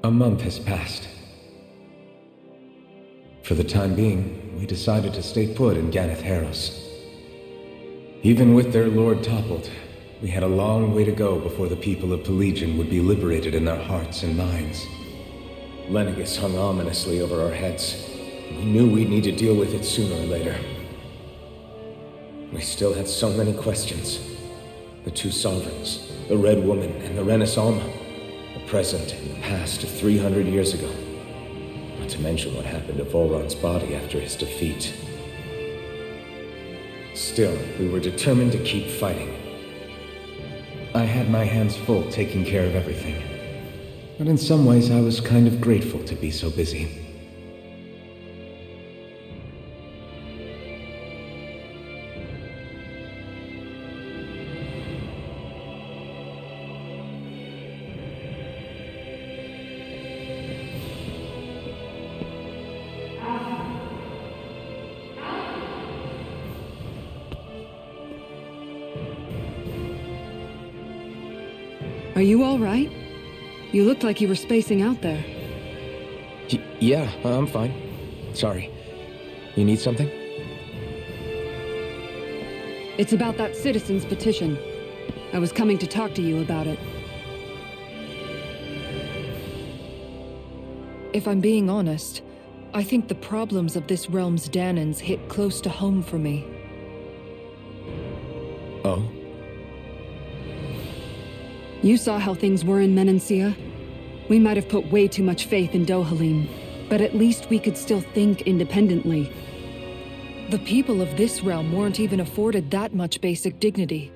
A month has passed. For the time being, we decided to stay put in Ganath Haros. Even with their lord toppled, we had a long way to go before the people of Pelagian would be liberated in their hearts and minds. Lenegis hung ominously over our heads. We knew we'd need to deal with it sooner or later. We still had so many questions. The two sovereigns, the Red Woman and the Renans, the present and the past of 300 years ago. Not to mention what happened to Volron's body after his defeat. Still, we were determined to keep fighting. I had my hands full taking care of everything. But in some ways I was kind of grateful to be so busy. Are you all right? You looked like you were spacing out there. Yeah, I'm fine. Sorry. You need something? It's about that citizen's petition. I was coming to talk to you about it. If I'm being honest, I think the problems of this realm's Dahnans hit close to home for me. Oh? You saw how things were in Menancia. We might have put way too much faith in Dohalim, but at least we could still think independently. The people of this realm weren't even afforded that much basic dignity.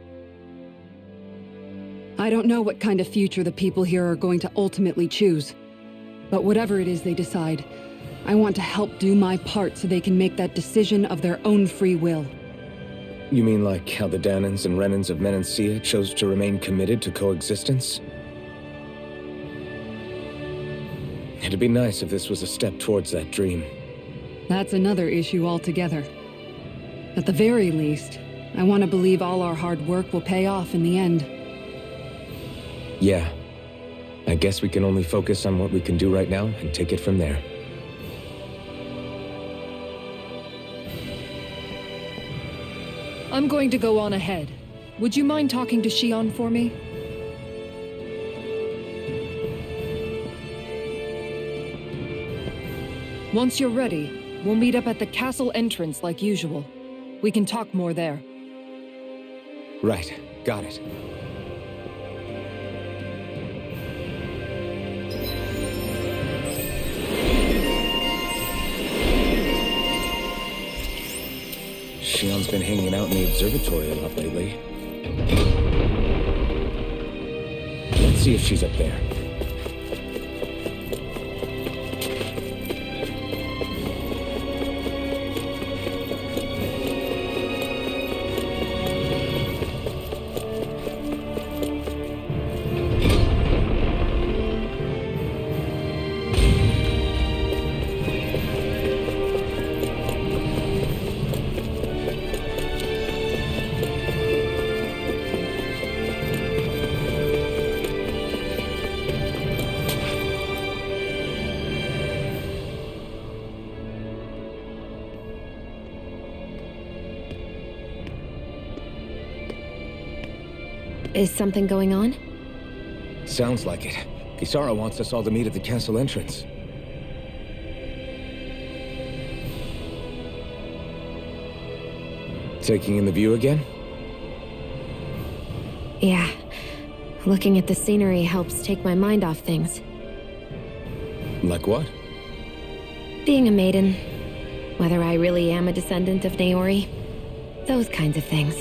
I don't know what kind of future the people here are going to ultimately choose. But whatever it is they decide, I want to help do my part so they can make that decision of their own free will. You mean like how the Dahnans and Renans of Menancia chose to remain committed to coexistence? It'd be nice if this was a step towards that dream. That's another issue altogether. At the very least, I want to believe all our hard work will pay off in the end. Yeah. I guess we can only focus on what we can do right now and take it from there. I'm going to go on ahead. Would you mind talking to Shion for me? Once you're ready, we'll meet up at the castle entrance like usual. We can talk more there. Right. Got it. Shion's been hanging out in the observatory a lot lately. Let's see if she's up there. Is something going on? Sounds like it. Kisara wants us all to meet at the castle entrance. Taking in the view again? Yeah. Looking at the scenery helps take my mind off things. Like what? Being a maiden. Whether I really am a descendant of Naori. Those kinds of things.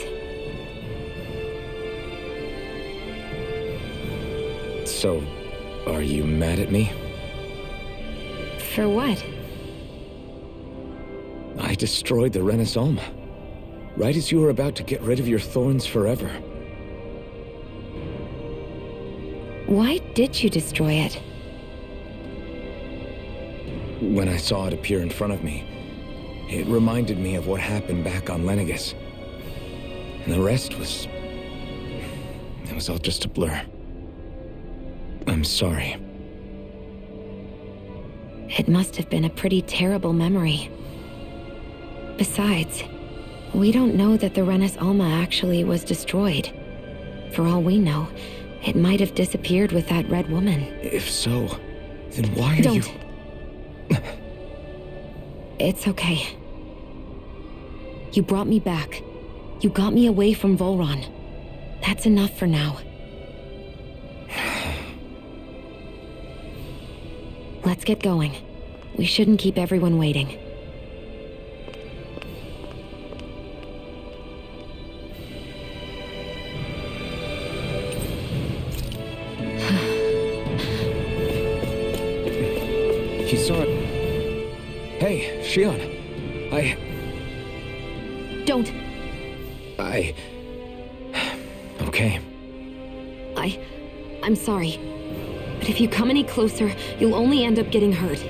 So, are you mad at me? For what? I destroyed the Renans, right as you were about to get rid of your thorns forever. Why did you destroy it? When I saw it appear in front of me, it reminded me of what happened back on Lenegis. And the rest was... it was all just a blur. I'm sorry. It must have been a pretty terrible memory. Besides, we don't know that the Renans Alma actually was destroyed. For all we know, it might have disappeared with that red woman. If so, then why are you... It's okay. You brought me back. You got me away from Volron. That's enough for now. Let's get going. We shouldn't keep everyone waiting. You saw it. Hey, Shion. Don't. Okay. I'm sorry. But if you come any closer, you'll only end up getting hurt.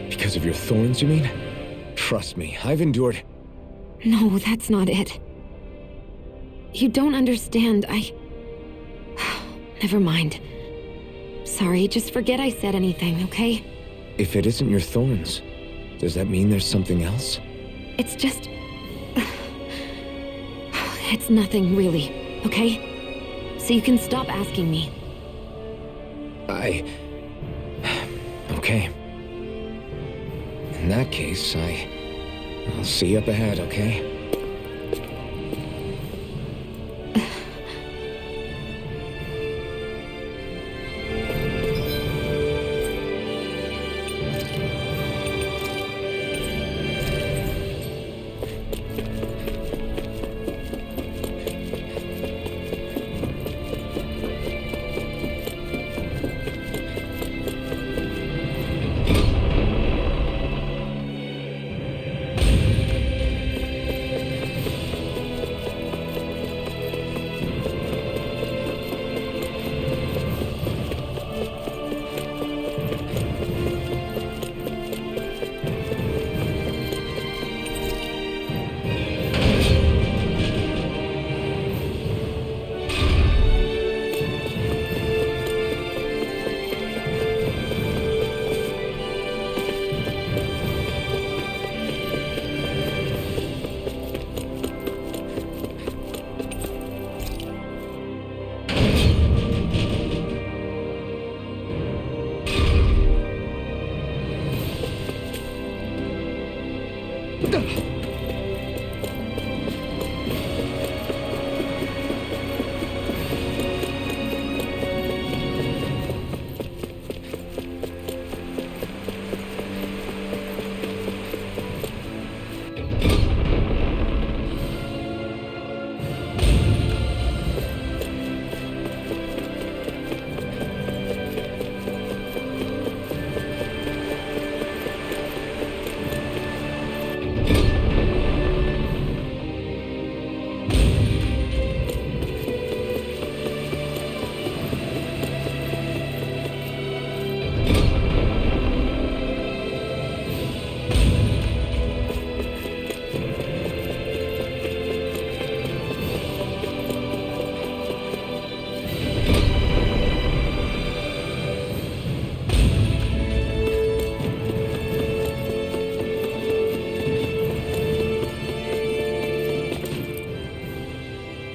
Because of your thorns, you mean? Trust me, I've endured... No, that's not it. You don't understand, Never mind. Sorry, just forget I said anything, okay? If it isn't your thorns, does that mean there's something else? It's just... It's nothing, really, okay? So you can stop asking me. Okay. In that case, I'll see you up ahead, okay?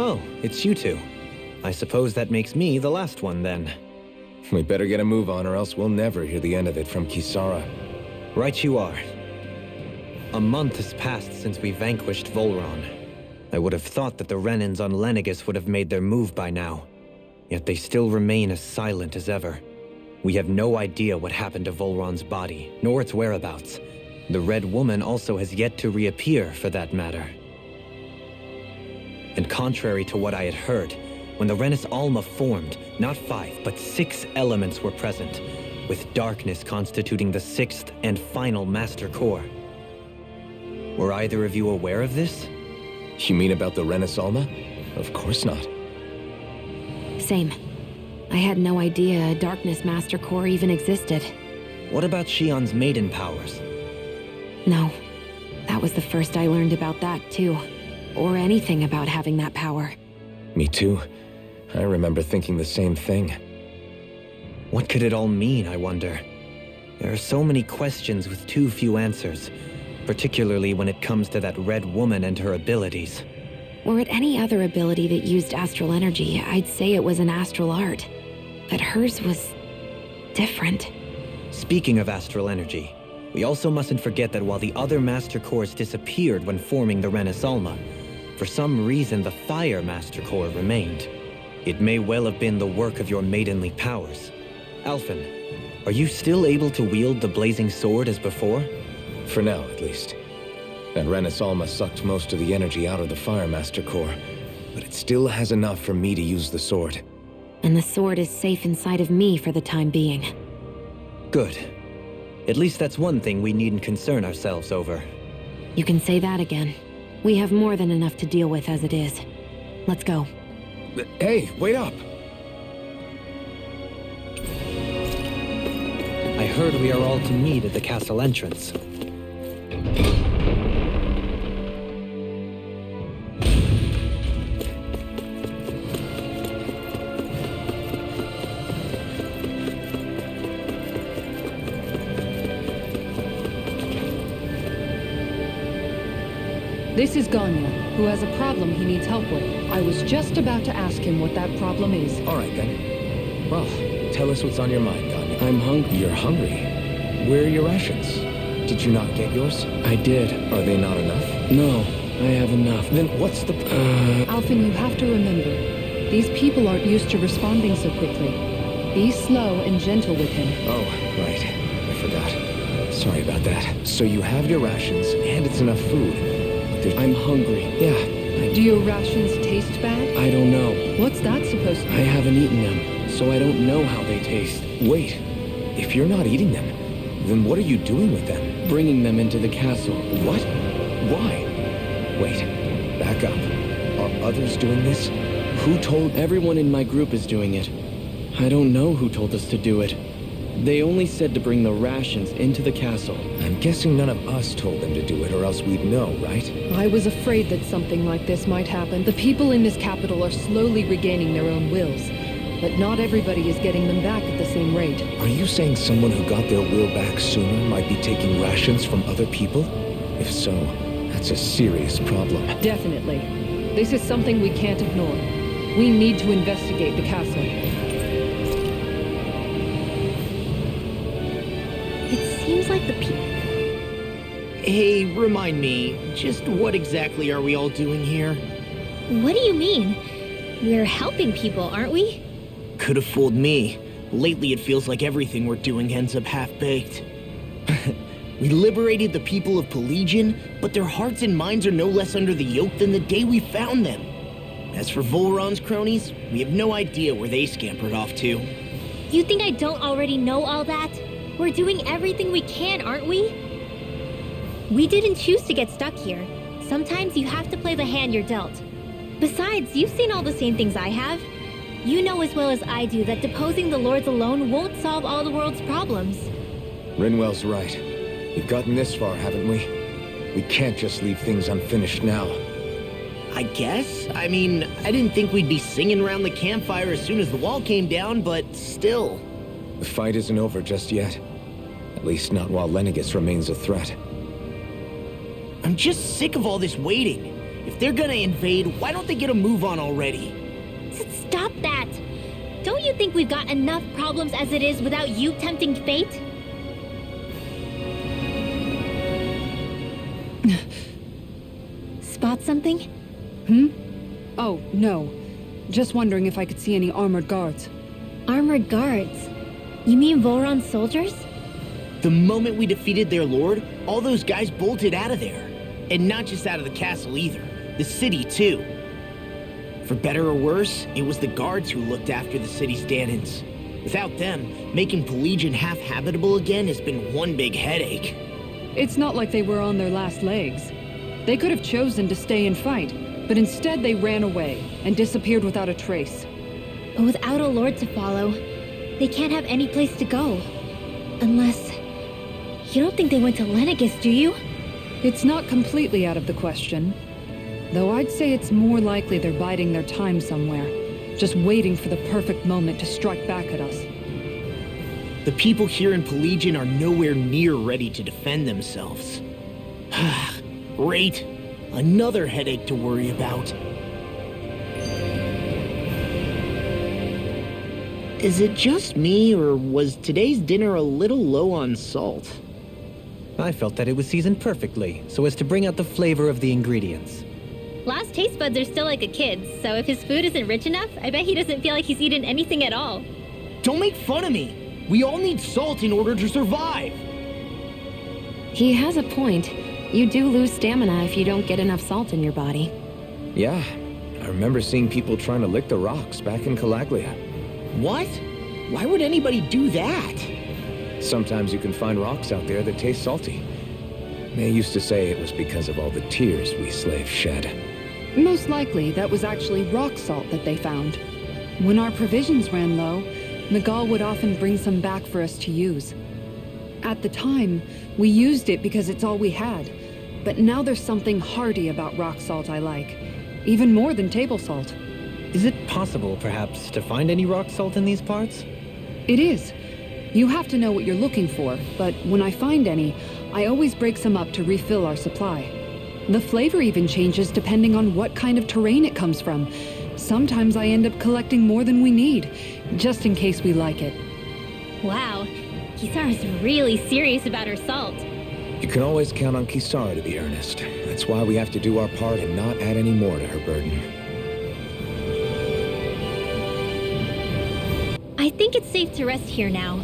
Oh, it's you two. I suppose that makes me the last one, then. We better get a move on, or else we'll never hear the end of it from Kisara. Right you are. A month has passed since we vanquished Volron. I would have thought that the Renans on Lenegis would have made their move by now. Yet they still remain as silent as ever. We have no idea what happened to Volron's body, nor its whereabouts. The Red Woman also has yet to reappear, for that matter. And contrary to what I had heard, when the Renans Alma formed, not 5, but 6 elements were present, with darkness constituting the 6th and final master core. Were either of you aware of this? You mean about the Renans Alma? Of course not. Same. I had no idea a Darkness Master Core even existed. What about Shion's maiden powers? No. That was the first I learned about that, too. Or anything about having that power. Me too. I remember thinking the same thing. What could it all mean, I wonder? There are so many questions with too few answers, particularly when it comes to that red woman and her abilities. Were it any other ability that used astral energy, I'd say it was an astral art. But hers was different. Speaking of astral energy, we also mustn't forget that while the other Master Cores disappeared when forming the Rena's, for some reason the Fire Master Core remained. It may well have been the work of your maidenly powers. Alphen, are you still able to wield the blazing sword as before? For now, at least. That Rena's sucked most of the energy out of the Fire Master Core, but it still has enough for me to use the sword. And the sword is safe inside of me for the time being. Good. At least that's one thing we needn't concern ourselves over. You can say that again. We have more than enough to deal with as it is. Let's go. Hey, wait up! I heard we are all to meet at the castle entrance. This is Ganya, who has a problem he needs help with. I was just about to ask him what that problem is. All right, then. Well, tell us what's on your mind, Ganya. I'm hungry. You're hungry? Where are your rations? Did you not get yours? I did. Are they not enough? No, I have enough. Then what's the... Alphen, you have to remember, these people aren't used to responding so quickly. Be slow and gentle with him. Oh, right. I forgot. Sorry about that. So you have your rations, and it's enough food. I'm hungry. Yeah. Do your rations taste bad? I don't know. What's that supposed to be? I haven't eaten them, so I don't know how they taste. Wait. If you're not eating them, then what are you doing with them? Bringing them into the castle. What? Why? Wait. Back up. Are others doing this? Who told... Everyone in my group is doing it. I don't know who told us to do it. They only said to bring the rations into the castle. I'm guessing none of us told them to do it, or else we'd know, right? I was afraid that something like this might happen. The people in this capital are slowly regaining their own wills, but not everybody is getting them back at the same rate. Are you saying someone who got their will back sooner might be taking rations from other people? If so, that's a serious problem. Definitely. This is something we can't ignore. We need to investigate the castle. Seems like the people... Hey, remind me, just what exactly are we all doing here? What do you mean? We're helping people, aren't we? Could have fooled me. Lately it feels like everything we're doing ends up half-baked. We liberated the people of Pelegion, but their hearts and minds are no less under the yoke than the day we found them. As for Volron's cronies, we have no idea where they scampered off to. You think I don't already know all that? We're doing everything we can, aren't we? We didn't choose to get stuck here. Sometimes you have to play the hand you're dealt. Besides, you've seen all the same things I have. You know as well as I do that deposing the lords alone won't solve all the world's problems. Rinwell's right. We've gotten this far, haven't we? We can't just leave things unfinished now. I guess? I mean, I didn't think we'd be singing around the campfire as soon as the wall came down, but still. The fight isn't over just yet. At least not while Lenegis remains a threat. I'm just sick of all this waiting. If they're gonna invade, why don't they get a move on already? Stop that! Don't you think we've got enough problems as it is without you tempting fate? Spot something? Oh, no. Just wondering if I could see any armored guards. Armored guards? You mean Volron's soldiers? The moment we defeated their lord, all those guys bolted out of there. And not just out of the castle either. The city, too. For better or worse, it was the guards who looked after the city's Dahnans. Without them, making Pelegion half-habitable again has been one big headache. It's not like they were on their last legs. They could have chosen to stay and fight, but instead they ran away and disappeared without a trace. But without a lord to follow, they can't have any place to go. Unless... You don't think they went to Lenegis, do you? It's not completely out of the question. Though I'd say it's more likely they're biding their time somewhere, just waiting for the perfect moment to strike back at us. The people here in Pelegion are nowhere near ready to defend themselves. Great. Another headache to worry about. Is it just me, or was today's dinner a little low on salt? I felt that it was seasoned perfectly, so as to bring out the flavor of the ingredients. Last taste buds are still like a kid's, so if his food isn't rich enough, I bet he doesn't feel like he's eaten anything at all. Don't make fun of me. We all need salt in order to survive. He has a point. You do lose stamina if you don't get enough salt in your body. Yeah, I remember seeing people trying to lick the rocks back in Calaglia. What? Why would anybody do that? Sometimes you can find rocks out there that taste salty. They used to say it was because of all the tears we slaves shed. Most likely, that was actually rock salt that they found. When our provisions ran low, Nagal would often bring some back for us to use. At the time, we used it because it's all we had. But now there's something hearty about rock salt I like. Even more than table salt. Is it possible, perhaps, to find any rock salt in these parts? It is. You have to know what you're looking for, but when I find any, I always break some up to refill our supply. The flavor even changes depending on what kind of terrain it comes from. Sometimes I end up collecting more than we need, just in case we like it. Wow, Kisara's really serious about her salt. You can always count on Kisara to be earnest. That's why we have to do our part and not add any more to her burden. I think it's safe to rest here now.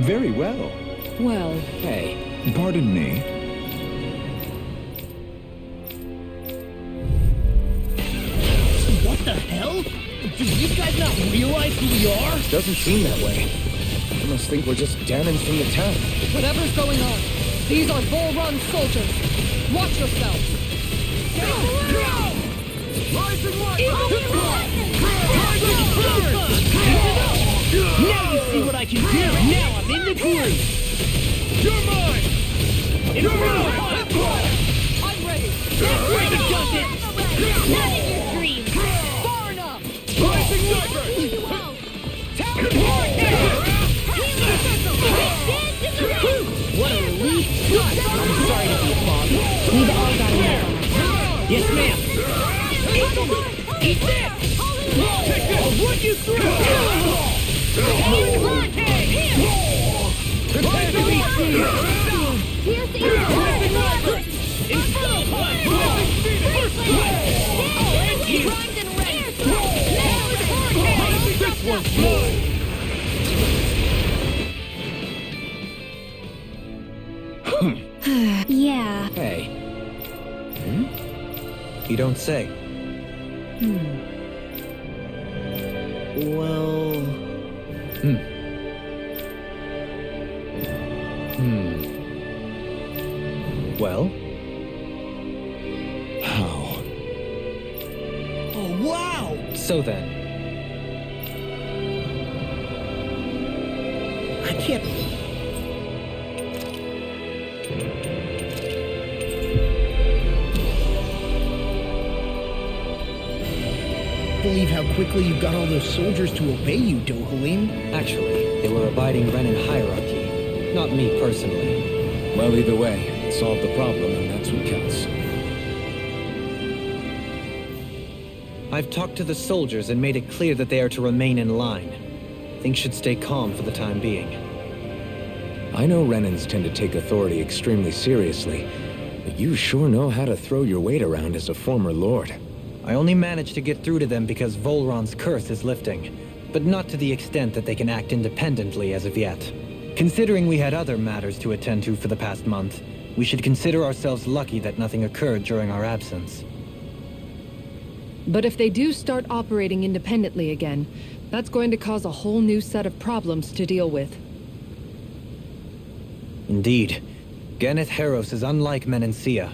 Very well. Well, Hey, Pardon me. What the hell? Do these guys not realize who we are? doesn't seem that way. They must think we're just Dahnans from the town. Whatever's going on, these are Bull Run soldiers. Watch yourselves. Now you see what I can do! Now I'm in the groove! You're mine! You're mine! I'm ready. That's where it does it! Not in your dreams! Far enough. Rising Sniper! What a relief! I'm sorry to be a father. We've all got enough on our Yes, ma'am! Eat this! I'll run you through! Prepare to be seen! Here's the This one's mine! Yeah. Hey. You don't say. Well... Well? How? Oh, wow! So then, I can't believe how quickly you got all those soldiers to obey you, Dohalim. actually, they were abiding Renan hierarchy, not me personally. Well, either way, it solved the problem, and that's what counts. I've talked to the soldiers and made it clear that they are to remain in line. Things should stay calm for the time being. I know Renans tend to take authority extremely seriously, but you sure know how to throw your weight around as a former lord. I only managed to get through to them because Volron's curse is lifting, but not to the extent that they can act independently as of yet. Considering we had other matters to attend to for the past month, we should consider ourselves lucky that nothing occurred during our absence. But if they do start operating independently again, that's going to cause a whole new set of problems to deal with. Indeed. Ganath Haros is unlike Menancia.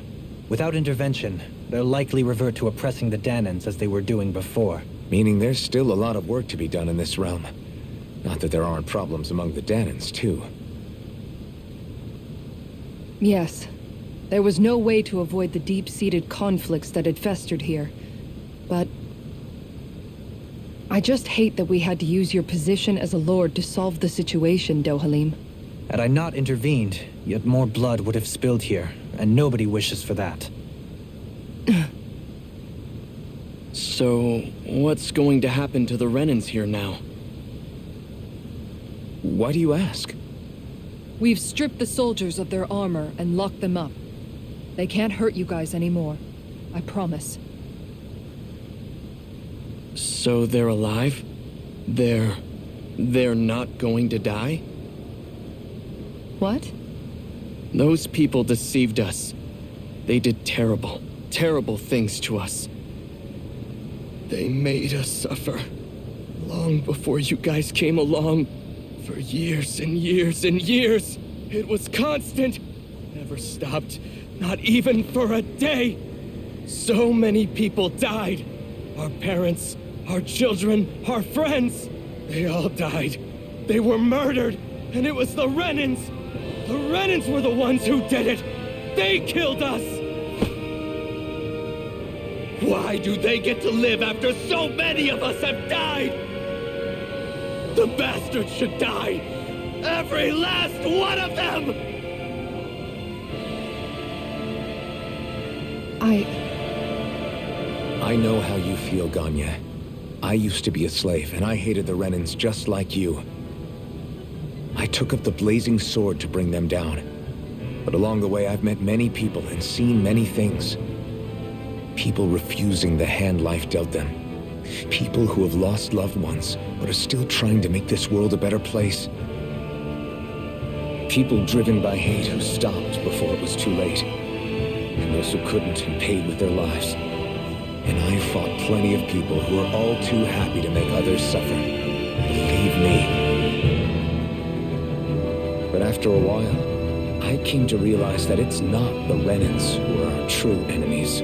Without intervention, they'll likely revert to oppressing the Dahnans as they were doing before. Meaning there's still a lot of work to be done in this realm. Not that there aren't problems among the Dahnans, too. Yes. There was no way to avoid the deep-seated conflicts that had festered here. But I just hate that we had to use your position as a lord to solve the situation, Dohalim. Had I not intervened, yet more blood would have spilled here, and nobody wishes for that. So, what's going to happen to the Renans here now? Why do you ask? We've stripped the soldiers of their armor and locked them up. They can't hurt you guys anymore. I promise. So they're alive? They're not going to die? What? Those people deceived us. They did terrible, terrible things to us. They made us suffer. Long before you guys came along. For years and years and years. It was constant. Never stopped. Not even for a day. So many people died. Our parents, our children, our friends. They all died. They were murdered. And it was the Renans. The Renans were the ones who did it. They killed us. Why do they get to live after so many of us have died? The bastards should die! Every last one of them! I know how you feel, Ganya. I used to be a slave, and I hated the Renans just like you. I took up the blazing sword to bring them down. But along the way, I've met many people and seen many things. People refusing the hand life dealt them. People who have lost loved ones, but are still trying to make this world a better place. People driven by hate who stopped before it was too late. And those who couldn't and paid with their lives. And I fought plenty of people who are all too happy to make others suffer. Believe me. But after a while, I came to realize that it's not the Renans who are our true enemies.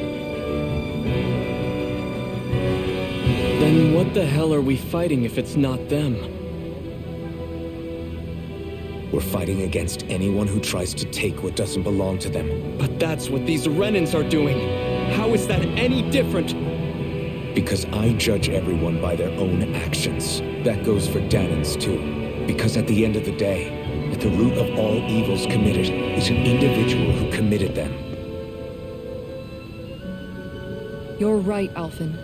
Then what the hell are we fighting if it's not them? We're fighting against anyone who tries to take what doesn't belong to them. But that's what these Renans are doing. How is that any different? Because I judge everyone by their own actions. That goes for Dahnans too. Because at the end of the day, at the root of all evils committed is an individual who committed them. You're right, Alphen.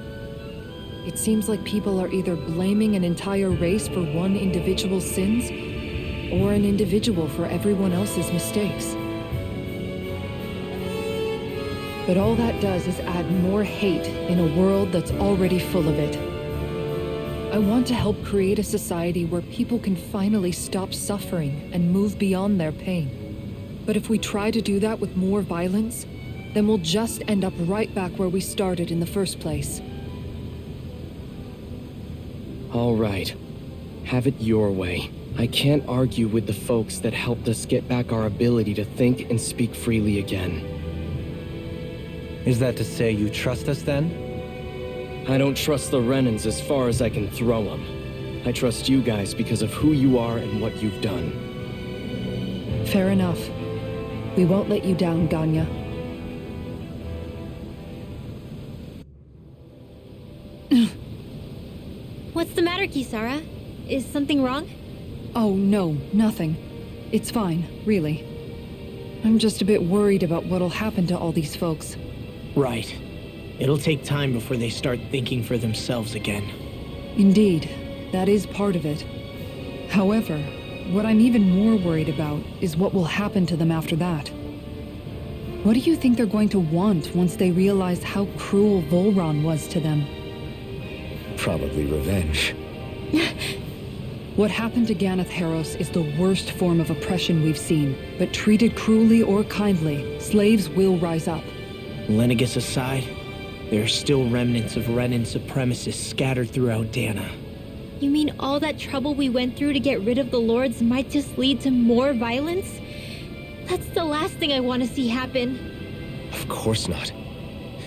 It seems like people are either blaming an entire race for one individual's sins, or an individual for everyone else's mistakes. But all that does is add more hate in a world that's already full of it. I want to help create a society where people can finally stop suffering and move beyond their pain. But if we try to do that with more violence, then we'll just end up right back where we started in the first place. All right. Have it your way. I can't argue with the folks that helped us get back our ability to think and speak freely again. Is that to say you trust us then? I don't trust the Renans as far as I can throw them. I trust you guys because of who you are and what you've done. Fair enough. We won't let you down, Ganya. What's the matter, Kisara? Is something wrong? Oh, no, nothing. It's fine, really. I'm just a bit worried about what'll happen to all these folks. Right. It'll take time before they start thinking for themselves again. Indeed, that is part of it. However, what I'm even more worried about is what will happen to them after that. What do you think they're going to want once they realize how cruel Volron was to them? Probably revenge. What happened to Ganath Haros is the worst form of oppression we've seen, but treated cruelly or kindly, slaves will rise up. Lenegis aside, there are still remnants of Renan supremacists scattered throughout Dahna. You mean all that trouble we went through to get rid of the Lords might just lead to more violence? That's the last thing I want to see happen. Of course not.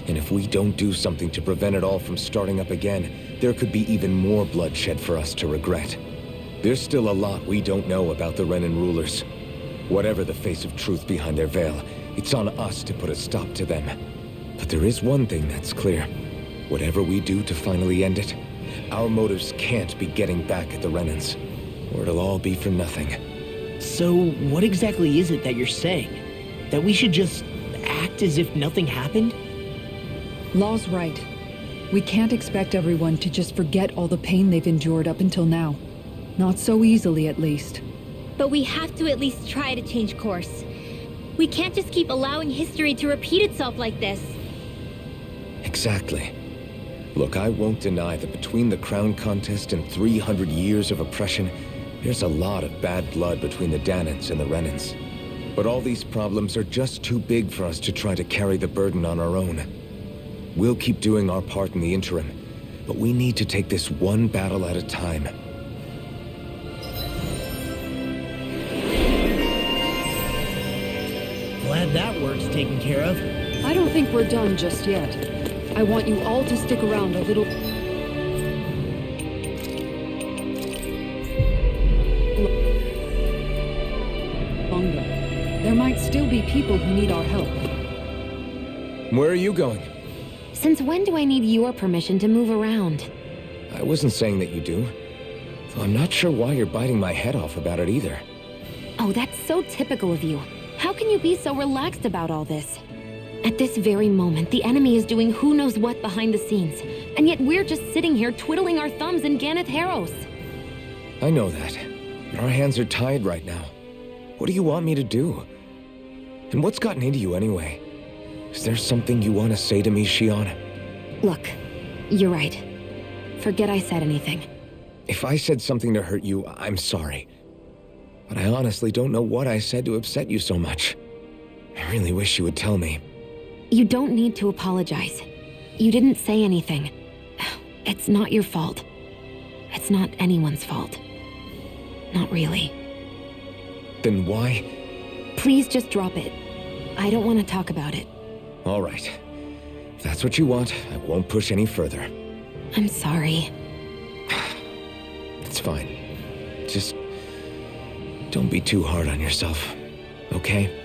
And if we don't do something to prevent it all from starting up again, there could be even more bloodshed for us to regret. There's still a lot we don't know about the Renan rulers. Whatever the face of truth behind their veil, it's on us to put a stop to them. But there is one thing that's clear. Whatever we do to finally end it, our motives can't be getting back at the Renans, or it'll all be for nothing. So, what exactly is it that you're saying? That we should just act as if nothing happened? Law's right. We can't expect everyone to just forget all the pain they've endured up until now. Not so easily, at least. But we have to at least try to change course. We can't just keep allowing history to repeat itself like this. Exactly. Look, I won't deny that between the crown contest and 300 years of oppression, there's a lot of bad blood between the Dahnans and the Renans. But all these problems are just too big for us to try to carry the burden on our own. We'll keep doing our part in the interim, but we need to take this one battle at a time. Glad that work's taken care of. I don't think we're done just yet. I want you all to stick around a little longer. There might still be people who need our help. Where are you going? Since when do I need your permission to move around? I wasn't saying that you do. Though I'm not sure why you're biting my head off about it either. Oh, that's so typical of you. How can you be so relaxed about all this? At this very moment, the enemy is doing who knows what behind the scenes, and yet we're just sitting here twiddling our thumbs in Ganath Haros. I know that. But our hands are tied right now. What do you want me to do? And what's gotten into you anyway? Is there something you want to say to me, Shion? Look, you're right. Forget I said anything. If I said something to hurt you, I'm sorry. But I honestly don't know what I said to upset you so much. I really wish you would tell me. You don't need to apologize. You didn't say anything. It's not your fault. It's not anyone's fault. Not really. Then why? Please just drop it. I don't want to talk about it. All right. If that's what you want, I won't push any further. I'm sorry. It's fine. Just don't be too hard on yourself, okay?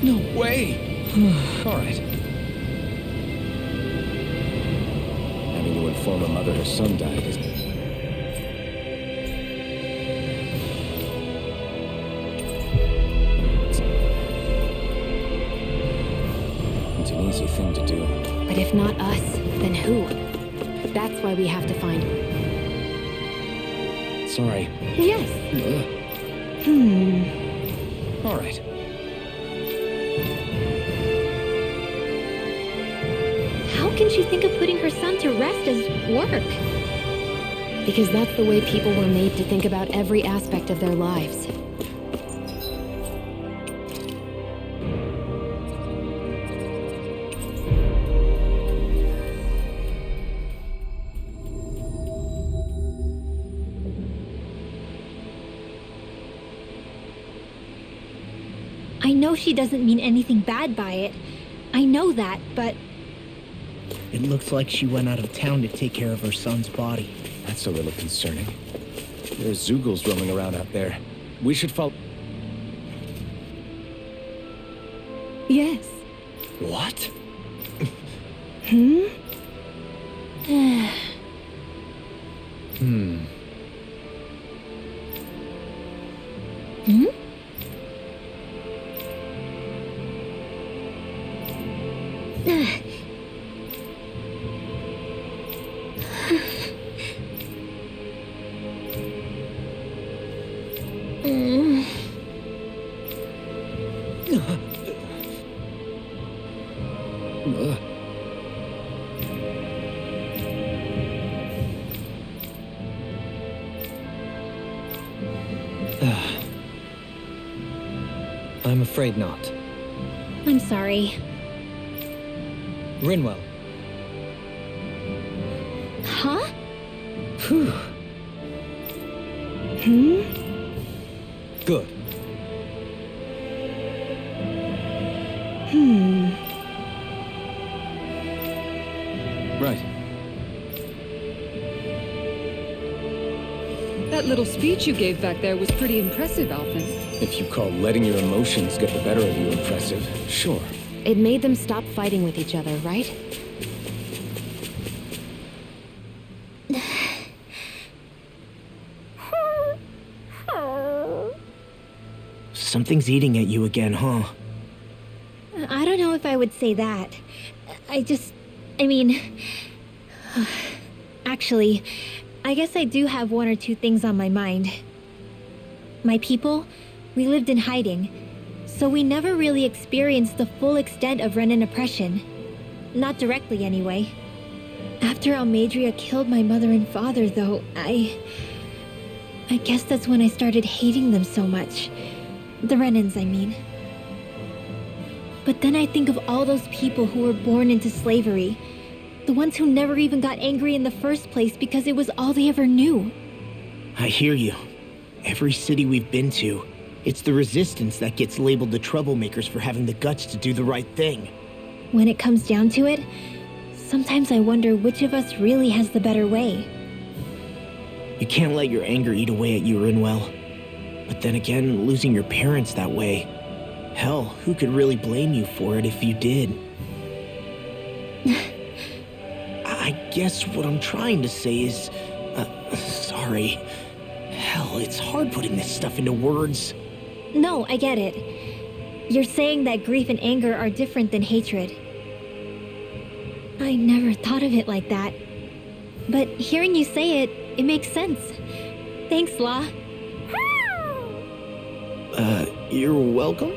No way! All right. Having to inform a mother her son died is... It's an easy thing to do. But if not us, then who? That's why we have to find... Sorry. Yes. All right. How can she think of putting her son to rest as work? Because that's the way people were made to think about every aspect of their lives. I know she doesn't mean anything bad by it. I know that, but... It looks like she went out of town to take care of her son's body. That's a little concerning. There's Zoogles roaming around out there. We should follow... Yes. What? Hmm? Hmm. Hmm? I'm afraid not. I'm sorry. Rinwell. Huh? Phew. Hmm? Good. Hmm. Right. That little speech you gave back there was pretty impressive, Alphen. If you call letting your emotions get the better of you impressive, sure. It made them stop fighting with each other, right? Something's eating at you again, huh? I don't know if I would say that. I mean... Actually, I guess I do have one or two things on my mind. My people, we lived in hiding, so we never really experienced the full extent of Renan oppression. Not directly, anyway. After Almadria killed my mother and father, though, I guess that's when I started hating them so much. The Renans, I mean. But then I think of all those people who were born into slavery. The ones who never even got angry in the first place because it was all they ever knew. I hear you. Every city we've been to, it's the resistance that gets labeled the troublemakers for having the guts to do the right thing. When it comes down to it, sometimes I wonder which of us really has the better way. You can't let your anger eat away at you, Rinwell. But then again, losing your parents that way... Hell, who could really blame you for it if you did? I guess what I'm trying to say is... sorry. Hell, it's hard putting this stuff into words. No, I get it. You're saying that grief and anger are different than hatred. I never thought of it like that. But hearing you say it, it makes sense. Thanks, La. You're welcome?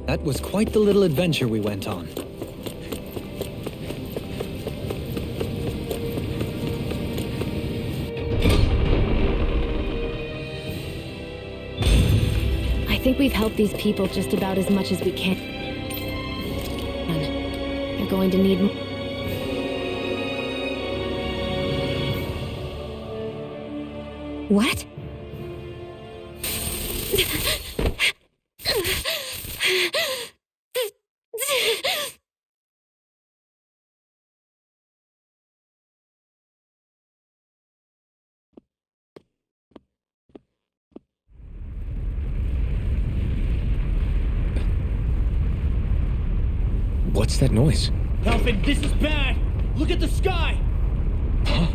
That was quite the little adventure we went on. I think we've helped these people just about as much as we can. They're going to need... What? What's that noise? Alphen, this is bad! Look at the sky! Huh?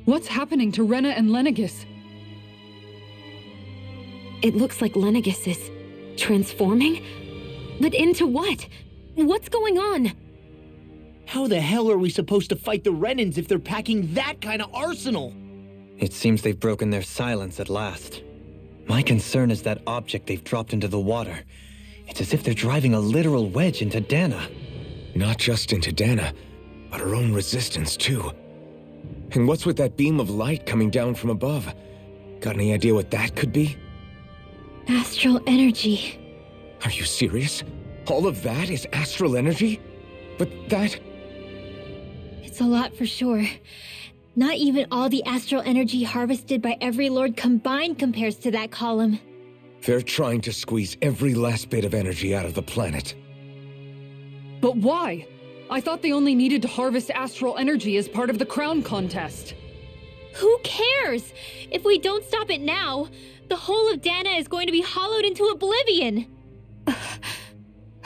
What's happening to Rena and Lenegis? It looks like Lenegis is transforming? But into what? What's going on? How the hell are we supposed to fight the Renans if they're packing that kind of arsenal? It seems they've broken their silence at last. My concern is that object they've dropped into the water. It's as if they're driving a literal wedge into Dahna. Not just into Dahna, but her own resistance too. And what's with that beam of light coming down from above? Got any idea what that could be? Astral energy. Are you serious? All of that is astral energy? But that... It's a lot for sure. Not even all the astral energy harvested by every lord combined compares to that column. They're trying to squeeze every last bit of energy out of the planet. But why? I thought they only needed to harvest astral energy as part of the crown contest. Who cares? If we don't stop it now, the whole of Dahna is going to be hollowed into oblivion.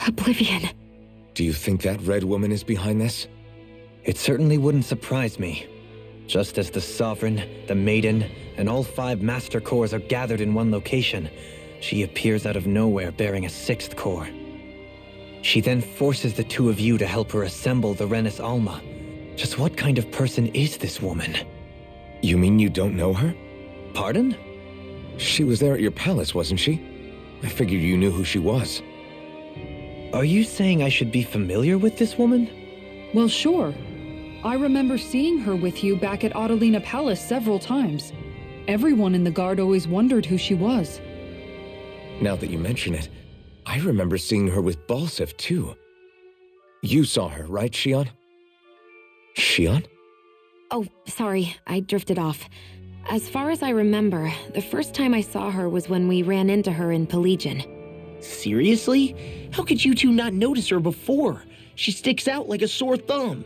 Oblivion. Do you think that red woman is behind this? It certainly wouldn't surprise me. Just as the Sovereign, the Maiden, and all 5 Master Cores are gathered in one location, she appears out of nowhere bearing a 6th core. She then forces the 2 of you to help her assemble the Renis Alma. Just what kind of person is this woman? You mean you don't know her? Pardon? She was there at your palace, wasn't she? I figured you knew who she was. Are you saying I should be familiar with this woman? Well, sure. I remember seeing her with you back at Audelina Palace several times. Everyone in the guard always wondered who she was. Now that you mention it, I remember seeing her with Balsif too. You saw her, right, Shion? Shion? Oh, sorry, I drifted off. As far as I remember, the first time I saw her was when we ran into her in Pelagian. Seriously? How could you two not notice her before? She sticks out like a sore thumb.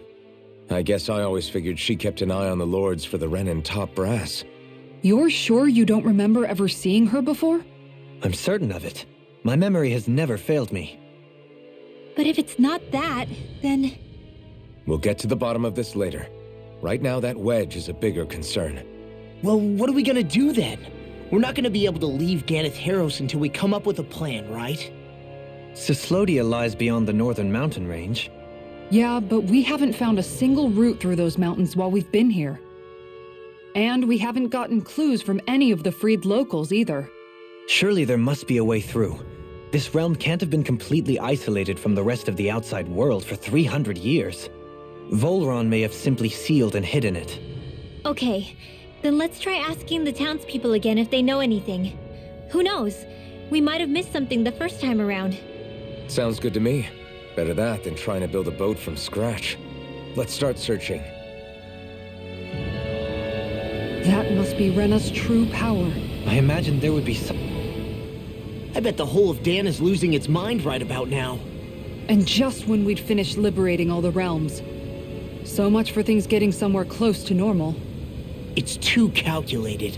I guess I always figured she kept an eye on the lords for the Renan top brass. You're sure you don't remember ever seeing her before? I'm certain of it. My memory has never failed me. But if it's not that, then... We'll get to the bottom of this later. Right now, that wedge is a bigger concern. Well, what are we gonna do then? We're not gonna be able to leave Ganath Haros until we come up with a plan, right? Cislodia lies beyond the northern mountain range. Yeah, but we haven't found a single route through those mountains while we've been here. And we haven't gotten clues from any of the freed locals either. Surely there must be a way through. This realm can't have been completely isolated from the rest of the outside world for 300 years. Volron may have simply sealed and hidden it. Okay, then let's try asking the townspeople again if they know anything. Who knows? We might have missed something the first time around. Sounds good to me. Better that than trying to build a boat from scratch. Let's start searching. That must be Rena's true power. I imagine there would be some... I bet the whole of Dan is losing its mind right about now. And just when we'd finished liberating all the realms. So much for things getting somewhere close to normal. It's too calculated,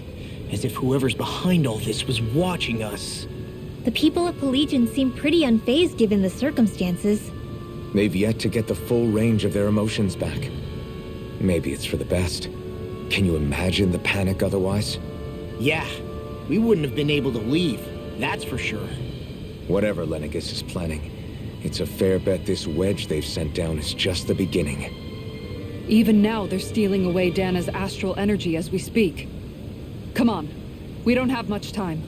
as if whoever's behind all this was watching us. The people of Pelagian seem pretty unfazed given the circumstances. They've yet to get the full range of their emotions back. Maybe it's for the best. Can you imagine the panic otherwise? Yeah, we wouldn't have been able to leave, that's for sure. Whatever Lenegis is planning, it's a fair bet this wedge they've sent down is just the beginning. Even now, they're stealing away Dana's astral energy as we speak. Come on, we don't have much time.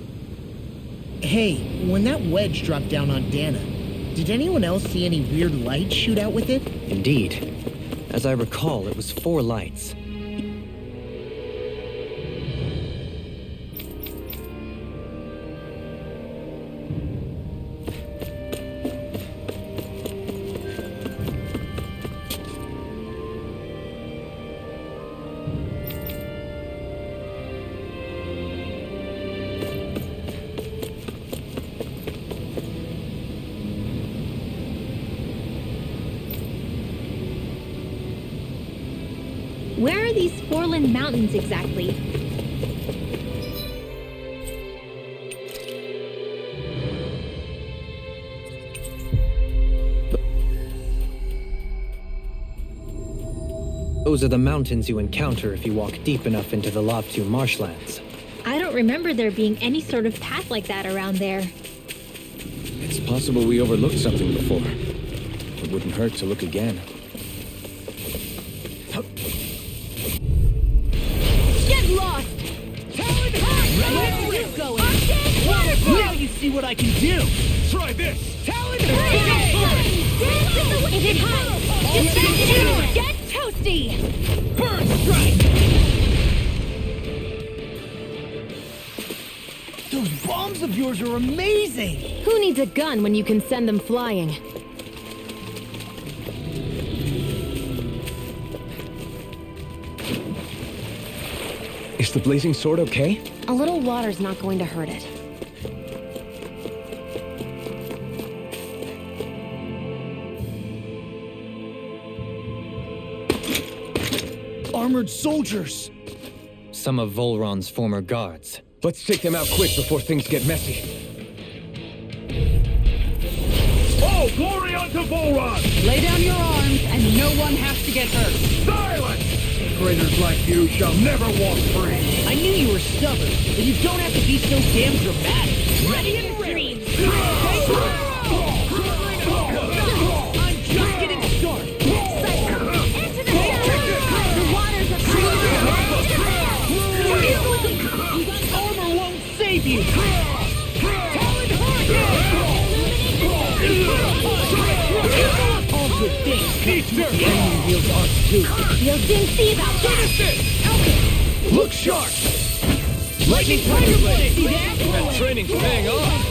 Hey, when that wedge dropped down on Dahna, did anyone else see any weird lights shoot out with it? Indeed. As I recall, it was 4 lights. Where are these Forland Mountains exactly? Those are the mountains you encounter if you walk deep enough into the Lavtu marshlands. I don't remember there being any sort of path like that around there. It's possible we overlooked something before. It wouldn't hurt to look again. Get lost! Where are you going? Now you see what I can do! Try this! Talon Is it high? Get toasty! Bird strike! Those bombs of yours are amazing! Who needs a gun when you can send them flying? Is the blazing sword okay? A little water's not going to hurt it. Armored soldiers! Some of Volron's former guards. Let's take them out quick before things get messy. Oh, glory unto Volron! Lay down your arms, and no one has to get hurt. Silence! Traitors like you shall never walk free. I knew you were stubborn, but you don't have to be so damn dramatic. Ready and ready! I'm just getting started! Armor won't save you! All good things come to the enemy wields arts too. You'll soon see about that! Look sharp! Lightning Tiger Blade! See that? That training's paying off.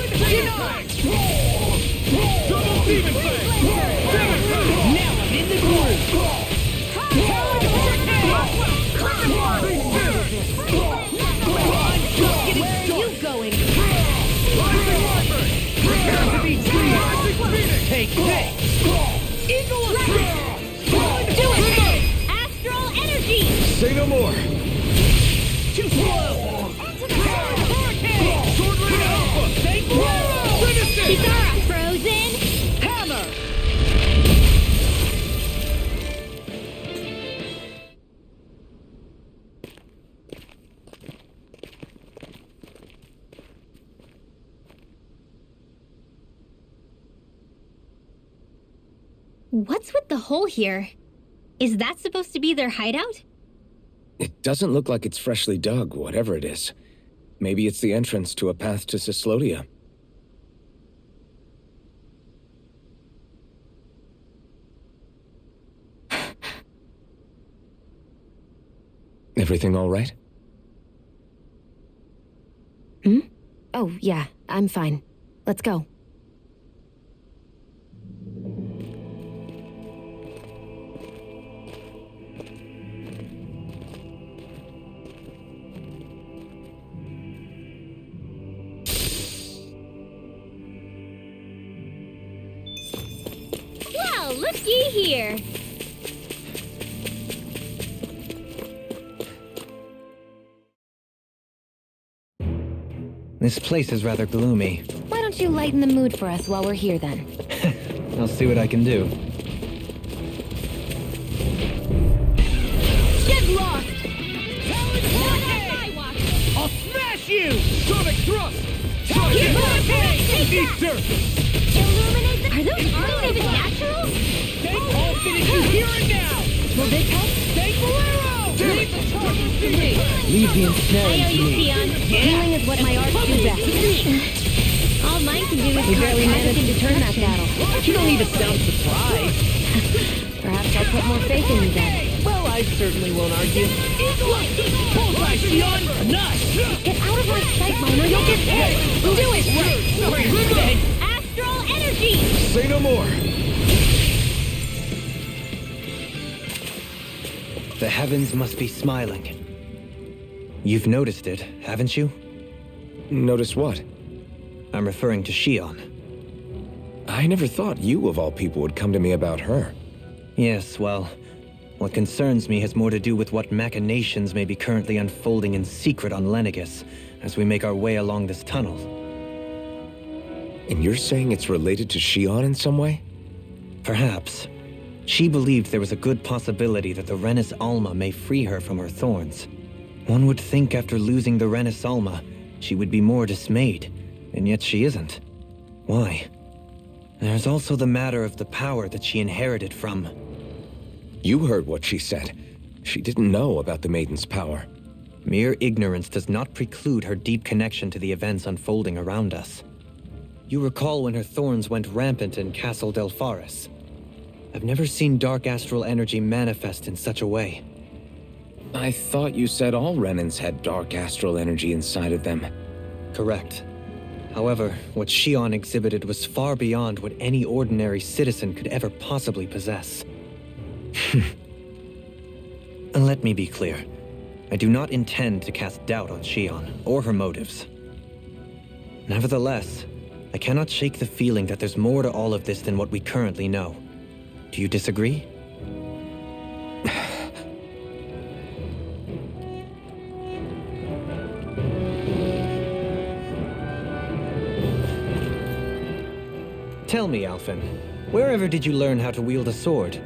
Double demon thing! Now I'm in the groove! Where are you going? Prepare to be treated! Take this! Eagle Assault! Do it! Astral energy! Say no more. Too slow! Hurricane! Sword Rain Alpha! Thank you! Finish it! Bizarra frozen! Hammer! What's with the hole here? Is that supposed to be their hideout? It doesn't look like it's freshly dug, whatever it is. Maybe it's the entrance to a path to Cyslodia. Everything all right? Hmm? Oh, yeah, I'm fine. Let's go. Well, looky here! This place is rather gloomy. Why don't you lighten the mood for us while we're here then? I'll see what I can do. Get lost! I'll smash you! Sonic thrust! Get Eat dirt! Illuminate the... Are those arms even natural? I'll finish you here and now! Will they help? Thank Bolero! Leave the charges to me! Leave the I ensnaring owe to you, me. Sion. Healing is what my arts do best. All mine can do is We cause barely magic managed to turn that battle. You don't need to sound surprised. Perhaps I'll put more faith in you then. Well, I certainly won't argue. Bullseye, Sion! Nuts! Get out of my sight, Miner. You'll get hit. Do it! Astral energy! Say no more. The heavens must be smiling. You've noticed it, haven't you? Notice what? I'm referring to Xion. I never thought you, of all people, would come to me about her. Yes, well, what concerns me has more to do with what machinations may be currently unfolding in secret on Lenegis as we make our way along this tunnel. And you're saying it's related to Xion in some way? Perhaps. She believed there was a good possibility that the Renis Alma may free her from her thorns. One would think after losing the Renis Alma, she would be more dismayed, and yet she isn't. Why? There's also the matter of the power that she inherited from... You heard what she said. She didn't know about the Maiden's power. Mere ignorance does not preclude her deep connection to the events unfolding around us. You recall when her thorns went rampant in Castle Del Faris. I've never seen dark astral energy manifest in such a way. I thought you said all Renans had dark astral energy inside of them. Correct. However, what Shion exhibited was far beyond what any ordinary citizen could ever possibly possess. And let me be clear. I do not intend to cast doubt on Shion or her motives. Nevertheless, I cannot shake the feeling that there's more to all of this than what we currently know. Do you disagree? Tell me, Alphen, wherever did you learn how to wield a sword?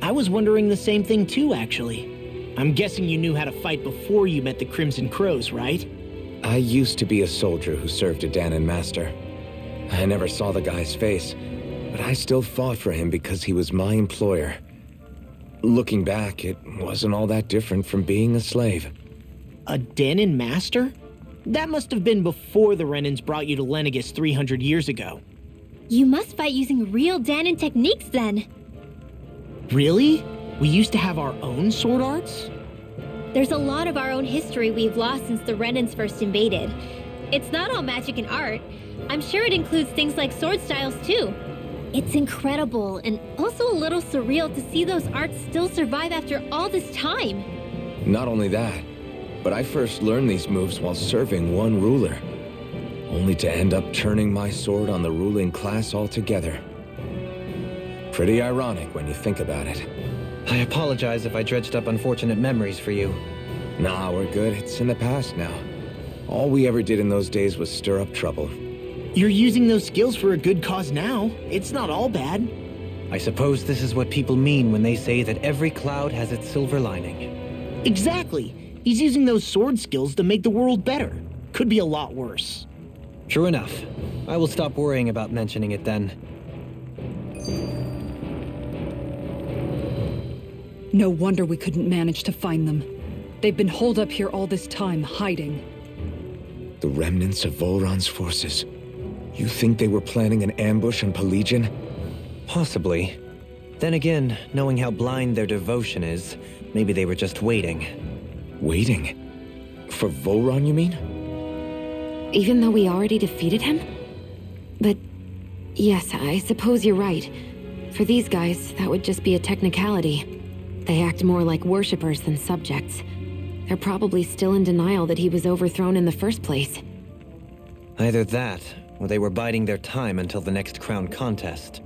I was wondering the same thing too, actually. I'm guessing you knew how to fight before you met the Crimson Crows, right? I used to be a soldier who served a Dahnan master. I never saw the guy's face, but I still fought for him because he was my employer. Looking back, it wasn't all that different from being a slave. A Dahnan master? That must have been before the Renans brought you to Lenegis 300 years ago. You must fight using real Dahnan techniques then. Really? We used to have our own sword arts? There's a lot of our own history we've lost since the Renans first invaded. It's not all magic and art. I'm sure it includes things like sword styles too. It's incredible and also a little surreal to see those arts still survive after all this time. Not only that, but I first learned these moves while serving one ruler, only to end up turning my sword on the ruling class altogether. Pretty ironic when you think about it. I apologize if I dredged up unfortunate memories for you. Nah, we're good. It's in the past now. All we ever did in those days was stir up trouble. You're using those skills for a good cause now. It's not all bad. I suppose this is what people mean when they say that every cloud has its silver lining. Exactly. He's using those sword skills to make the world better. Could be a lot worse. True enough. I will stop worrying about mentioning it then. No wonder we couldn't manage to find them. They've been holed up here all this time, hiding. The remnants of Volron's forces. You think they were planning an ambush on Pelegion? Possibly. Then again, knowing how blind their devotion is, maybe they were just waiting. Waiting? For Volron, you mean? Even though we already defeated him? But yes, I suppose you're right. For these guys, that would just be a technicality. They act more like worshippers than subjects. They're probably still in denial that he was overthrown in the first place. Either that, or they were biding their time until the next crown contest.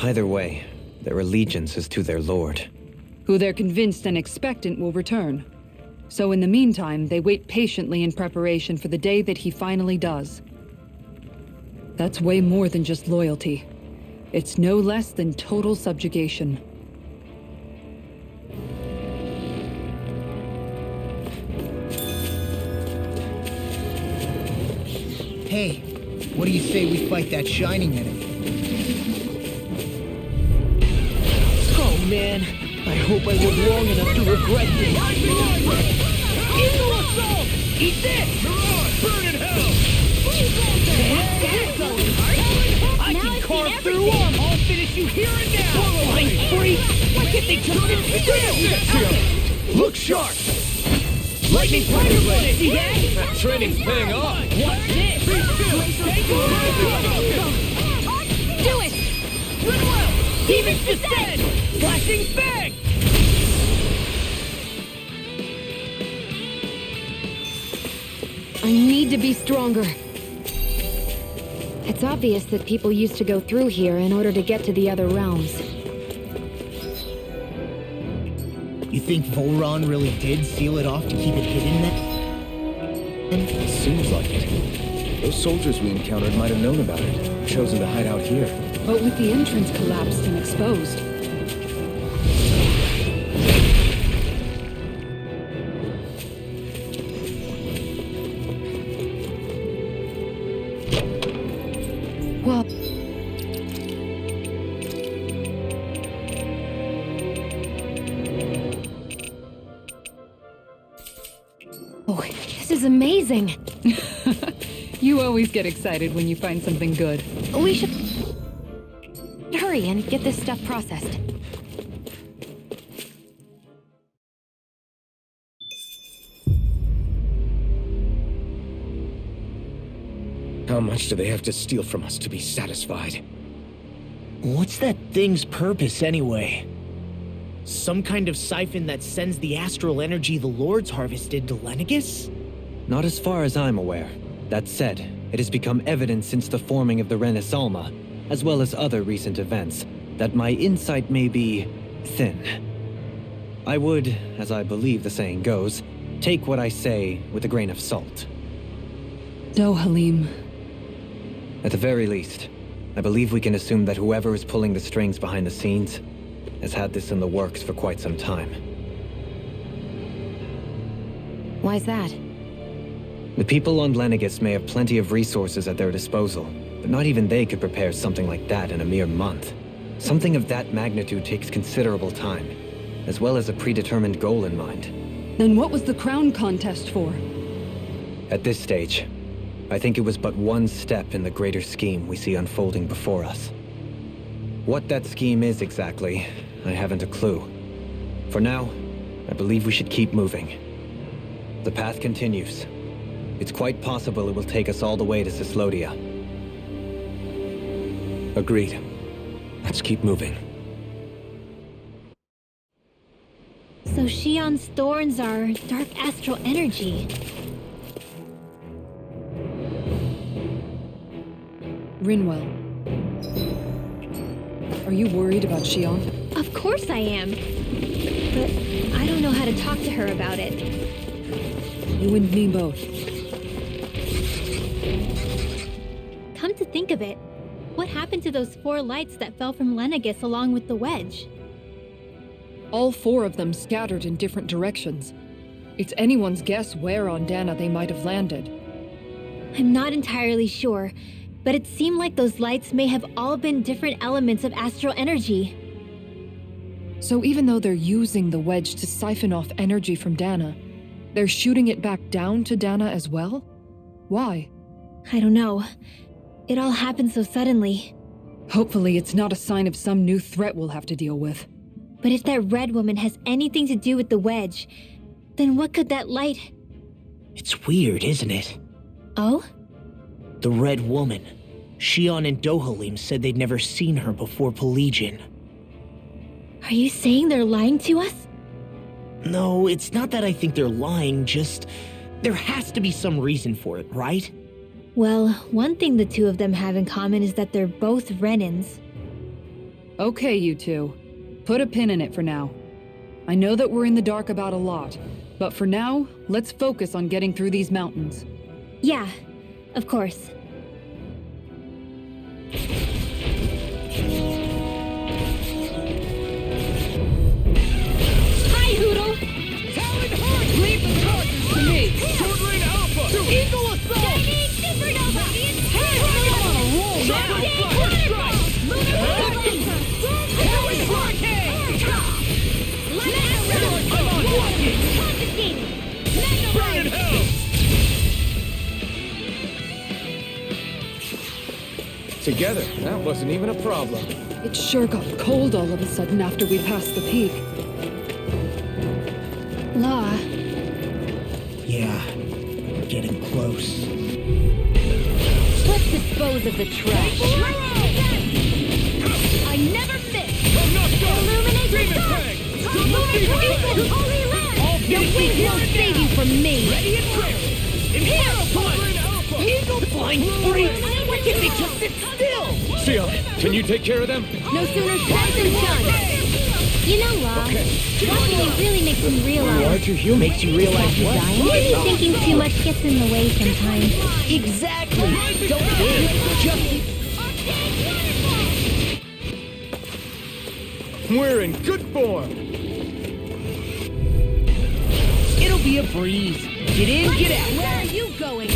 Either way, their allegiance is to their lord. Who they're convinced and expectant will return. So in the meantime, they wait patiently in preparation for the day that he finally does. That's way more than just loyalty. It's no less than total subjugation. Hey, what do you say we fight that shining enemy? Oh man, I hope I live long enough to regret this. Into assault! Eat this! Burn in hell! I can carve through them! I'll finish you here and now! Flying freak! Why can't they just look sharp! Lightning Tiger Blade! See that? That training's paying off! Watch this! Do it! Run well! Demons descend! Flashing fang! I need to be stronger. It's obvious that people used to go through here in order to get to the other realms. You think Volron really did seal it off to keep it hidden then? Seems like it. Those soldiers we encountered might have known about it, chosen to hide out here. But with the entrance collapsed and exposed, Well... Oh, this is amazing. You always get excited when you find something good. We should hurry and get this stuff processed. How much do they have to steal from us to be satisfied? What's that thing's purpose, anyway? Some kind of siphon that sends the astral energy the Lords harvested to Lenegis? Not as far as I'm aware. That said, it has become evident since the forming of the Renaissance, as well as other recent events, that my insight may be thin. I would, as I believe the saying goes, take what I say with a grain of salt. No, Halim. At the very least, I believe we can assume that whoever is pulling the strings behind the scenes has had this in the works for quite some time. Why's that? The people on Lenegis may have plenty of resources at their disposal, but not even they could prepare something like that in a mere month. Something of that magnitude takes considerable time, as well as a predetermined goal in mind. Then what was the crown contest for? At this stage, I think it was but one step in the greater scheme we see unfolding before us. What that scheme is exactly, I haven't a clue. For now, I believe we should keep moving. The path continues. It's quite possible it will take us all the way to Cislodia. Agreed. Let's keep moving. So Shion's thorns are dark astral energy. Rinwell. Are you worried about Shion? Of course I am. But I don't know how to talk to her about it. You and me both. Come to think of it, what happened to those 4 lights that fell from Lenegis along with the Wedge? All 4 of them scattered in different directions. It's anyone's guess where on Dahna they might have landed. I'm not entirely sure, but it seemed like those lights may have all been different elements of astral energy. So even though they're using the Wedge to siphon off energy from Dahna, they're shooting it back down to Dahna as well? Why? I don't know. It all happened so suddenly. Hopefully it's not a sign of some new threat we'll have to deal with. But if that red woman has anything to do with the Wedge, then what could that light... It's weird, isn't it? Oh? The Red Woman. Shion and Dohalim said they'd never seen her before Pelegion. Are you saying they're lying to us? No, it's not that I think they're lying, just... There has to be some reason for it, right? Well, one thing the 2 of them have in common is that they're both Renans. Okay, you 2. Put a pin in it for now. I know that we're in the dark about a lot, but for now, let's focus on getting through these mountains. Yeah, of course. Hi, Hoodle! Talon Horse! Leave the charges to me! Tootling Alpha! Eagle Assault! Supernova! Hey, I'm on a roll now! First strike! Harry Hurricane! I'm on walking! Burn in hell! Together, that wasn't even a problem. It sure got cold all of a sudden after we passed the peak. La. Yeah, we're getting close. Let's dispose of the trash. I never miss! Illuminate Demon yourself! Tag! Holy land! Your wings won't save you from me. Ready and ready! Imperial Punch! Eagle Flying freaks! Why can't they just sit still? Sion, can you take care of them? No sooner said than done. You know, La, walking really makes me realize Larger human. Makes you realize what? maybe thinking too much gets in the way sometimes. Exactly! Don't think, just... We're in good form. It'll be a breeze. Get in, get out. Where are you going?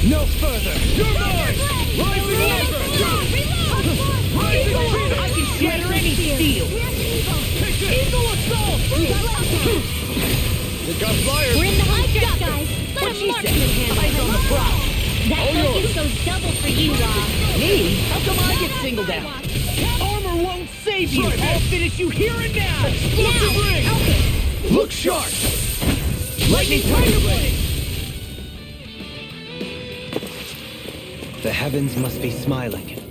No further. You're mine! Rising over! got flyers! We're in the home stretch, guys! Let What him she march said? in the hand. Eyes on the prize. That focus goes double for you, Law. Me? How come I get singled out? Armor won't save you. I'll finish you here and now. Now! Alphen! Look sharp! Lightning Tiger Blade. The heavens must be smiling.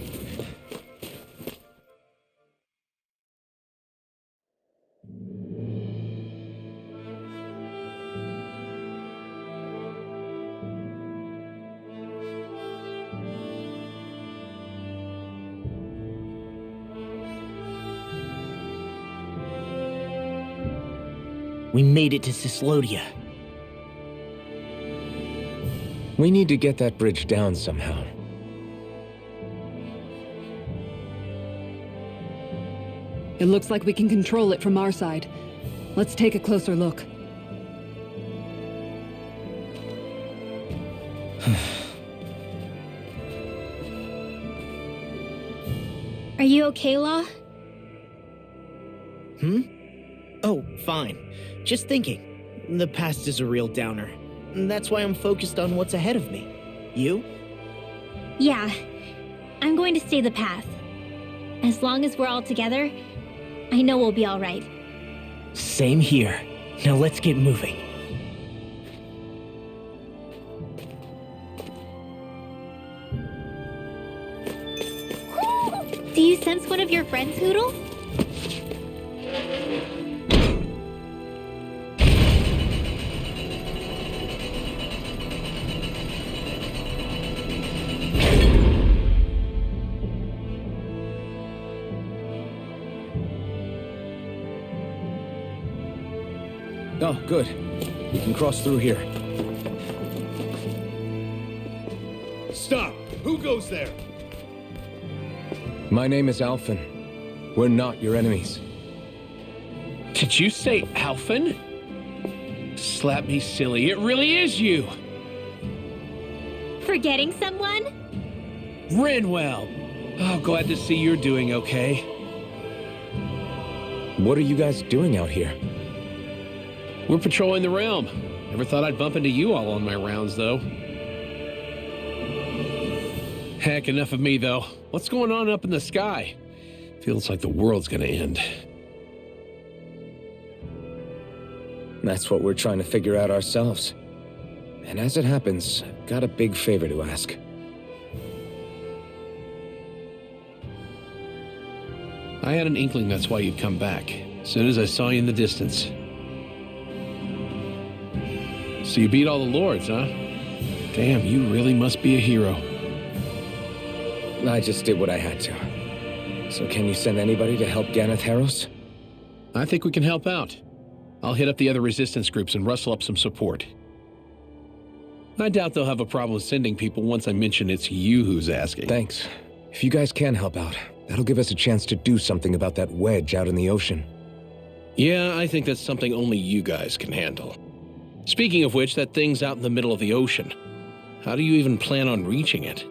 We made it to Cislodia. We need to get that bridge down somehow. It looks like we can control it from our side. Let's take a closer look. Are you okay, Law? Oh, fine. Just thinking. The past is a real downer. That's why I'm focused on what's ahead of me. You? Yeah. I'm going to stay the path. As long as we're all together, I know we'll be all right. Same here. Now let's get moving. Do you sense one of your friends, Hoodle? Oh, good. We can cross through here. Stop! Who goes there? My name is Alphen. We're not your enemies. Did you say Alphen? Slap me silly, it really is you! Forgetting someone? Renwell! Oh, glad to see you're doing okay. What are you guys doing out here? We're patrolling the realm. Never thought I'd bump into you all on my rounds, though. Heck, enough of me, though. What's going on up in the sky? Feels like the world's gonna end. That's what we're trying to figure out ourselves. And as it happens, I've got a big favor to ask. I had an inkling that's why you'd come back, as soon as I saw you in the distance. So you beat all the lords, huh? Damn, you really must be a hero. I just did what I had to. So can you send anybody to help Ganath Haros? I think we can help out. I'll hit up the other resistance groups and rustle up some support. I doubt they'll have a problem sending people once I mention it's you who's asking. Thanks. If you guys can help out, that'll give us a chance to do something about that wedge out in the ocean. Yeah, I think that's something only you guys can handle. Speaking of which, that thing's out in the middle of the ocean. How do you even plan on reaching it?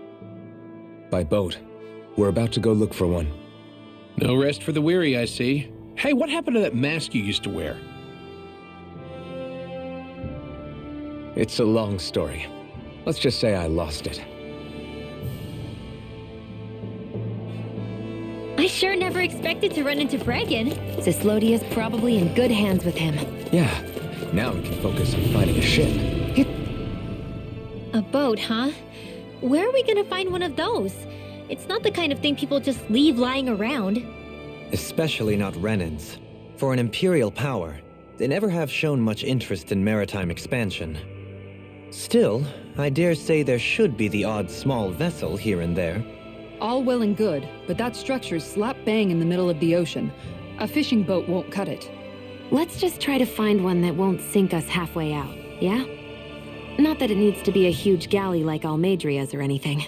By boat. We're about to go look for one. No rest for the weary, I see. Hey, what happened to that mask you used to wear? It's a long story. Let's just say I lost it. I sure never expected to run into Brengen. Cislodia's probably in good hands with him. Yeah. Now we can focus on finding a ship. A boat, huh? Where are we gonna find one of those? It's not the kind of thing people just leave lying around. Especially not Renans. For an imperial power, they never have shown much interest in maritime expansion. Still, I dare say there should be the odd small vessel here and there. All well and good, but that structure's slap bang in the middle of the ocean. A fishing boat won't cut it. Let's just try to find one that won't sink us halfway out, yeah? Not that it needs to be a huge galley like Almedria's or anything.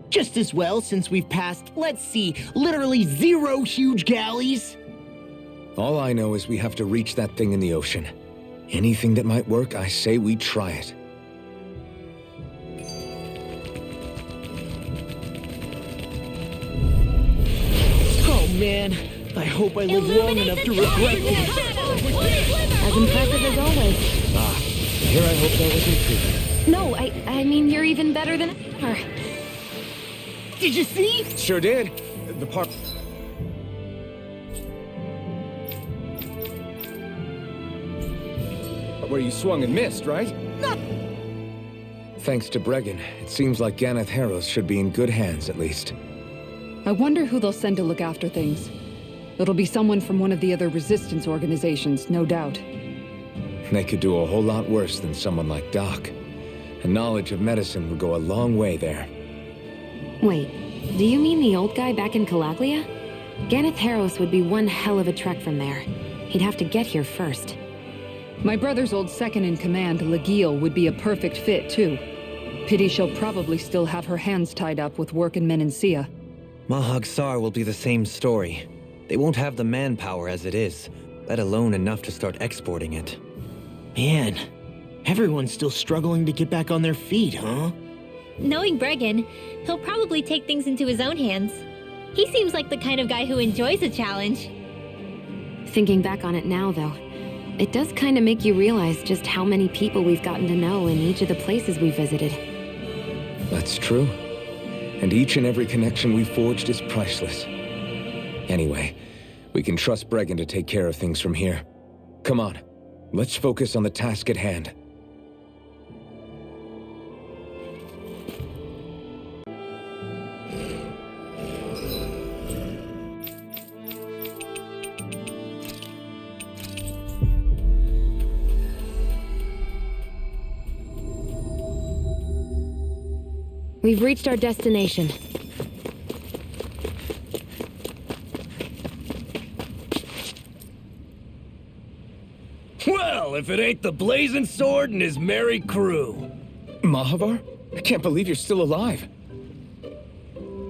Just as well, since we've passed, let's see, literally 0 huge galleys. All I know is we have to reach that thing in the ocean. Anything that might work, I say we try it. Oh man, I hope I live long enough to regret this. As impressive as always. Ah, Here I hope that wasn't true. No, I mean, you're even better than ever. Did you see? Sure did. The part... Where you swung and missed, right? No. Thanks to Brengen, it seems like Ganath Haros should be in good hands, at least. I wonder who they'll send to look after things. It'll be someone from one of the other resistance organizations, no doubt. They could do a whole lot worse than someone like Doc. A knowledge of medicine would go a long way there. Wait, do you mean the old guy back in Calaglia? Ganath Haros would be one hell of a trek from there. He'd have to get here first. My brother's old second-in-command, Legiel, would be a perfect fit, too. Pity she'll probably still have her hands tied up with work in Menancia. Mahag Sar will be the same story. They won't have the manpower as it is, let alone enough to start exporting it. Man, everyone's still struggling to get back on their feet, huh? Knowing Brengen, he'll probably take things into his own hands. He seems like the kind of guy who enjoys a challenge. Thinking back on it now, though, it does kind of make you realize just how many people we've gotten to know in each of the places we visited. That's true. And each and every connection we forged is priceless. Anyway, we can trust Brengen to take care of things from here. Come on, let's focus on the task at hand. We've reached our destination. Well, if it ain't the Blazing Sword and his merry crew. Mahavar? I can't believe you're still alive.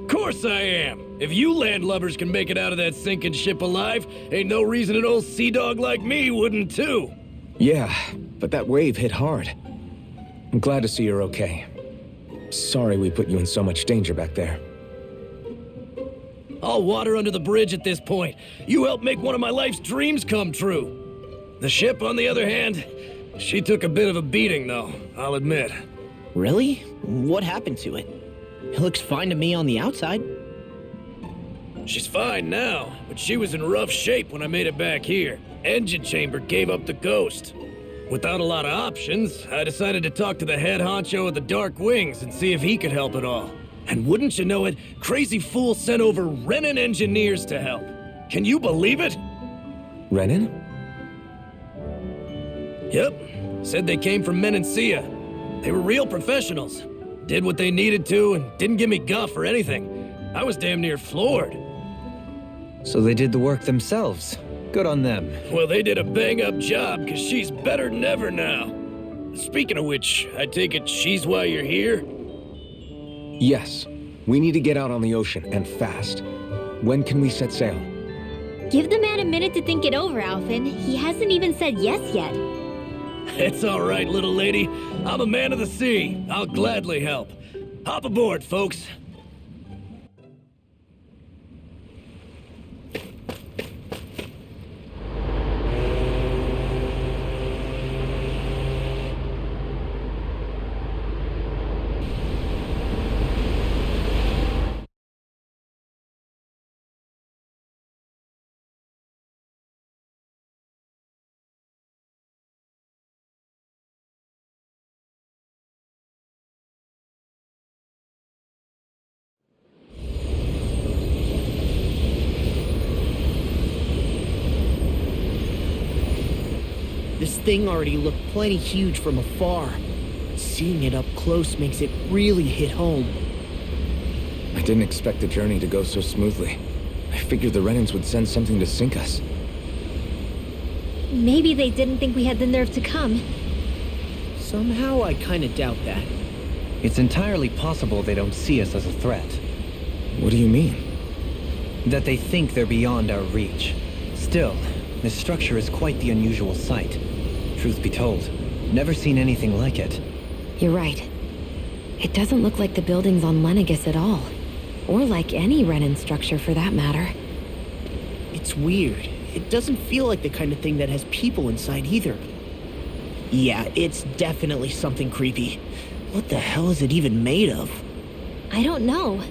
Course I am. If you landlubbers can make it out of that sinking ship alive, ain't no reason an old sea dog like me wouldn't too. Yeah, but that wave hit hard. I'm glad to see you're okay. Sorry we put you in so much danger back there. All water under the bridge at this point. You helped make one of my life's dreams come true. The ship, on the other hand, she took a bit of a beating, though, I'll admit. Really? What happened to it? It looks fine to me on the outside. She's fine now, but she was in rough shape when I made it back here. Engine chamber gave up the ghost. Without a lot of options, I decided to talk to the head honcho of the Dark Wings and see if he could help at all. And wouldn't you know it, Crazy Fool sent over Renan engineers to help. Can you believe it? Renan? Yep. Said they came from Menancia. They were real professionals. Did what they needed to and didn't give me guff or anything. I was damn near floored. So they did the work themselves. Good on them. Well, they did a bang-up job, because she's better than ever now. Speaking of which, I take it she's why you're here? Yes. We need to get out on the ocean, and fast. When can we set sail? Give the man a minute to think it over, Alphen. He hasn't even said yes yet. It's all right, little lady. I'm a man of the sea. I'll gladly help. Hop aboard, folks. This thing already looked plenty huge from afar. Seeing it up close makes it really hit home. I didn't expect the journey to go so smoothly. I figured the Renans would send something to sink us. Maybe they didn't think we had the nerve to come. Somehow I kinda doubt that. It's entirely possible they don't see us as a threat. What do you mean? That they think they're beyond our reach. Still, this structure is quite the unusual sight. Truth be told, never seen anything like it. You're right. It doesn't look like the buildings on Lenegis at all. Or like any Renan structure for that matter. It's weird. It doesn't feel like the kind of thing that has people inside either. Yeah, it's definitely something creepy. What the hell is it even made of? I don't know.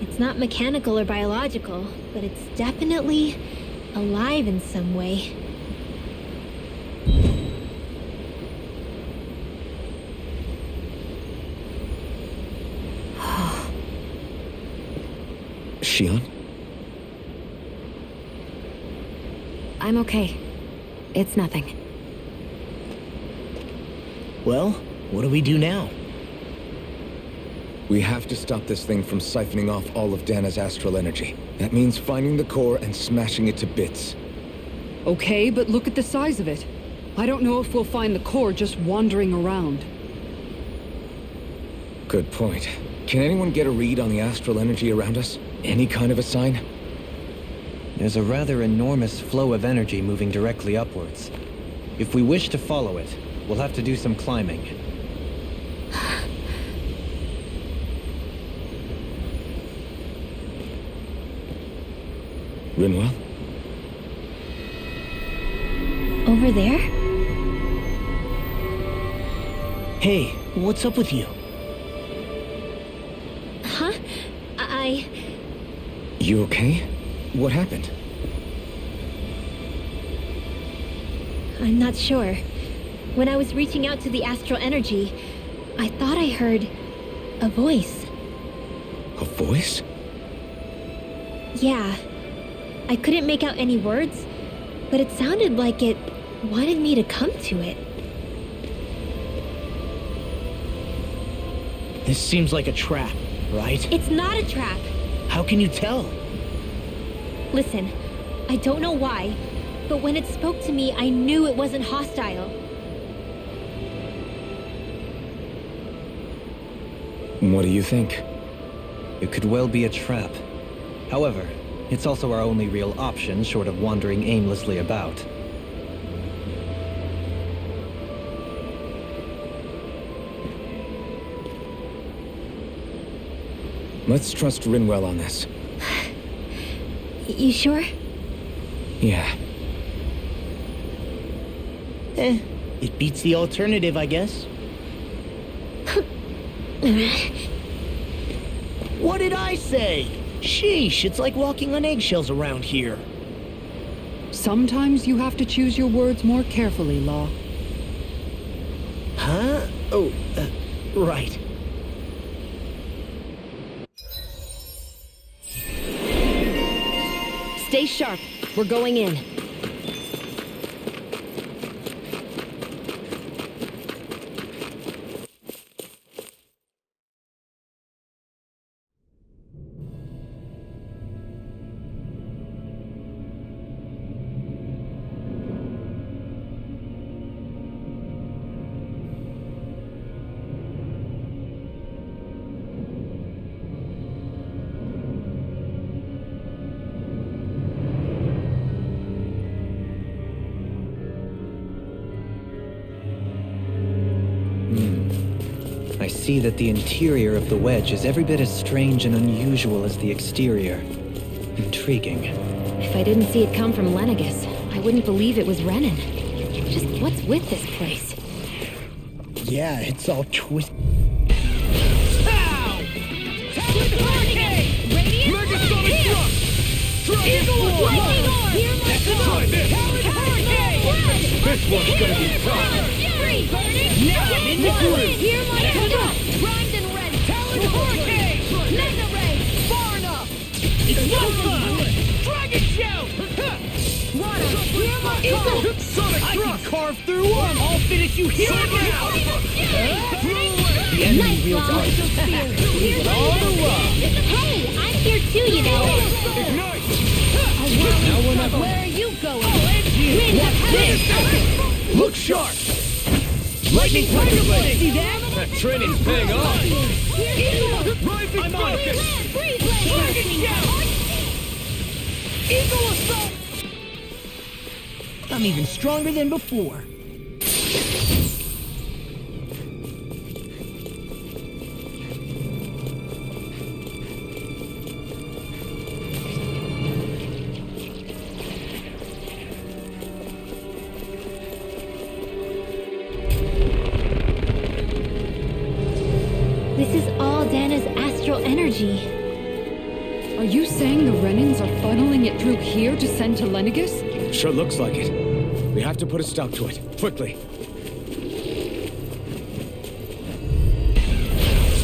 It's not mechanical or biological, but it's definitely alive in some way. Shion? I'm okay. It's nothing. Well, what do we do now? We have to stop this thing from siphoning off all of Dana's astral energy. That means finding the core and smashing it to bits. Okay, but look at the size of it. I don't know if we'll find the core just wandering around. Good point. Can anyone get a read on the astral energy around us? Any kind of a sign? There's a rather enormous flow of energy moving directly upwards. If we wish to follow it, we'll have to do some climbing. Rinwell? Over there? Hey, what's up with you? Huh? You okay? What happened? I'm not sure. When I was reaching out to the astral energy, I thought I heard a voice. A voice? Yeah. I couldn't make out any words, but it sounded like it wanted me to come to it. This seems like a trap, right? It's not a trap. How can you tell? Listen, I don't know why, but when it spoke to me, I knew it wasn't hostile. What do you think? It could well be a trap. However, it's also our only real option short of wandering aimlessly about. Let's trust Rinwell on this. You sure? Yeah. It beats the alternative, I guess. What did I say? Sheesh, it's like walking on eggshells around here. Sometimes you have to choose your words more carefully, Law. Huh? Oh, right. Stay sharp. We're going in. I see that the interior of the Wedge is every bit as strange and unusual as the exterior. Intriguing. If I didn't see it come from Lenegis, I wouldn't believe it was Renan. Just what's with this place? Yeah, it's all twisted. This one's gonna be tough. Now I'm in the groove. Hear my primed and ready. Talon Hurricane! Mega Ray! Far enough! It's not Dragon Shout! Water! Hear my call! Sonic I Thrust! can carve through them. I'll finish you here now. The enemy wields art. Leave all the love. Hey, I'm here too, you know. Ignite! Now we're not. Where are you going? Look sharp! Lightning Thunder Blade. See that? That training's paying off! Rising Focus! Dragon Shout! Eagle Assault. I'm even stronger than before. energy. Are you saying the Renans are funneling it through here to send to Lenegis? Sure looks like it. We have to put a stop to it. Quickly.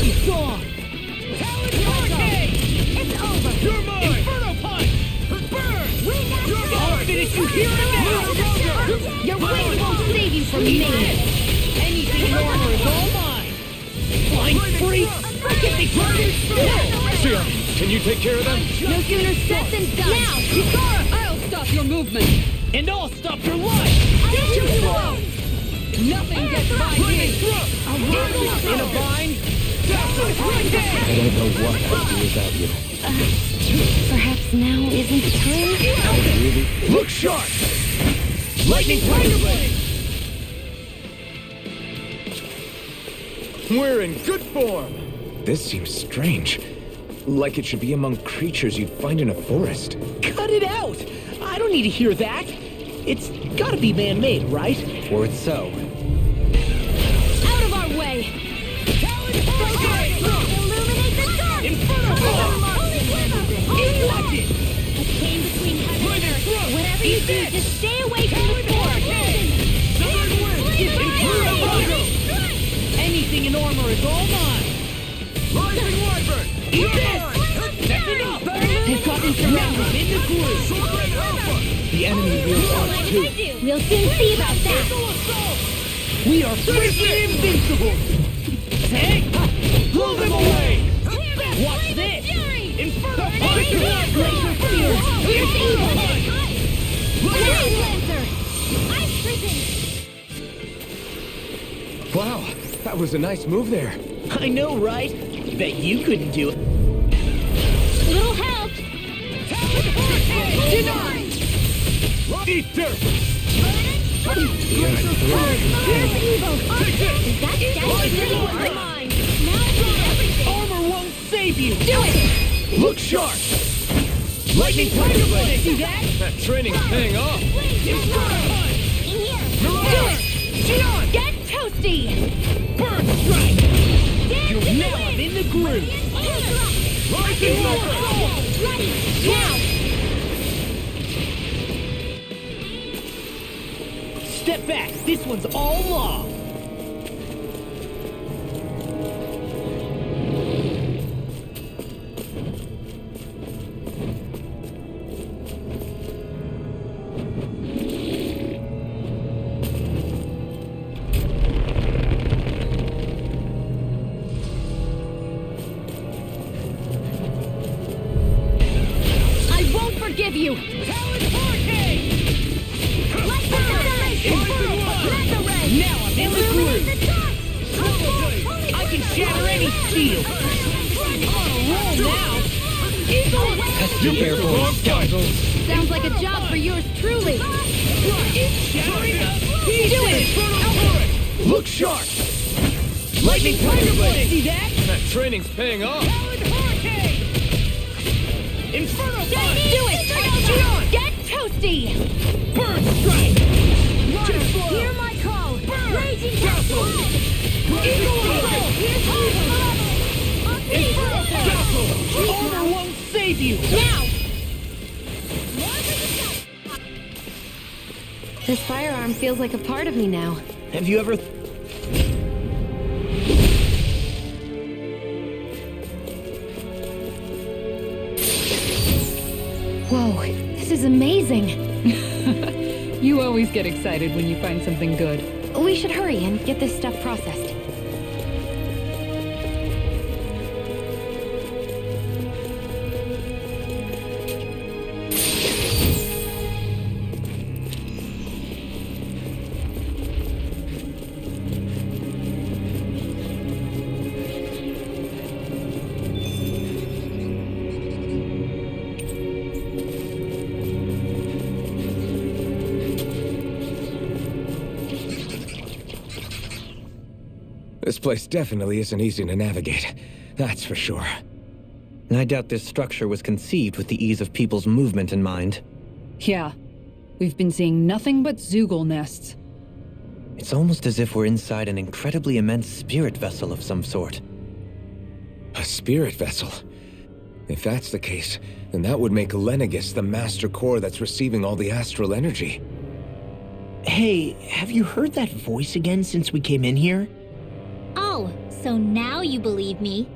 It's gone! Talent Hurricane! It's over! You're mine! Inferno Punch! Burn! I'll finish you here and now! Your wings won't save you from me! Anything in armor is all mine! Flying free! Get me started! Sia, can you take care of them? No sooner said than done! Now! I'll stop your movement! And I'll stop your life! Nothing gets by me! In a bind? I don't know what I'd do without you. Perhaps now isn't the time? Really? Look sharp! Lightning Tiger Blade! We're in good form! This seems strange. Like it should be among creatures you'd find in a forest. Cut it out! I don't need to hear that! It's gotta be man-made, right? Were it so, Out of our way! Illuminate the dark! Inferno! Watch it! A chain between heaven and earth. Whatever you do, just stay away from the sword. Anything in armor is all mine! Rising Wyvern! Eat this! That's enough! They've got me surrounded in the groove! the enemy will want to. We'll soon see about that. We are freaking invincible! Hey! Blow them away! Watch this! Inferno Punch! Laser Field! Here's evil! Laser Lancer! Ice prison! Wow, that was a nice move there. I know, right? Bet you couldn't do it. Little help! Denied! Eat dirt! Here's evil! Is that statue mine? Now everything! Armor won't save you! Do it! Look sharp! Lightning Tiger Blade! See that? That training's paying off. Inferno Punch! In here! Do it! Shion! Get toasty! Burn Strike! You're now in the groove! Rising Wyvern! Ready! Now! Step back! This one's all law! I won't forgive you! Talent Hurricane! Let's go! Inferno Punch! Now I'm in the groove! I can shatter any steel! I'm on a roll now! Be careful, scoundrels. Sounds like a job for yours truly! Shattering up! Do it! Look sharp! Lightning Tiger Blade! See that? That training's paying off. Talent Hurricane! Inferno Punch! Do it! Shion! Get toasty! Burn Strike! Just slow! Hear my call! Burn! Raging Castle! Eagle Eagle! Inferno Castle! Armor won't save you! Now! This firearm feels like a part of me now. Have you ever... Whoa, this is amazing. You always get excited when you find something good. We should hurry and get this stuff processed. This place definitely isn't easy to navigate. That's for sure. I doubt this structure was conceived with the ease of people's movement in mind. Yeah. We've been seeing nothing but Zoogle nests. It's almost as if we're inside an incredibly immense spirit vessel of some sort. A spirit vessel? If that's the case, then that would make Lenegis the master core that's receiving all the astral energy. Hey, have you heard that voice again since we came in here? Oh, so now you believe me.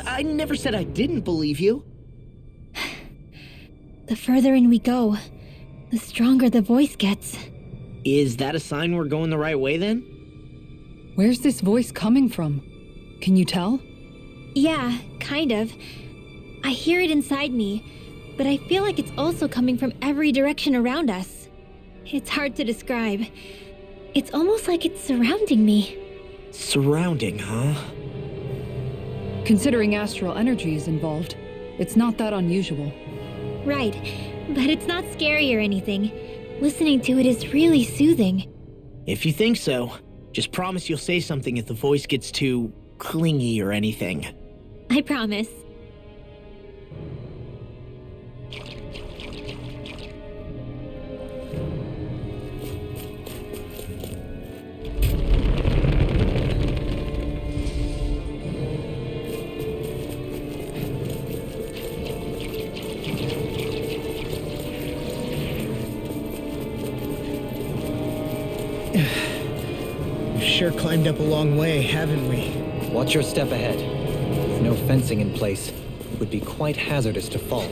I never said I didn't believe you. The further in we go, the stronger the voice gets. Is that a sign we're going the right way then? Where's this voice coming from? Can you tell? Yeah, kind of. I hear it inside me, but I feel like it's also coming from every direction around us. It's hard to describe. It's almost like it's surrounding me. Surrounding, huh? Considering astral energy is involved, it's not that unusual. Right, but it's not scary or anything. Listening to it is really soothing. If you think so, just promise you'll say something if the voice gets too clingy or anything. I promise. We've sure climbed up a long way, haven't we? Watch your step ahead. With no fencing in place, it would be quite hazardous to fall.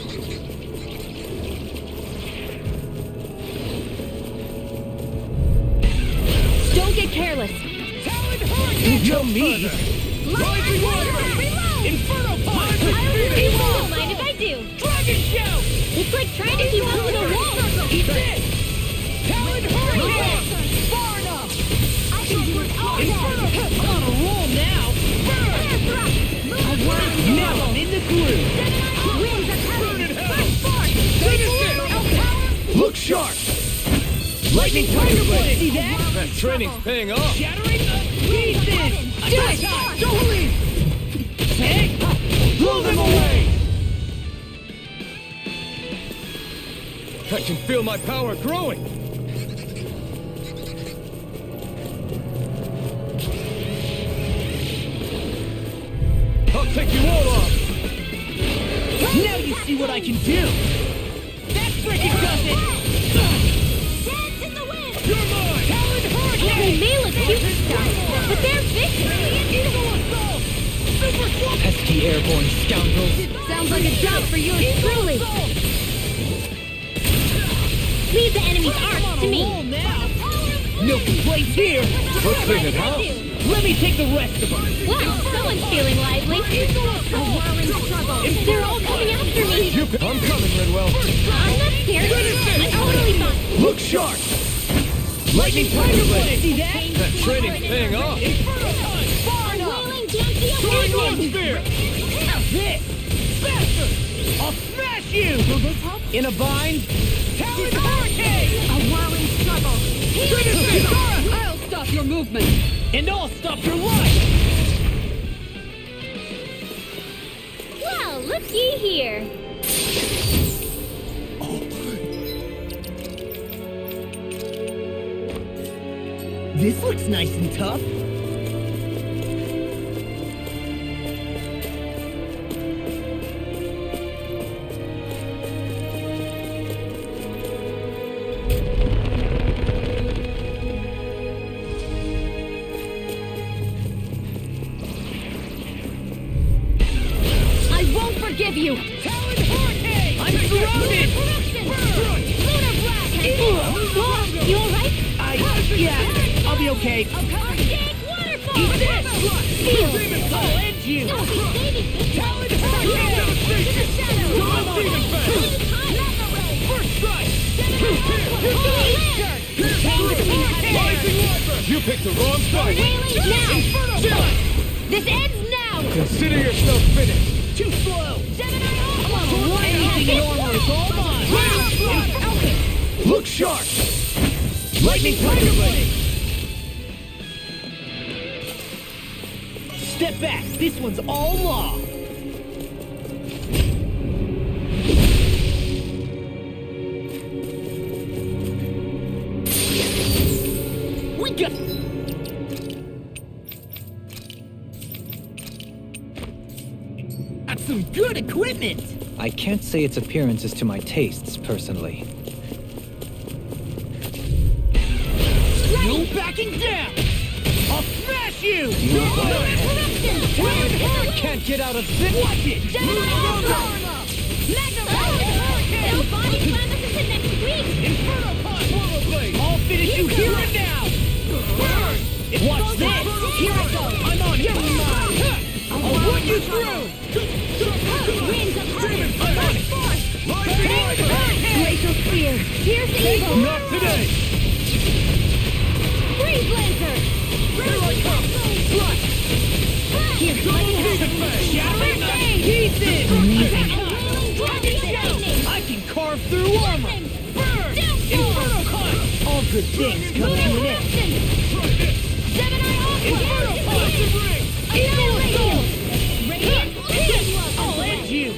Don't get careless. You know me! Rising water! Inferno punch! I won't mind if I do. Dragon shout! It's like trying to keep up with a wall. Eat this! Talon hurricane! Far enough! I can do it all day! I'm on a roll now! Now I'm in the groove! Look sharp! Lightning tiger blade! See that? That training's paying off. Shattering pieces! Attack! Don't believe! Blow them away! I can feel my power growing. I'll take you all off. Now you see what I can do! That frickin' does it! Dance in the wind! You're mine. Talon hurricane! They may look cute and stuff, but they're vicious. Eagle assault! Super swamp! Pesky airborne scoundrels! Sounds like a job for you, truly. Leave the enemy's arcs to me. No complaints here! Let's sing it, huh? Let me take the rest of them! Wow, someone's feeling lively. They're all coming after me. I'm coming, Lidwell. I'm not scared. I'm totally fine. Look sharp! Lightning tiger blade! See that? That training's paying off. Far enough! Wheeling dancing Triangle again. spear! This! Faster! I'll smash you! Will this help? In a bind? Talon hurricane! A whirling struggle. I'll stop your movement! And I'll stop your life! Well, looky here. This looks nice and tough. I won't forgive you! Talon hurricane! I'm surrounded! Lunar blast. You alright? Yeah, I'll be okay. Big waterfall. Eat this! Feel. I'll end you! Don't be baby. Talon hurricane! To the shadow. Come on, demon fast! First strike! Rising Viper! You picked the wrong side. Now. This ends now. Consider yourself finished. Too slow! Come Anything in armor is all mine! Look sharp! Lightning tiger blade! Step back! This one's all law! We got... equipment! I can't say its appearance is to my tastes, personally. No backing down! I'll smash you! Can't get out of this! Watch it! They'll body slam us into next week! Inferno punch! I'll finish you here and now! Watch this! Here I go! I'm on it! I'll run you through! Winds of I'm on it! Glacial spear! Here's evil! Not today! Freeze laser! Here I come! Flush! Here, let me help! Shattering pieces! I can carve through armor! Burn! Inferno punch! All good things come to an end! Inferno punch! Equal assault! I'll end you!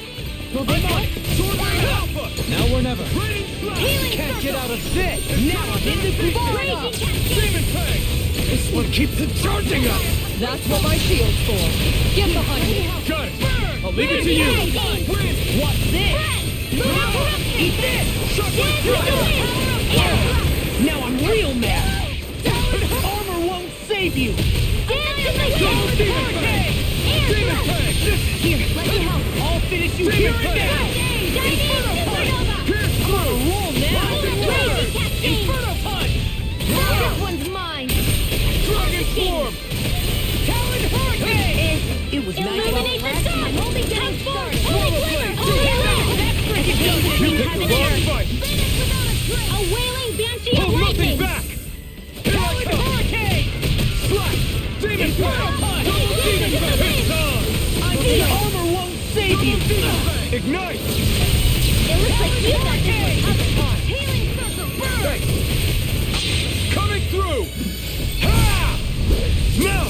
I'm on it! Sword Ring Alpha! Now or never! Can't get out of this! Now I'm in the Demon Peg! This one keeps it charging us! That's what my shield's for. Get behind me. Got it. I'll leave it to you. What's this? Eat this! Now I'm real mad! Armor won't save you! Here, let me help! I'll finish you here and now! Inferno punch! I'm on a roll now! Inferno punch! This one's mine! Dragon form! Talon hurricane! It was nice. Eliminate the sun! Holy down force! Swallow blade! You picked the wrong fight! A wailing banshee of Hold nothing lightning! back! Talon hurricane! Slash! Demon Inferno punch! Demon punch! The armor won't save you! Ignite! It looks like you got this one covered. Healing circle burn! Thanks. Coming through! Ha! Now!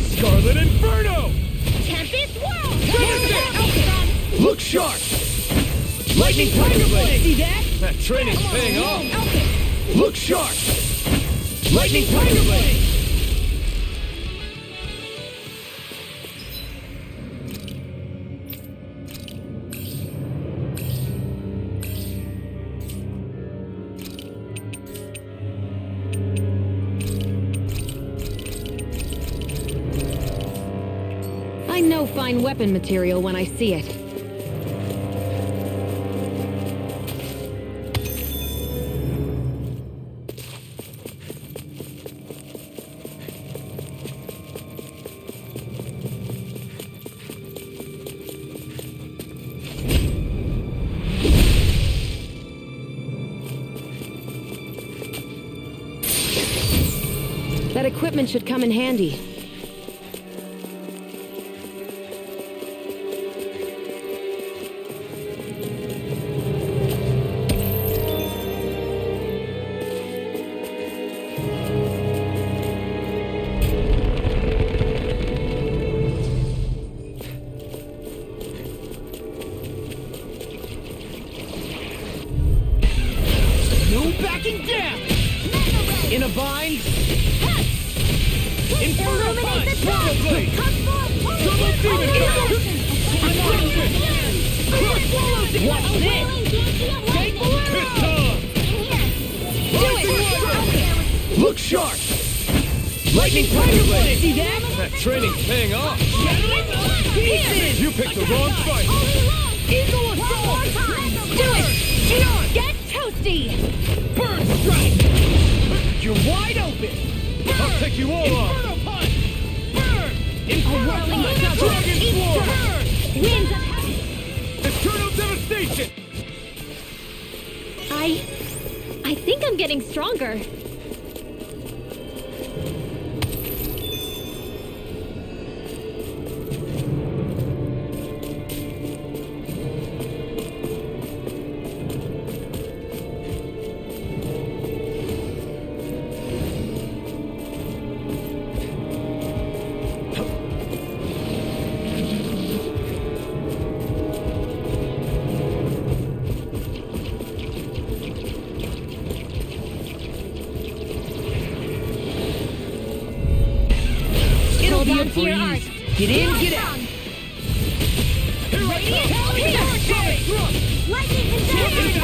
Scarlet Inferno! Tempest whirl! Look sharp! Lightning Tiger Blade! See that? That training's paying off! Look sharp! Lightning Tiger Blade! I know fine weapon material when I see it. That equipment should come in handy. No backing down! In a bind! Inferno punch! Swallow blade! Double demon punch! I'm on it! Swallow demon! What's this? Take Piston! Look sharp! Lightning Tiger Blade! See that? That training's paying off! Pieces! You picked the wrong fight! Eagle Assault! Do it! Get toasty! Burn strike! You're wide open! I'll take you all on! Inferno punch! Burn! Inferno punch! Dragon floor! Burn! Winds of Eternal devastation! I think I'm getting stronger. It'll be a breeze. Get in, get out. Lightning condenser!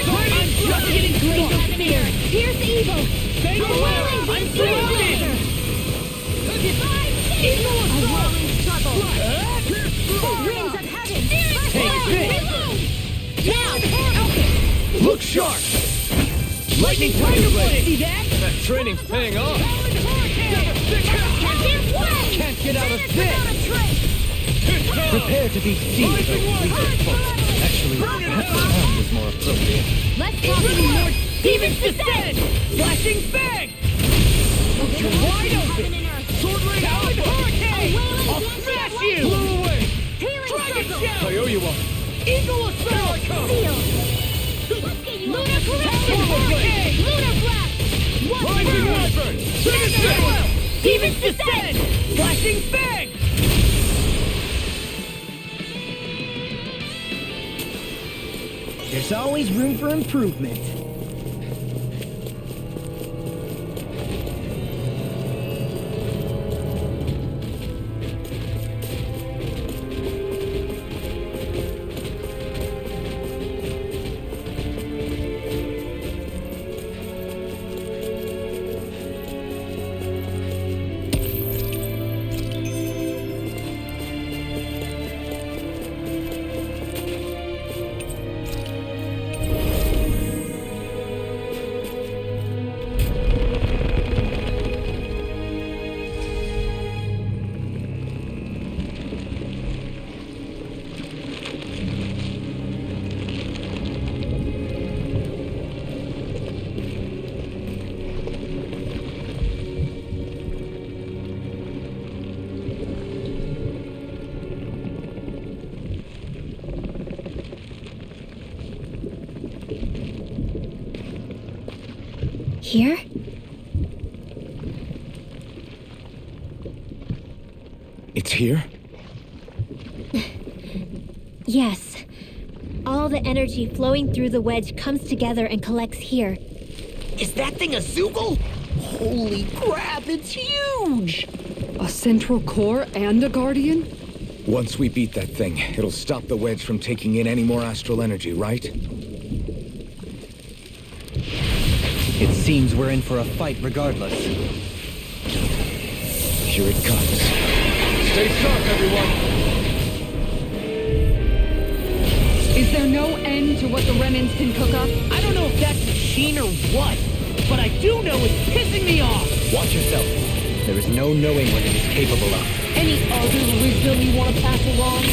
I'm just getting Glacial sphere! Here's evil! Stay away! I'm surrounded! Evil a whirling struggle! Winds of heaven! Take this! Now! Look sharp! Lightning tiger blade! See that? That training's paying off. Give way! Can't get out of Finish this! without a trace! Prepare to be seized, Actually, pound is more appropriate. Let's talk even more. Demons descend! Flashing fang! You're wide open! Sword ring out! Hurricane! I'll smash you! Blow away! Dragon shell! I owe you one. Eagle assault! Lunar correction! Hurricane! Lunar blast! Rising wyvern! Finish! Demons descend! Flashing fang! There's always room for improvement. Here? It's here? Yes. All the energy flowing through the wedge comes together and collects here. Is that thing a Zoogle? Holy crap, it's huge! A central core and a guardian? Once we beat that thing, it'll stop the wedge from taking in any more astral energy, right? It seems we're in for a fight regardless. Here it comes. Stay sharp, everyone. Is there no end to what the Renans can cook up? I don't know if that's machine or what, but I do know it's pissing me off! Watch yourself. There is no knowing what it is capable of. Any other wisdom you want to pass along?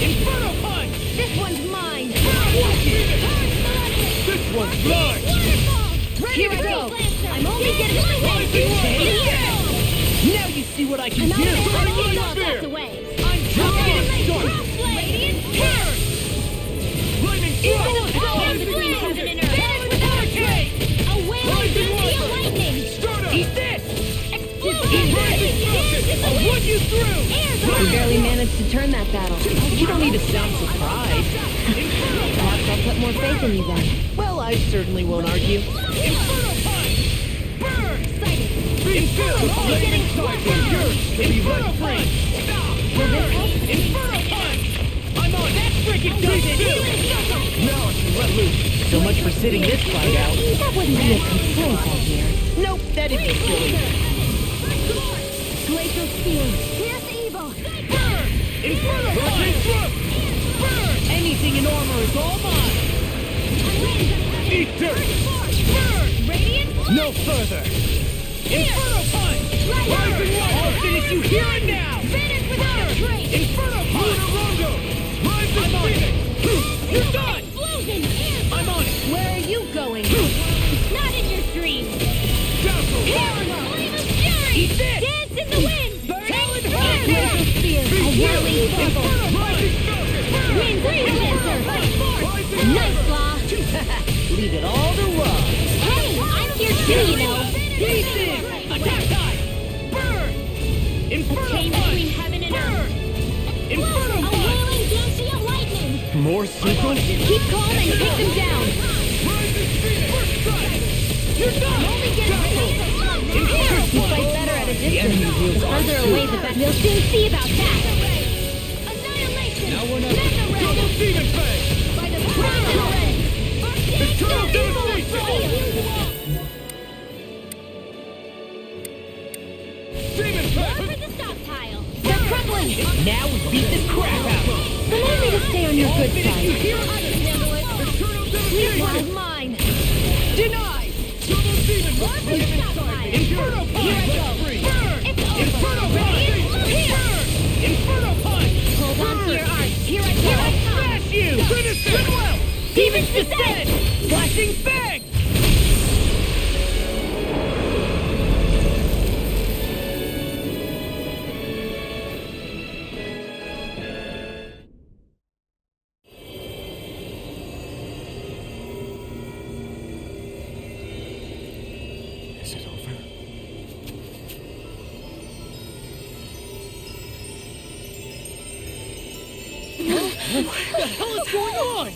Inferno punch! This one's mine! This one's mine! Here we go! I'm only getting started! Now you see what I can do! Spear! I'm just getting started! Radiant Burn! Lightning Even the strike! power between heaven and earth! Finish without a trace! A wailing Dahnan lightning! Start up! Eat this! I'll run you through! We barely managed to turn that battle. You don't need to sound surprised. Perhaps I'll put more faith in you then. Well, I certainly won't argue. Inferno punch! Burn! Be filled! Lightning strike! Yours can be run free! Burn! Inferno punch! I'm on! That freaking does it! Now I can let loose! So much for sitting this fight out. That wouldn't be a complaint, I hear. Nope, that'd be silly. Glacial sphere! Here's evil! Burn! Inferno punch! Burn! Anything in armor is all mine. Eat dirt! Burn! Radiant! No further. Inferno punch! Rising I'll water! finish you here and now. Finish without a trace! Inferno punch! Rondo! Rising phoenix! You're done! Explosion! I'm on it! Where are you going? Not in your dreams! Dazzle! Flame of fury! Eat this. Dance in the wind! Talon Glacial sphere! A whirling bubble! Rising falcon! Winds of condenser! Rising Nice, Law! Leave it all to Rob. Hey, I'm here too, you know! Pieces. Attack time. Burn! Inferno Chain punch! between heaven and earth! Burn! Inferno A punch! whirling dancing of lightning! More sequels? Keep calm and take them down! Rising phoenix! First strike! You're done! Only get Inferno You punch! fight better at a The enemy distance. wields The further away, the better. We'll soon see about that. Now we're not... Double phoenix! beat the crap out of you. Remind me to stay on your good You side. hear? I can handle it. This is mine. Denied! Double demon rush. Inferno punch. Here I go. Burn. It's over. Inferno punch. Burn. Inferno punch. Hold on to your arms. Here I Here I come. smash you. Finish it. Goodwill. Demon's Descent! Flashing fang. Is it over? What the hell is going on?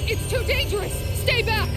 It's too dangerous! Stay back!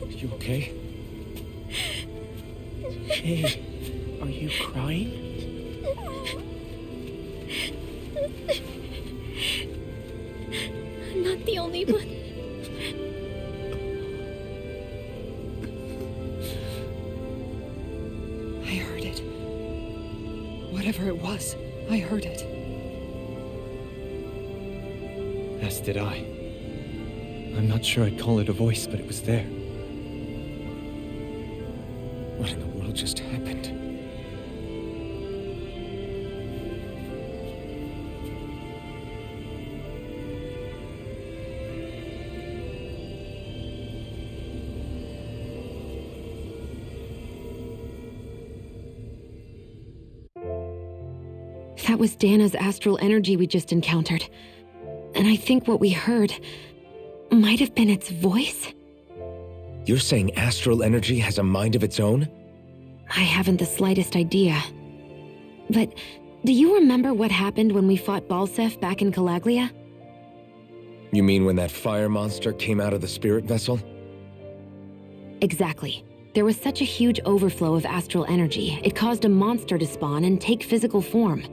You okay? Hey, are you crying? I'm not the only one. I heard it. Whatever it was, I heard it. As did I. I'm not sure I'd call it a voice, but it was there. What in the world just happened? That was Dana's astral energy we just encountered. And I think what we heard might have been its voice? You're saying astral energy has a mind of its own? I haven't the slightest idea. But do you remember what happened when we fought Balsef back in Calaglia? You mean when that fire monster came out of the spirit vessel? Exactly. There was such a huge overflow of astral energy, it caused a monster to spawn and take physical form.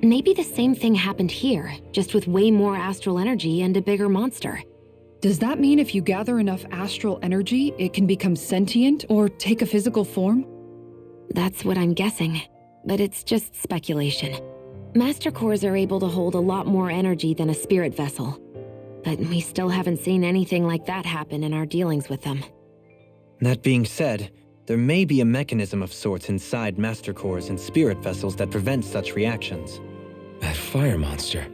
Maybe the same thing happened here, just with way more astral energy and a bigger monster. Does that mean if you gather enough astral energy, it can become sentient or take a physical form? That's what I'm guessing, but it's just speculation. Master cores are able to hold a lot more energy than a spirit vessel, but we still haven't seen anything like that happen in our dealings with them. That being said, there may be a mechanism of sorts inside master cores and spirit vessels that prevents such reactions. That fire monster.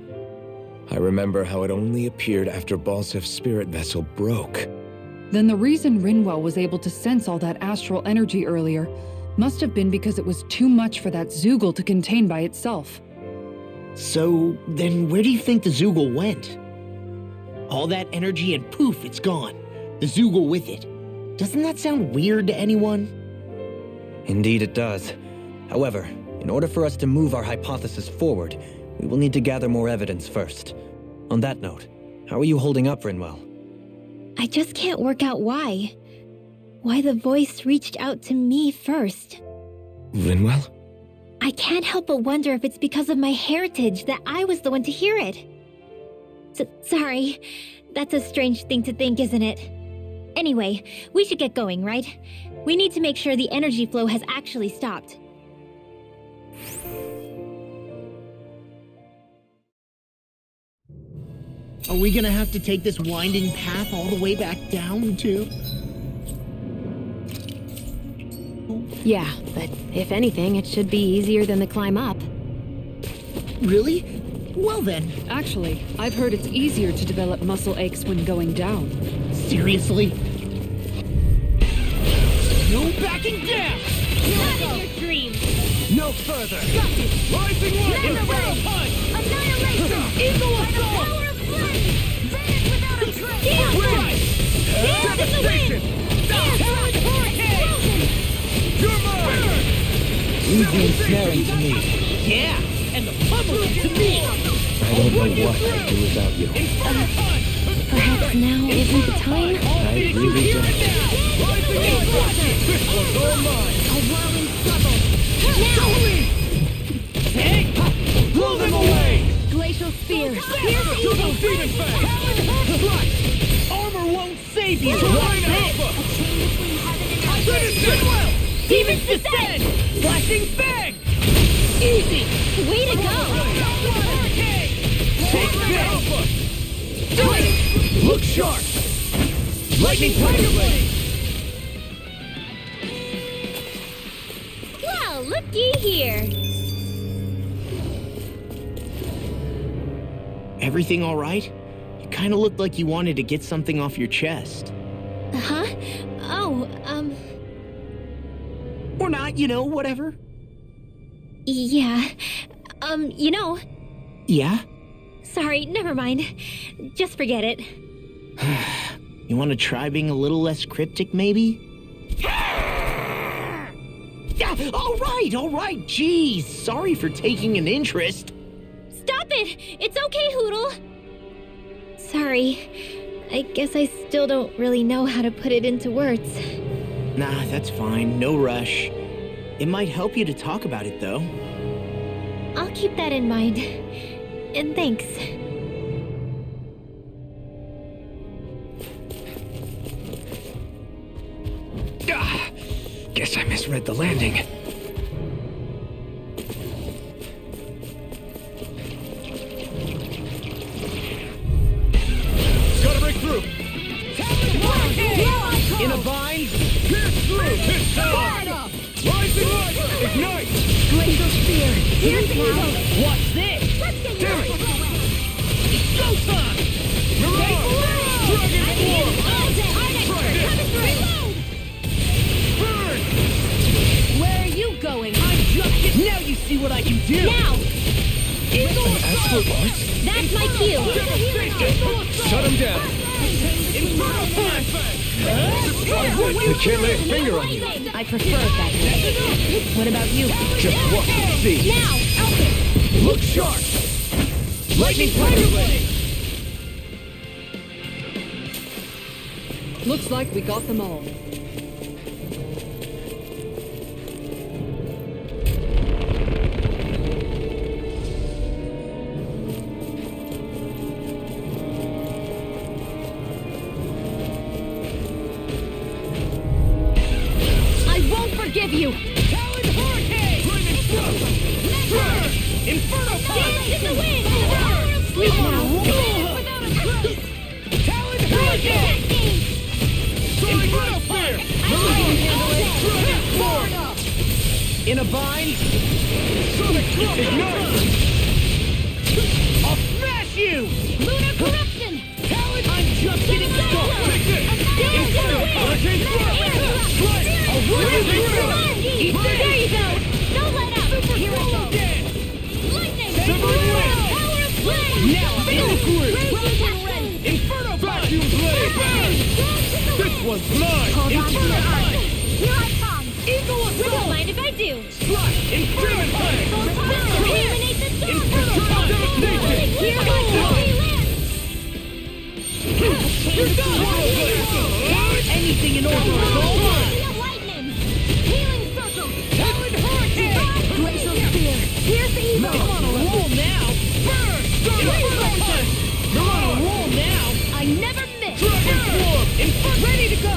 I remember how it only appeared after Balsef's spirit vessel broke. Then the reason Rinwell was able to sense all that astral energy earlier must have been because it was too much for that Zoogle to contain by itself. So, then where do you think the Zoogle went? All that energy and poof, it's gone. The Zoogle with it. Doesn't that sound weird to anyone? Indeed it does. However, In order for us to move our hypothesis forward, we will need to gather more evidence first. On that note, how are you holding up, Rinwell? I just can't work out why. Why the voice reached out to me first. Rinwell? I can't help but wonder if it's because of my heritage that I was the one to hear it. Sorry. That's a strange thing to think, isn't it? Anyway, we should get going, right? We need to make sure the energy flow has actually stopped. Are we gonna have to take this winding path all the way back down, too? Yeah, but if anything, it should be easier than the climb up. Really? Well then. Actually, I've heard it's easier to develop muscle aches when going down. Seriously? No backing down! Not in your dreams! No further! Got it! Rising one! Inferno punch! Annihilation! Eagle By the assault! power of flame! Vanish without a trace! Damn! Right! Damn in the wind! Damn! Hurricane! You're mine! Leave the ensnaring to me. Yeah! And the pummeling to me! I don't know what I'd do without you. Perhaps now isn't the time? I really don't. This one's all mine! A whirling struggle! Now! Hey! Blow them away! Glacial spear! Here's Double evil! demon fang! Strike! Armor won't save you! Divine Alpha! A chain between heaven and earth! Let it sit! Demons descend! Flashing fang! Easy! Way to go! Take this! Do it! Look sharp! Lightning Tiger Blade! Well, looky here! Everything all right? You kind of looked like you wanted to get something off your chest. Huh? Oh, Or not, whatever. yeah. Yeah? Sorry, never mind. Just forget it. You want to try being a little less cryptic, maybe? All right, jeez. Sorry for taking an interest. Stop it! It's okay, Hootle! Sorry. I guess I still don't really know how to put it into words. Nah, that's fine. No rush. It might help you to talk about it, though. I'll keep that in mind. And thanks. Guess I misread the landing. Gotta break through! In a bind? Pierce through! Hit down! Rising light! Ignite! Glacial spear! Here's evil! What's this? Let's get Damn your it! It's go time! Mirage! Burn! Where are you going? Now you see what I can do! Now! Astral arts? That's my cue! Shut him down. Inferno flashbang! I can't lay a finger on you. I prefer it that way. What about you? Just watch and see. Now! Look sharp! Lightning Tiger Blade! Looks like we got them all. Forgive you! Talon Hurricane! Flaming Thrust! Burn! Inferno Punch! In the wind! Sleep now! Without a trace! Talon Hurricane! Inferno Spear! In a bind? Sonic Drop! Ignite! I'll smash you! Lunar corruption! Talon, I'm just getting started! Take this! Inferno Hurricane Thrust! Strike! There you go! Don't let up! Here I go! Lightning! Power of flame! Now I'm in the groove! Inferno Vacuum Blade! This one's mine! Hold on to Inferno your Punch! Here I come! Eagle Don't Assault! mind if I do! Strike! Inferno Punch! You're on a roll now! I never miss! Ready to go!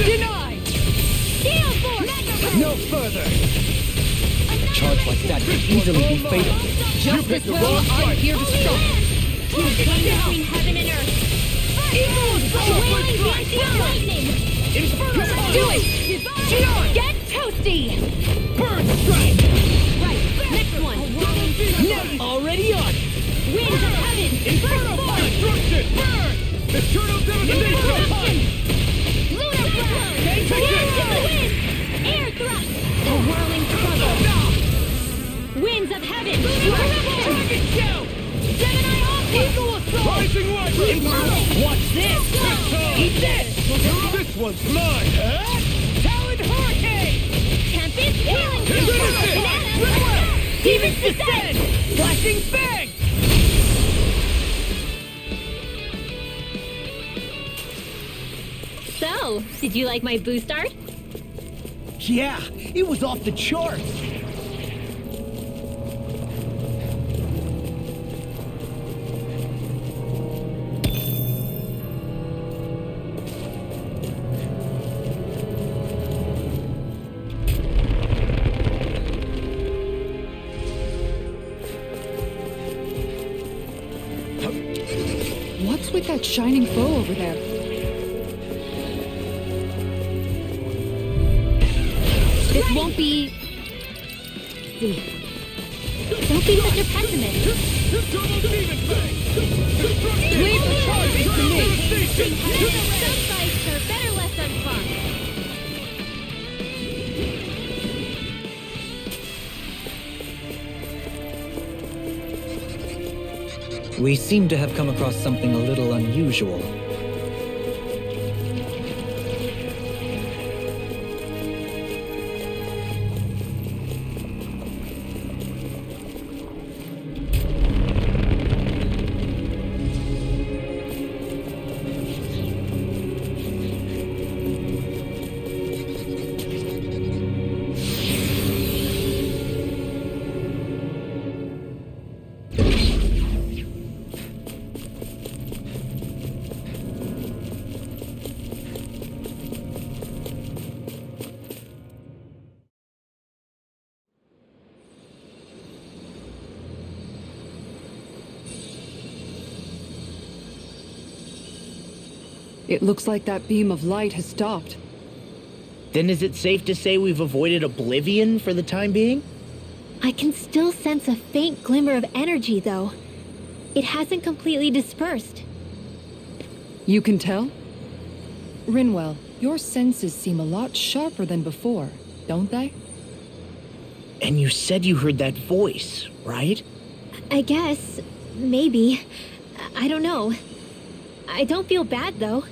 Denied! Steel force! No further! A charge like that could easily be fatal. Just as well, I'm here to stop. Who's between heaven and earth? Wailing dancing lightning! Do it! Get toasty! Burn strike! Right, next one! Already on! Winds of heaven! Inferno punch! Destruction! Burn! Eternal devastation! Lunar blast! Blast in the wind! Air thrust! The whirling struggle! Winds of heaven! Dragon shout! Gemini offense! Eagle assault! Rising light! Inferno! Watch this! Eat this! This one's mine! Talon hurricane! Tempest healing! Banana! Demons descend! Flashing fang! So, did you like my boost art? Yeah, it was off the charts! What's with that shining foe over there? This won't be... Don't be such a pessimist. Leave the charge to me! Some fights are better left unfought. We seem to have come across something a little unusual. It looks like that beam of light has stopped. Then is it safe to say we've avoided oblivion for the time being? I can still sense a faint glimmer of energy, though. It hasn't completely dispersed. You can tell? Rinwell, your senses seem a lot sharper than before, don't they? And you said you heard that voice, right? I guess. Maybe. I don't know. I don't feel bad, though.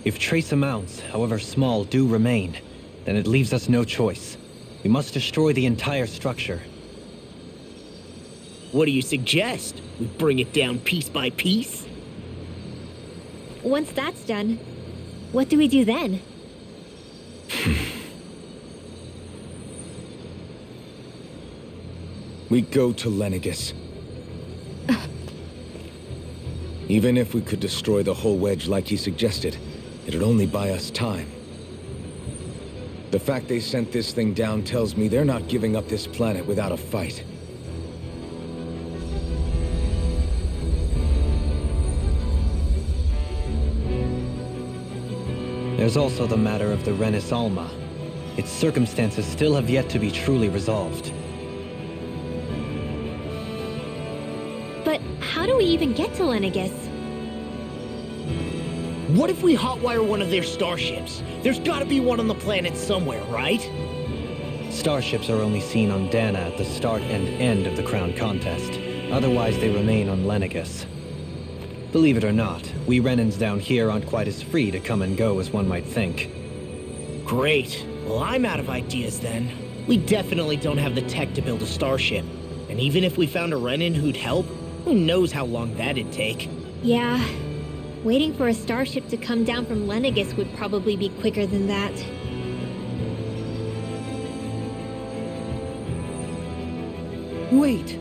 If trace amounts, however small, do remain, then it leaves us no choice. We must destroy the entire structure. What do you suggest? We bring it down piece by piece? Once that's done, what do we do then? We go to Lenegis. Even if we could destroy the whole wedge like he suggested, it'd only buy us time. The fact they sent this thing down tells me they're not giving up this planet without a fight. There's also the matter of the Renis Alma. Its circumstances still have yet to be truly resolved. But how do we even get to Lenegis? What if we hotwire one of their starships? There's gotta be one on the planet somewhere, right? Starships are only seen on Dahna at the start and end of the Crown Contest. Otherwise, they remain on Lenegis. Believe it or not, we Renans down here aren't quite as free to come and go as one might think. Great. Well, I'm out of ideas then. We definitely don't have the tech to build a starship. And even if we found a Renan who'd help, who knows how long that'd take. Yeah. Waiting for a starship to come down from Lenegis would probably be quicker than that. Wait.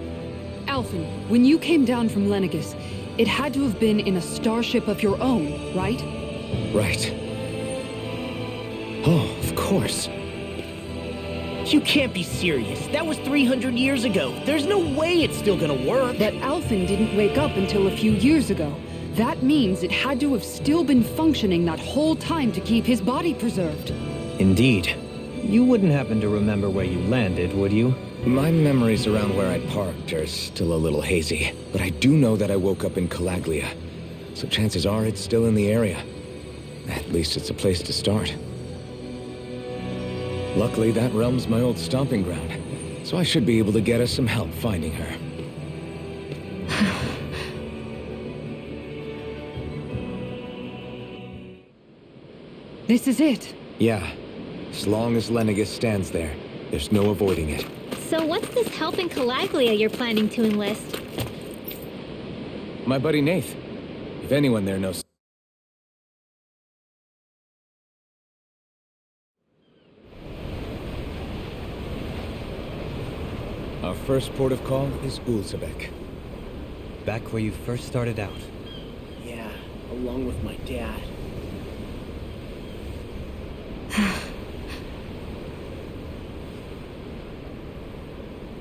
Alphen, when you came down from Lenegis, it had to have been in a starship of your own, right? Right. Oh, of course. You can't be serious. That was 300 years ago. There's no way it's still gonna work. But Alphen didn't wake up until a few years ago. That means it had to have still been functioning that whole time to keep his body preserved. Indeed. You wouldn't happen to remember where you landed, would you? My memories around where I parked are still a little hazy, but I do know that I woke up in Calaglia, so chances are it's still in the area. At least it's a place to start. Luckily, that realm's my old stomping ground, so I should be able to get us some help finding her. This is it. Yeah. As long as Lenegis stands there, there's no avoiding it. So what's this help in Calaglia you're planning to enlist? My buddy Nath. If anyone there knows... Our first port of call is Ulzebek. Back where you first started out. Yeah, along with my dad.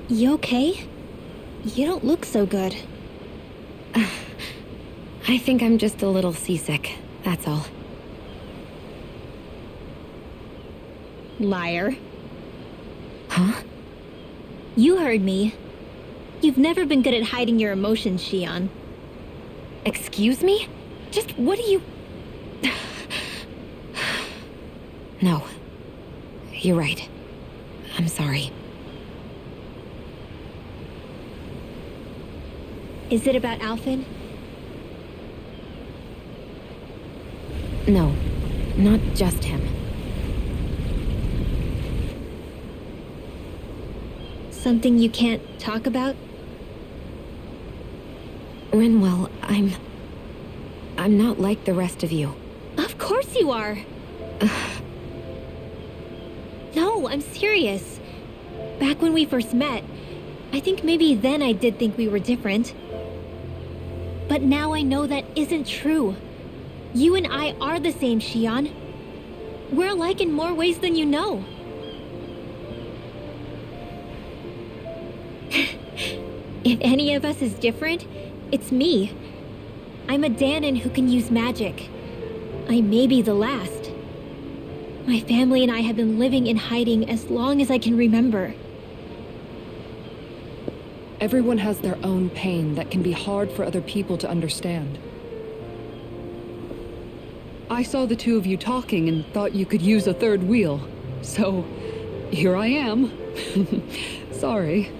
You okay? You don't look so good. I think I'm just a little seasick, that's all. Liar. Huh? You heard me. You've never been good at hiding your emotions, Shion. Excuse me? Just what do you... No. You're right. I'm sorry. Is it about Alphen? No. Not just him. Something you can't talk about? Rinwell, I'm not like the rest of you. Of course you are! No, I'm serious. Back when we first met, I think maybe then I did think we were different. But now I know that isn't true. You and I are the same, Shion. We're alike in more ways than you know. If any of us is different, it's me. I'm a Dahnan who can use magic. I may be the last. My family and I have been living in hiding as long as I can remember. Everyone has their own pain that can be hard for other people to understand. I saw the two of you talking and thought you could use a third wheel. So, here I am. Sorry.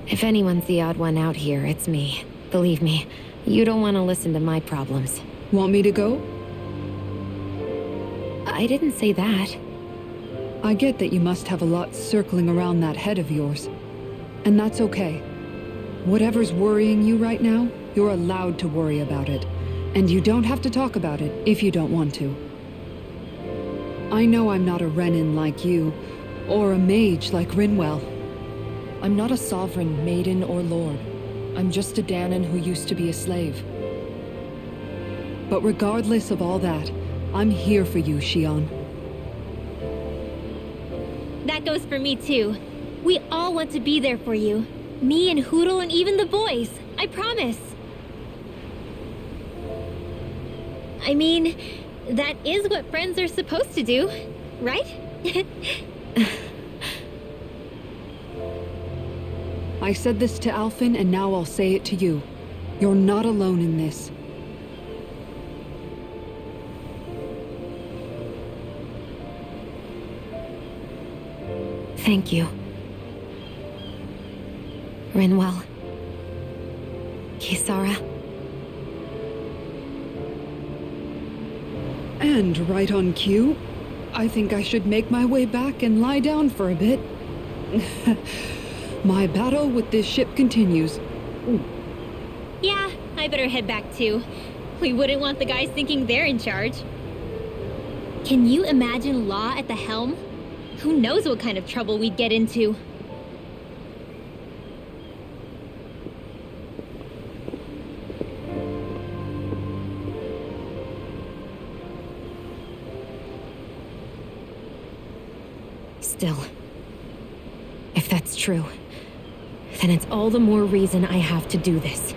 If anyone's the odd one out here, it's me. Believe me, you don't want to listen to my problems. Want me to go? I didn't say that. I get that you must have a lot circling around that head of yours. And that's okay. Whatever's worrying you right now, you're allowed to worry about it. And you don't have to talk about it if you don't want to. I know I'm not a Renan like you, or a mage like Rinwell. I'm not a sovereign, maiden, or lord. I'm just a Dahnan who used to be a slave. But regardless of all that, I'm here for you, Shion. That goes for me too. We all want to be there for you. Me and Hoodle and even the boys. I promise. I mean, that is what friends are supposed to do, right? I said this to Alphen, and now I'll say it to you. You're not alone in this. Thank you. Rinwell. Kisara. And right on cue, I think I should make my way back and lie down for a bit. My battle with this ship continues. Yeah, I better head back too. We wouldn't want the guys thinking they're in charge. Can you imagine Law at the helm? Who knows what kind of trouble we'd get into? Still, if that's true, then it's all the more reason I have to do this.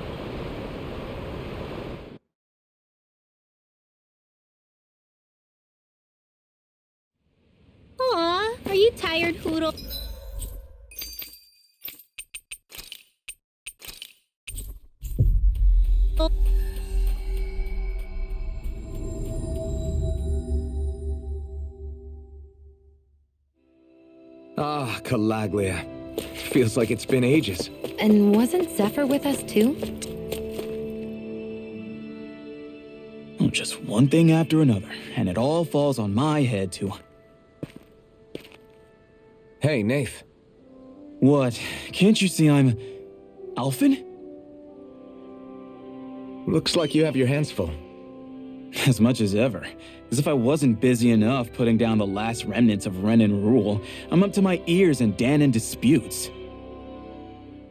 Aw, are you tired, Hoodle? Ah, Calaglia. Feels like it's been ages. And wasn't Zephyr with us too? Oh, just one thing after another, and it all falls on my head too. Hey, Nath. What? Can't you see I'm... Alphen? Looks like you have your hands full. As much as ever. As if I wasn't busy enough putting down the last remnants of Renan rule, I'm up to my ears in Dahnan disputes.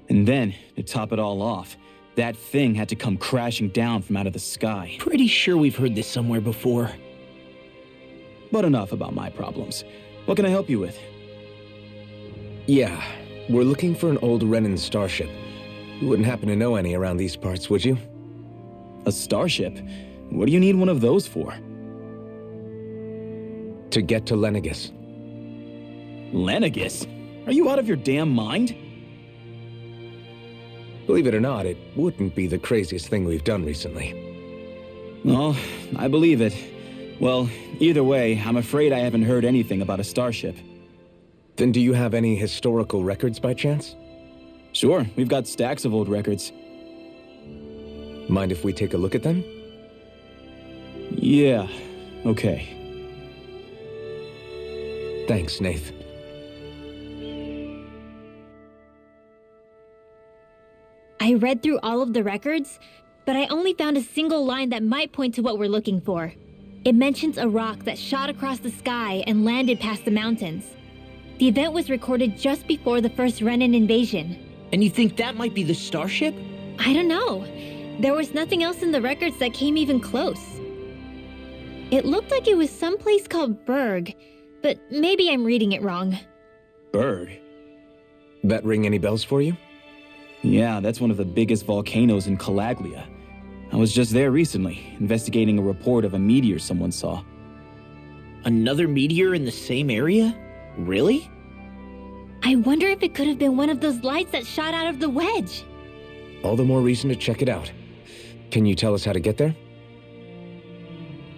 And then, to top it all off, that thing had to come crashing down from out of the sky. Pretty sure we've heard this somewhere before. But enough about my problems. What can I help you with? Yeah, we're looking for an old Renan starship. You wouldn't happen to know any around these parts, would you? A starship? What do you need one of those for? To get to Lenegis. Lenegis? Are you out of your damn mind? Believe it or not, it wouldn't be the craziest thing we've done recently. Well, I believe it. Well, either way, I'm afraid I haven't heard anything about a starship. Then do you have any historical records by chance? Sure, we've got stacks of old records. Mind if we take a look at them? Yeah, okay. Thanks, Nath. I read through all of the records, but I only found a single line that might point to what we're looking for. It mentions a rock that shot across the sky and landed past the mountains. The event was recorded just before the first Renan invasion. And you think that might be the starship? I don't know. There was nothing else in the records that came even close. It looked like it was someplace called Berg, but maybe I'm reading it wrong. Berg? That ring any bells for you? Yeah, that's one of the biggest volcanoes in Calaglia. I was just there recently, investigating a report of a meteor someone saw. Another meteor in the same area? Really? I wonder if it could have been one of those lights that shot out of the Wedge. All the more reason to check it out. Can you tell us how to get there?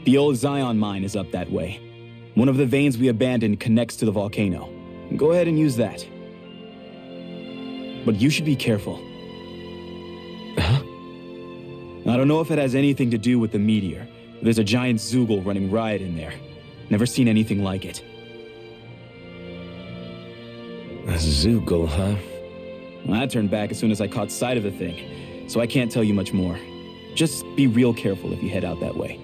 The old Zion mine is up that way. One of the veins we abandoned connects to the volcano. Go ahead and use that. But you should be careful. Huh? I don't know if it has anything to do with the meteor, but there's a giant Zoogle running riot in there. Never seen anything like it. A Zoogle, huh? Well, I turned back as soon as I caught sight of the thing, so I can't tell you much more. Just be real careful if you head out that way.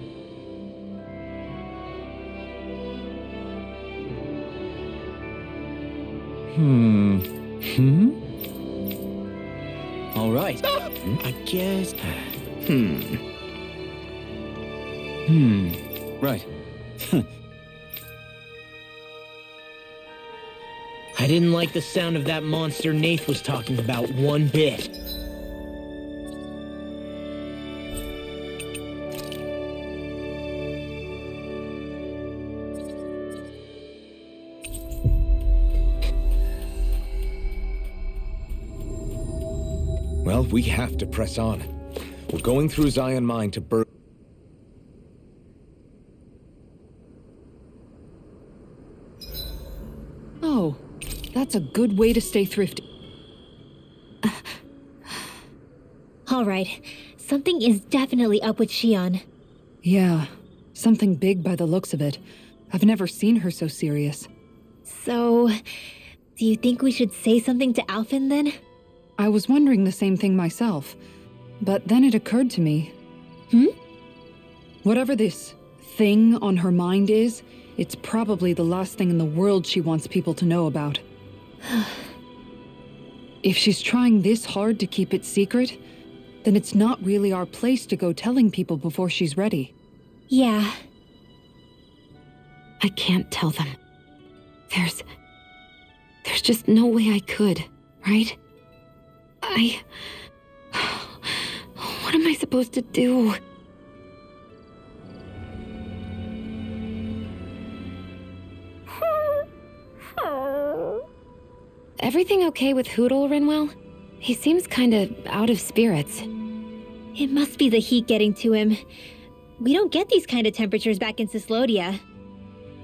All right. I guess... Right. I didn't like the sound of that monster Nath was talking about one bit. Well, we have to press on. We're going through Zion Mine to Berg. Oh, that's a good way to stay thrifty. All right, something is definitely up with Shion. Yeah, something big by the looks of it. I've never seen her so serious. So, do you think we should say something to Alphen then? I was wondering the same thing myself, but then it occurred to me. Whatever this thing on her mind is, it's probably the last thing in the world she wants people to know about. If she's trying this hard to keep it secret, then it's not really our place to go telling people before she's ready. Yeah. I can't tell them. There's just no way I could, right? What am I supposed to do? Everything okay with Hootle, Rinwell? He seems kinda out of spirits. It must be the heat getting to him. We don't get these kind of temperatures back in Cislodia.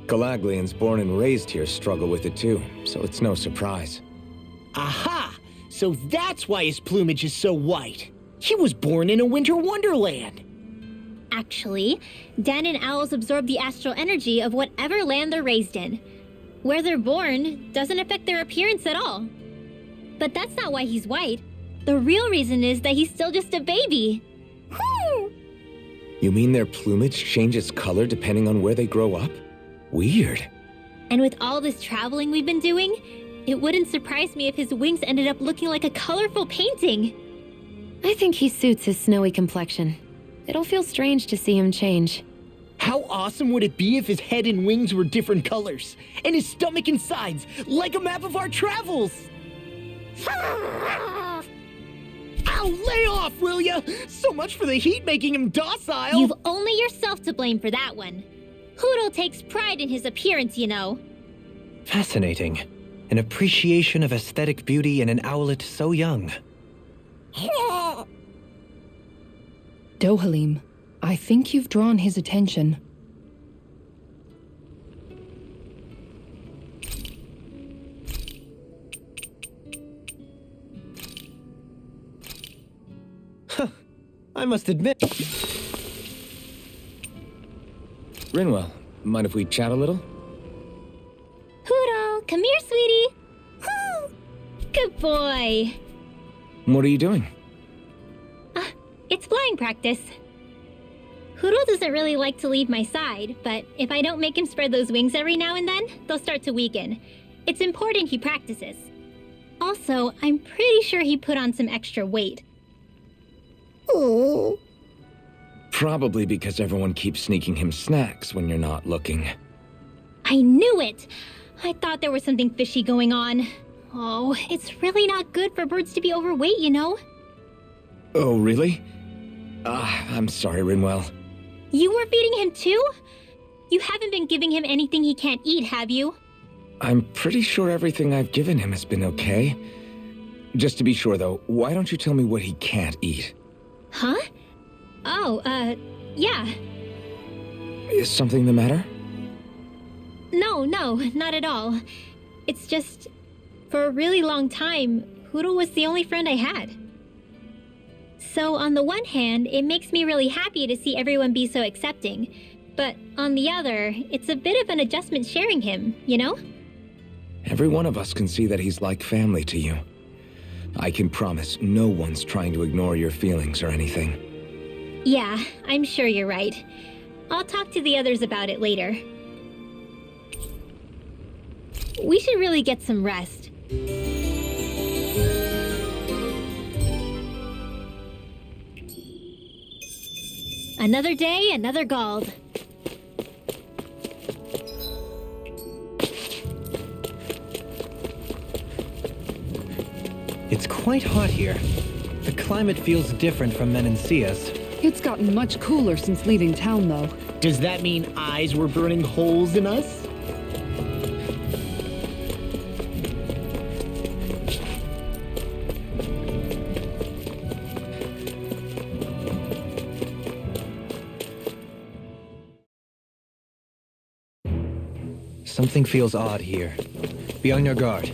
Galaglians born and raised here struggle with it too, so it's no surprise. Aha! So that's why his plumage is so white. He was born in a winter wonderland. Actually, Dahnan owls absorb the astral energy of whatever land they're raised in. Where they're born doesn't affect their appearance at all. But that's not why he's white. The real reason is that he's still just a baby. You mean their plumage changes color depending on where they grow up? Weird. And with all this traveling we've been doing, it wouldn't surprise me if his wings ended up looking like a colorful painting. I think he suits his snowy complexion. It'll feel strange to see him change. How awesome would it be if his head and wings were different colors, and his stomach and sides, like a map of our travels? Ow, lay off, will ya? So much for the heat making him docile. You've only yourself to blame for that one. Hootle takes pride in his appearance, you know. Fascinating. An appreciation of aesthetic beauty in an owlet so young. Dohalim, I think you've drawn his attention. I must admit... Rinwell, mind if we chat a little? Hootle, come here, sweetie. Good boy. What are you doing? It's flying practice. Hootle doesn't really like to leave my side, but if I don't make him spread those wings every now and then, they'll start to weaken. It's important he practices. Also, I'm pretty sure he put on some extra weight. Oh. Probably because everyone keeps sneaking him snacks when you're not looking. I knew it! I thought there was something fishy going on. Oh, it's really not good for birds to be overweight, you know? Oh, really? I'm sorry, Rinwell. You were feeding him too? You haven't been giving him anything he can't eat, have you? I'm pretty sure everything I've given him has been okay. Just to be sure, though, why don't you tell me what he can't eat? Huh? Oh, yeah. Is something the matter? No, not at all. It's just, for a really long time, Hootle was the only friend I had. So on the one hand, it makes me really happy to see everyone be so accepting. But on the other, it's a bit of an adjustment sharing him, you know? Every one of us can see that he's like family to you. I can promise no one's trying to ignore your feelings or anything. Yeah, I'm sure you're right. I'll talk to the others about it later. We should really get some rest. Another day, another Gald. It's quite hot here. The climate feels different from Menancia's. It's gotten much cooler since leaving town, though. Does that mean eyes were burning holes in us? Something feels odd here. Be on your guard.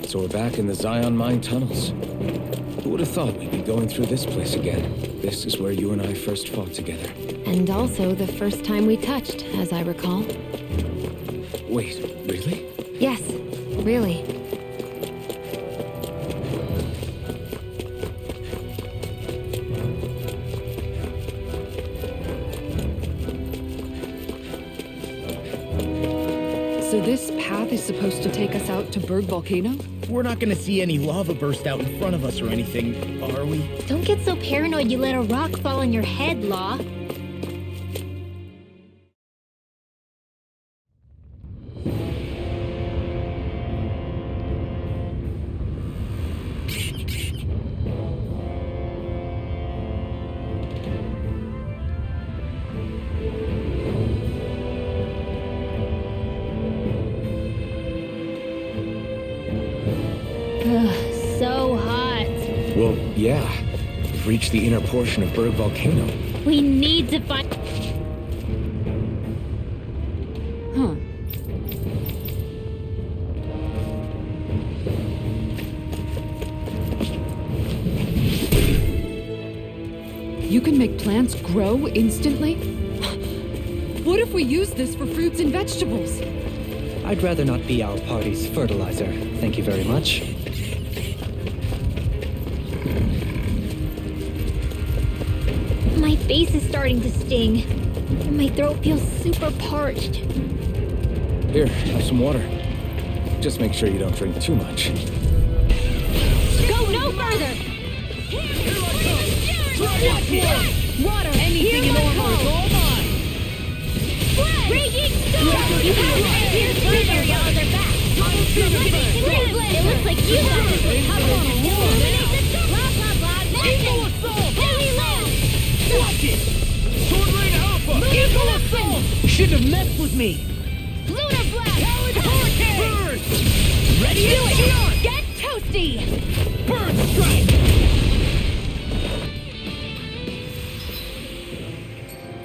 So we're back in the Zion Mine tunnels. Who would have thought we'd be going through this place again? This is where you and I first fought together. And also the first time we touched, as I recall. Wait, really? Yes, really. So this path is supposed to take us out to Berg Volcano? We're not gonna see any lava burst out in front of us or anything, are we? Don't get so paranoid you let a rock fall on your head, Law. Well, yeah. We've reached the inner portion of Berg Volcano. We need to find... Huh. You can make plants grow instantly? What if we use this for fruits and vegetables? I'd rather not be our party's fertilizer. Thank you very much. My face is starting to sting. And my throat feels super parched. Here, have some water. Just make sure you don't drink too much. Go no further! Water! Anything in order is all mine! Raging storm! You have to pierce further, y'all, they're back! It looks like you got this recovered! Illuminate the storm! Blah, blah, blah, Eagle nothing! assault! Billy Lance! Watch it! Sword Rain Alpha! Eagle assault! Shouldn't have messed with me! Lunar blast! Talon Hurricane! Burn! Ready? Do it! Get toasty! Burn strike!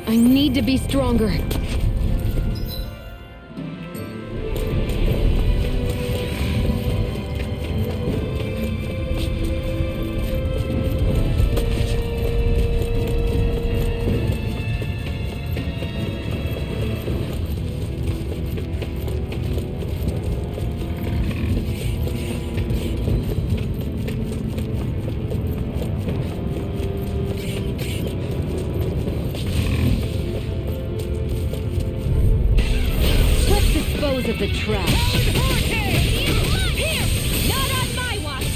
I need to be stronger. Of the trap. Hurricane! Here! Not on my watch!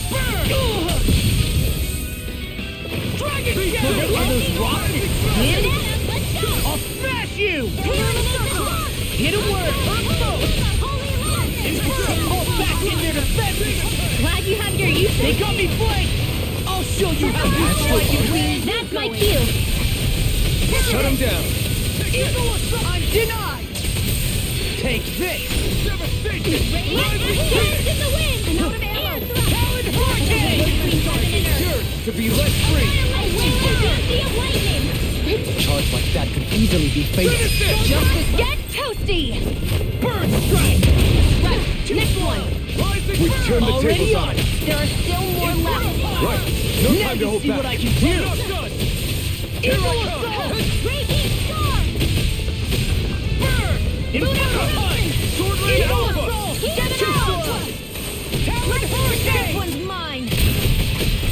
Dragon Shadow! Are those rocks that spin? Let's go! I'll smash you! Hit a word! Call back in their defense! Glad you have your use. They got me flanked! I'll show you how useful you is! That's my cue. Shut him down. Eagle assault! I'm denied! Take this! Devastation! Hands in the wind! I'm out of ammo! Talon Hurricane! Yours to be let free! A charge like that could easily be faced. Justice, get toasty! Burn strike! Right, next one! Rising We've turned the Already tables on on it. it. There are still more left. Right. No Now time to you hold see back. what I can do! Not done! Eagle assault! Raging storm! Burn! Lunar Sword Rain Eagle Alpha! assault! Get it Too out! slow! Talon This Hurricane! one's mine!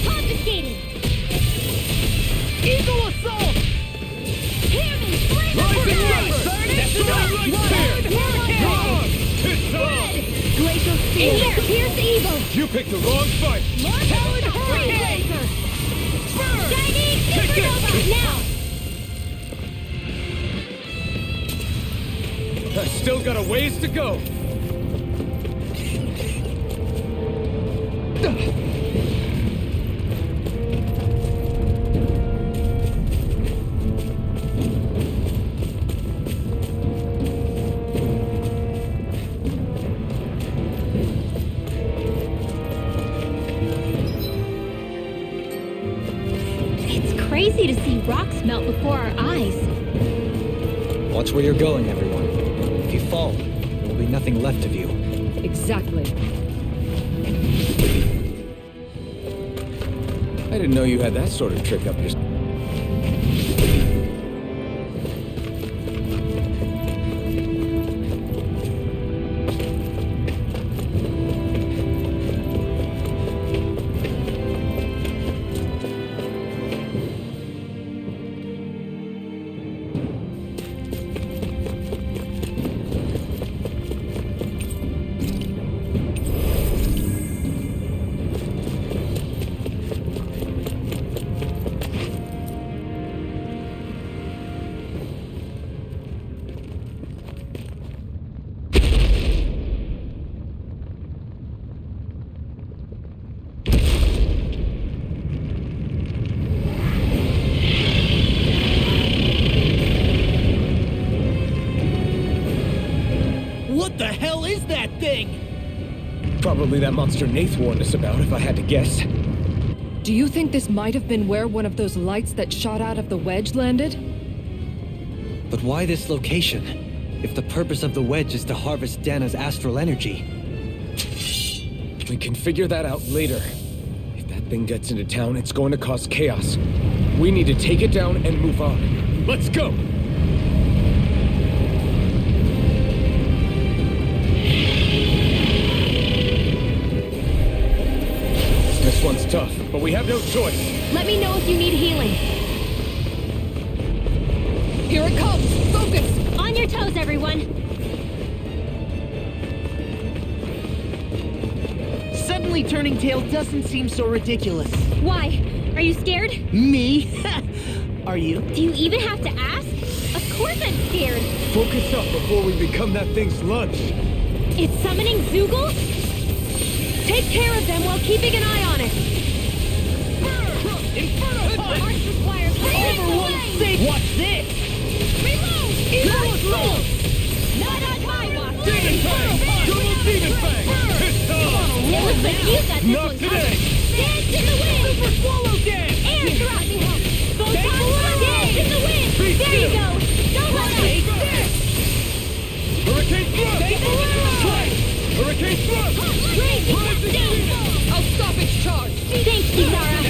Confiscated! Eagle assault! Hear me! Flame of Rising grenade! Reaper! That's right! Hurricane! It's on! Glacial spear! In here! Pierce evil! You picked the wrong fight. Talon Hurricane! Burn! Shining Take this! supernova! Now! I still got a ways to go. It's crazy to see rocks melt before our eyes. Watch where you're going, everyone. If you fall, there will be nothing left of you. Exactly. I didn't know you had that sort of trick up your... What the hell is that thing? Probably that monster Nath warned us about, if I had to guess. Do you think this might have been where one of those lights that shot out of the Wedge landed? But why this location? If the purpose of the Wedge is to harvest Dana's astral energy. We can figure that out later. If that thing gets into town, it's going to cause chaos. We need to take it down and move on. Let's go! This one's tough, but we have no choice. Let me know if you need healing. Here it comes! Focus! On your toes, everyone. Suddenly turning tail doesn't seem so ridiculous. Why? Are you scared? Me? Are you? Do you even have to ask? Of course I'm scared. Focus up before we become that thing's lunch. It's summoning Zoogle? Take care of them while keeping an eye on it! Inferno punch! Arch requires Everyone's safe! Watch this! Reload! Inferno assault! Not on my watch! Demon Fang! Double Demon Fang! It's on! It looks like you got this Not one today! covered. Dance in the wind! Super Swallow Dance! And drop me help! Take Photon dance in the wind! Be There you still. go! Don't let up! Take this! Hurricane Thrust! Take the Twice! Hurricane Thrust! Raise it! I'll stop its charge! Thanks, Kisara!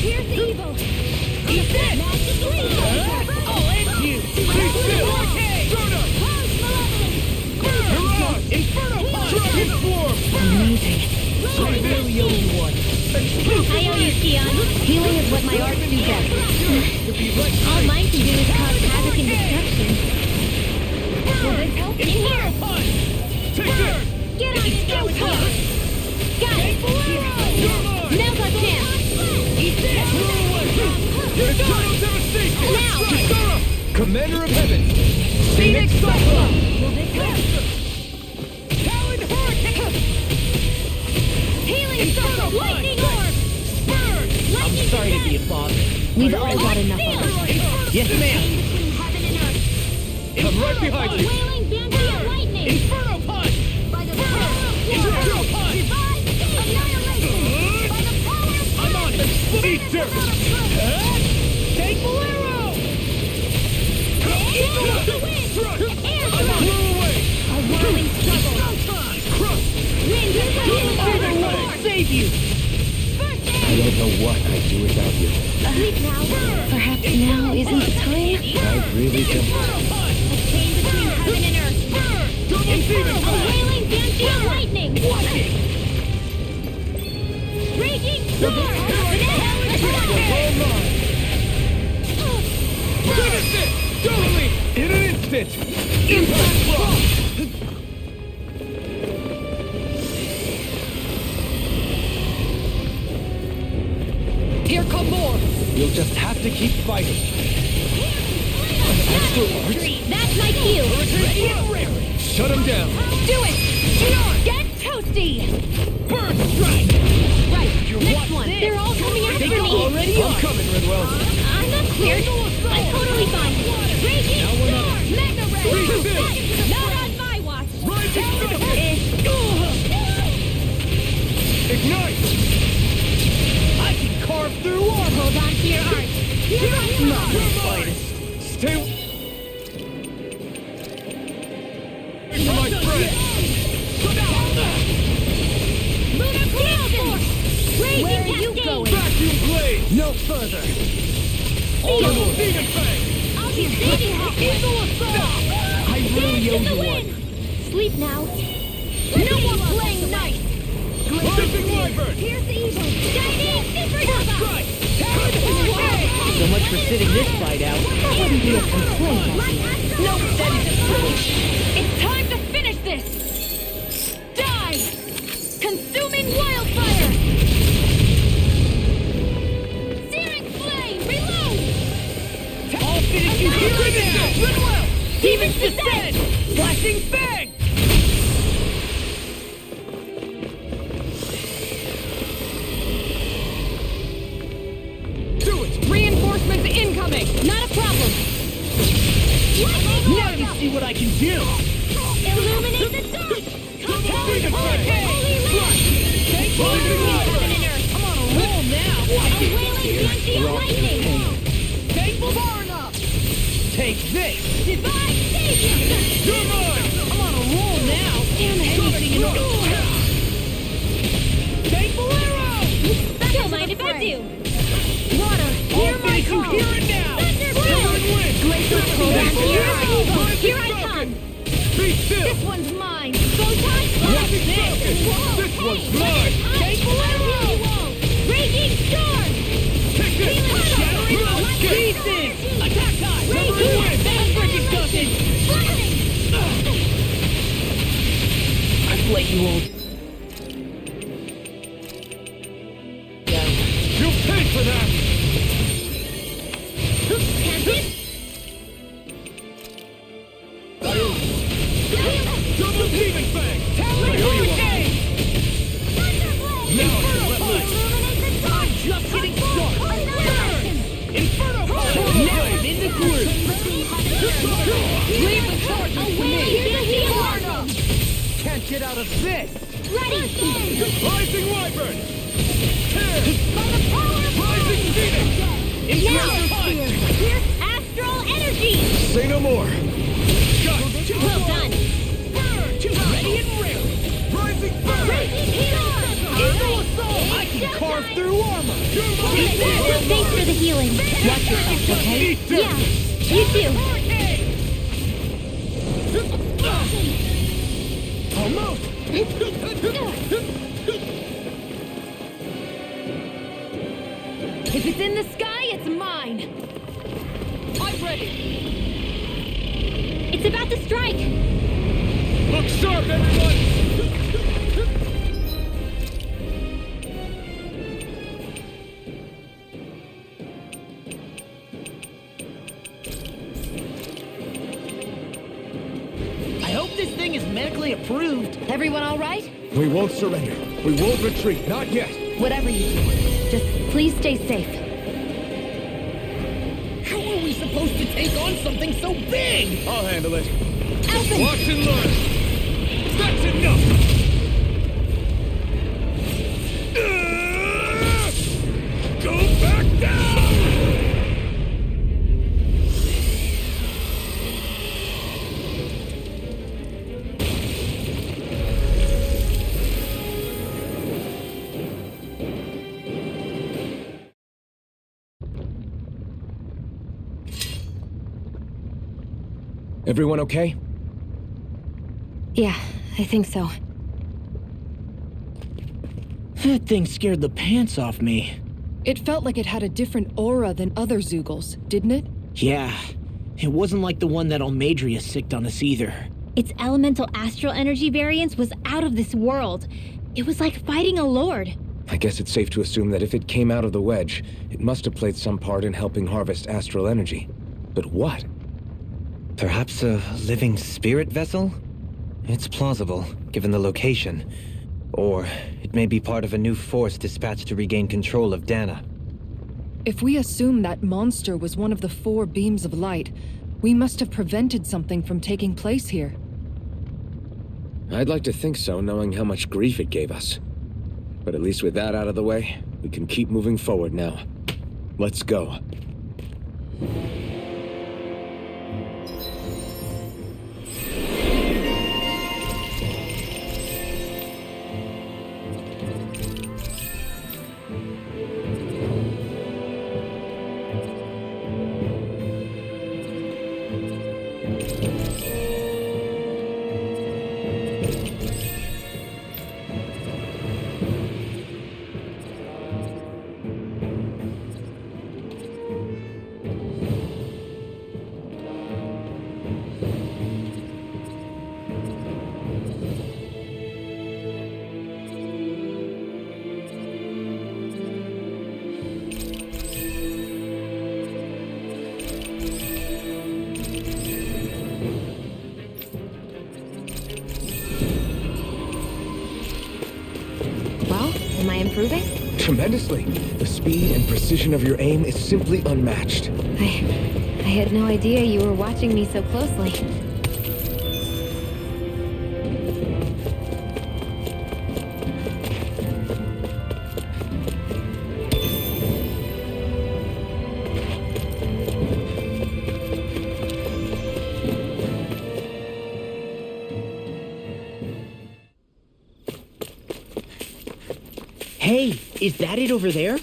Here's the evil! Eat this! Magic lead! I'll end you! Be still! Donut! Mirage! Inferno Punch! Dragon Swarm! Amazing. I really owe you one. I owe you, Sion. Healing is what my arts do best. All mine can do is cause havoc and destruction. Will this help? In here! Take this! Get on your toes, Sion! Got it! Now's our chance! Eat this! Eternal Devastation! Now! Commander of Heaven! Phoenix Cyclone! Will this help? Talon Hurricane! Healing circle! Lightning orb! Burn! I'm sorry to be a bother. We've all got enough of it. Yes, ma'am. Between heaven and earth. I'm right behind you! Wailing Banshee of lightning! Inferno Punch! By the power of Inferno war! Punch! Divine annihilation! By the power of I'm on the Eat dirt! Take Bolero! Eagle of the wind! And I'm on the way! a whirling struggle! Crush! Wind is healing through the Everyone, floor! save you! First I aid! don't know what I'd do without you. Sleep now! Perhaps now isn't the time? I really don't. A chain between heaven and earth! Double Demon A Fang! wailing Banshee of lightning! Watch it! Raging storm! All mine! Finish it! Totally! In an instant! Impact Block! Here come more! You'll just have to keep fighting. That's my cue! Shut him down! Do it! Get toasty! Burn Strike! Right, You're next what's one! this? They're all coming after They me! already I'm are. coming, Redwell. I'm not scared! I'm totally fine! Raging storm! Mega ray! Not on my watch! Rising Thunder! Ignite! I can carve through armor. Hold on to your art! Here I am! Not the slightest. Stay... For my friend! Lunar Force! Raging Where are you Cascade! going? Vacuum Blade! No further. Double Demon Fang! I'll be saving you! Eagle Assault! I really owe In the you wind! one. Sleep now! No more playing nice! Rising Wyvern! Here's the evil! Shining Supernova! Strike! Talon Hurricane! So much for sitting this fight out. That wouldn't be a complaint. No sense! It's time to finish this! Die! Consuming wildfire! Searing flame! Reload! I'll finish you here and now. Redwell! Demons descend! Flashing Fang! Do it! Reinforcements incoming! Not a problem! Now you see what I can do. Illuminate the dark! Double Demon Fang! Holy land! Rising Wyvern! I'm on a roll now. Thankful far enough! Take this! Divine savior! You're mine! I'm on a roll now! Damn it! Anything in order. Thankful arrow! Don't mind if I do! Water, hear my call! Here and now! Thunderblade! Glacier cold! Here I come! Be still! This one's mine! Photon! This one's mine! Thankful arrow! Raging storm! Take this! Shattering Pieces! Attack time! Raging! That freaking does it! I've let you all down. You'll pay for that! Double demon fang! I'm just getting started! Inferno punch! Now I'm in the groove! Leave the charges to me! Can't get out of this! Rising wyvern! Rising phoenix! Now! Here's astral energy! Say no more! Well done! Ready and real! Rising fang! Eagle assault! I can carve through armor! Thanks for the healing. Watch yourself, okay? Yeah, you too. Almost! If it's in the sky, it's mine! I'm ready! It's about to strike! Look sharp, everyone! I hope this thing is medically approved. Everyone all right? We won't surrender. We won't retreat. Not yet. Whatever you do, just please stay safe. How are we supposed to take on something so big? I'll handle it. Alphen! Watch and learn! That's enough! Go back down! Everyone okay? Yeah, I think so. That thing scared the pants off me. It felt like it had a different aura than other Zeugles, didn't it? Yeah, it wasn't like the one that Almadria sicked on us either. Its elemental astral energy variance was out of this world. It was like fighting a lord. I guess it's safe to assume that if it came out of the Wedge, it must have played some part in helping harvest astral energy. But what? Perhaps a living spirit vessel? It's plausible, given the location. Or it may be part of a new force dispatched to regain control of Dahna. If we assume that monster was one of the 4 beams of light, we must have prevented something from taking place here. I'd like to think so, knowing how much grief it gave us. But at least with that out of the way, we can keep moving forward now. Let's go. Am I improving? Tremendously. The speed and precision of your aim is simply unmatched. I had no idea you were watching me so closely. Hey, is that it over there?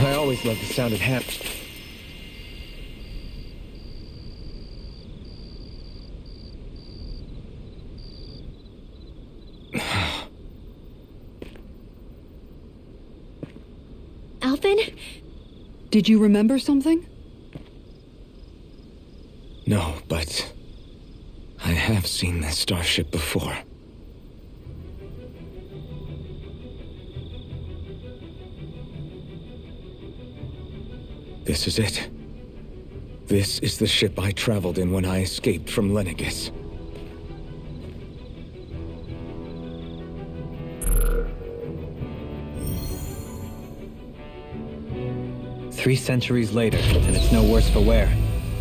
I always loved the sound of hammers. Alphen? Did you remember something? No, but I have seen this starship before. This is it. This is the ship I traveled in when I escaped from Lenegis. Three centuries later, and it's no worse for wear.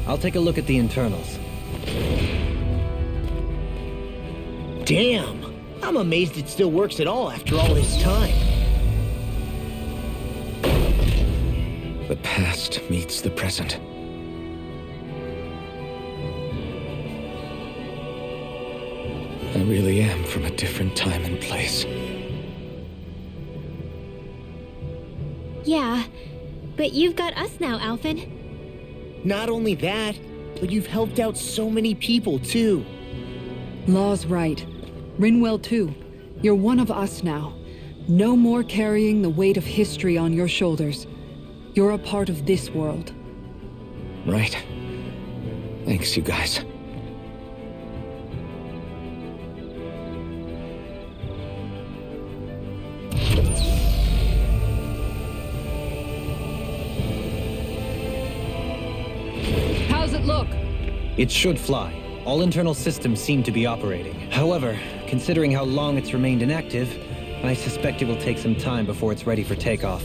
I'll take a look at the internals. Damn! I'm amazed it still works at all after all this time. The past meets the present. I really am from a different time and place. Yeah, but you've got us now, Alphen. Not only that, but you've helped out so many people, too. Law's right. Rinwell too. You're one of us now. No more carrying the weight of history on your shoulders. You're a part of this world. Right. Thanks, you guys. How's it look? It should fly. All internal systems seem to be operating. However, considering how long it's remained inactive, I suspect it will take some time before it's ready for takeoff.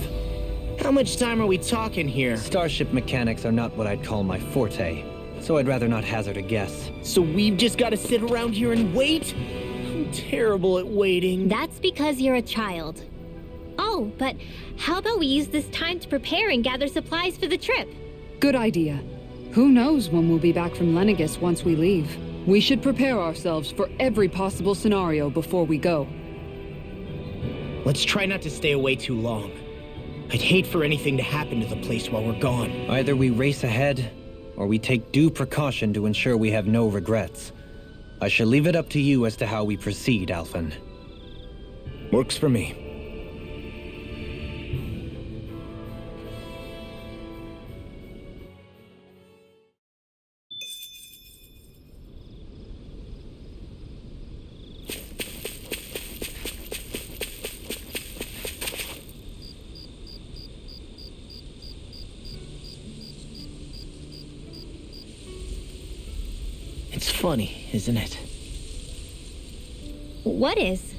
How much time are we talking here? Starship mechanics are not what I'd call my forte, so I'd rather not hazard a guess. So we've just got to sit around here and wait? I'm terrible at waiting. That's because you're a child. Oh, but how about we use this time to prepare and gather supplies for the trip? Good idea. Who knows when we'll be back from Lenegis once we leave? We should prepare ourselves for every possible scenario before we go. Let's try not to stay away too long. I'd hate for anything to happen to the place while we're gone. Either we race ahead, or we take due precaution to ensure we have no regrets. I shall leave it up to you as to how we proceed, Alphen. Works for me. It's funny, isn't it? What is?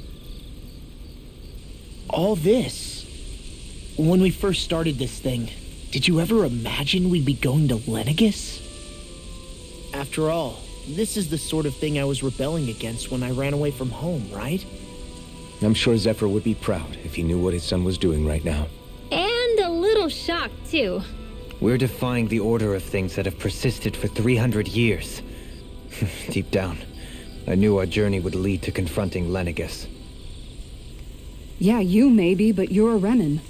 All this. When we first started this thing, did you ever imagine we'd be going to Lenegis? After all, this is the sort of thing I was rebelling against when I ran away from home, right? I'm sure Zephyr would be proud if he knew what his son was doing right now. And a little shocked, too. We're defying the order of things that have persisted for 300 years. Deep down, I knew our journey would lead to confronting Lenegis. Yeah, you maybe, but you're a Renan.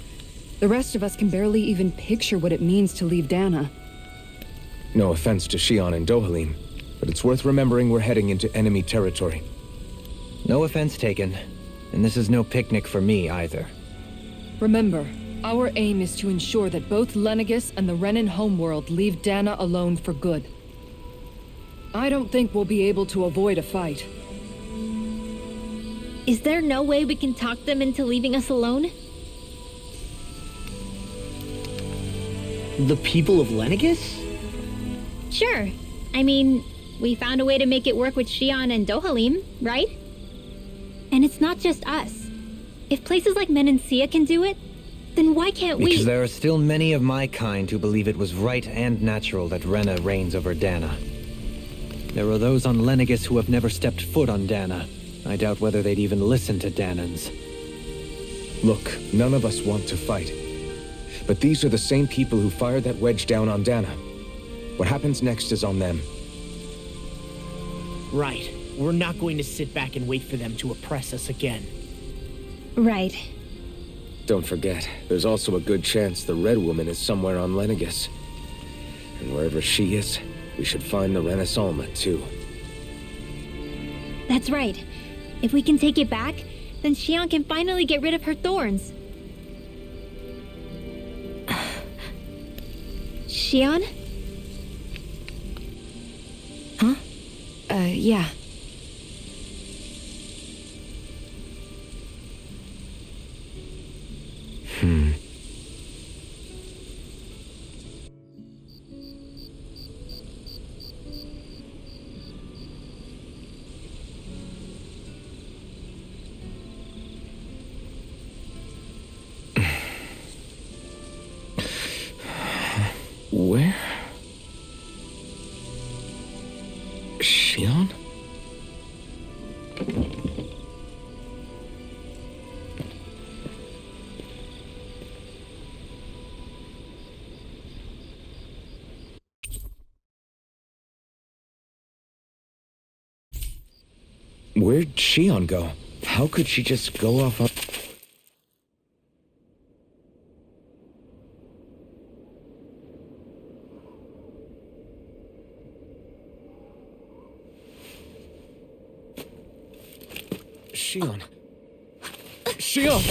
The rest of us can barely even picture what it means to leave Dahna. No offense to Shion and Dohalim, but it's worth remembering we're heading into enemy territory. No offense taken, and this is no picnic for me either. Remember, Our aim is to ensure that both Lenegis and the Renan homeworld leave Dahna alone for good. I don't think we'll be able to avoid a fight. Is there no way we can talk them into leaving us alone? The people of Lenegis? Sure. I mean, we found a way to make it work with Xion and Dohalim, right? And it's not just us. If places like Menancia can do it, then why can't we? Because there are still many of my kind who believe it was right and natural that Rena reigns over Dahna. There are those on Lenegis who have never stepped foot on Dahna. I doubt whether they'd even listen to Dahnans. Look, none of us want to fight. But these are the same people who fired that wedge down on Dahna. What happens next is on them. Right. We're not going to sit back and wait for them to oppress us again. Right. Don't forget, there's also a good chance the Red Woman is somewhere on Lenegis. And wherever she is, we should find the Renaissance too. That's right. If we can take it back, then Xion can finally get rid of her thorns. Xion? Huh? Yeah. Where? Xion? Where'd Xion go? How could she just go off on... Xion. Xion!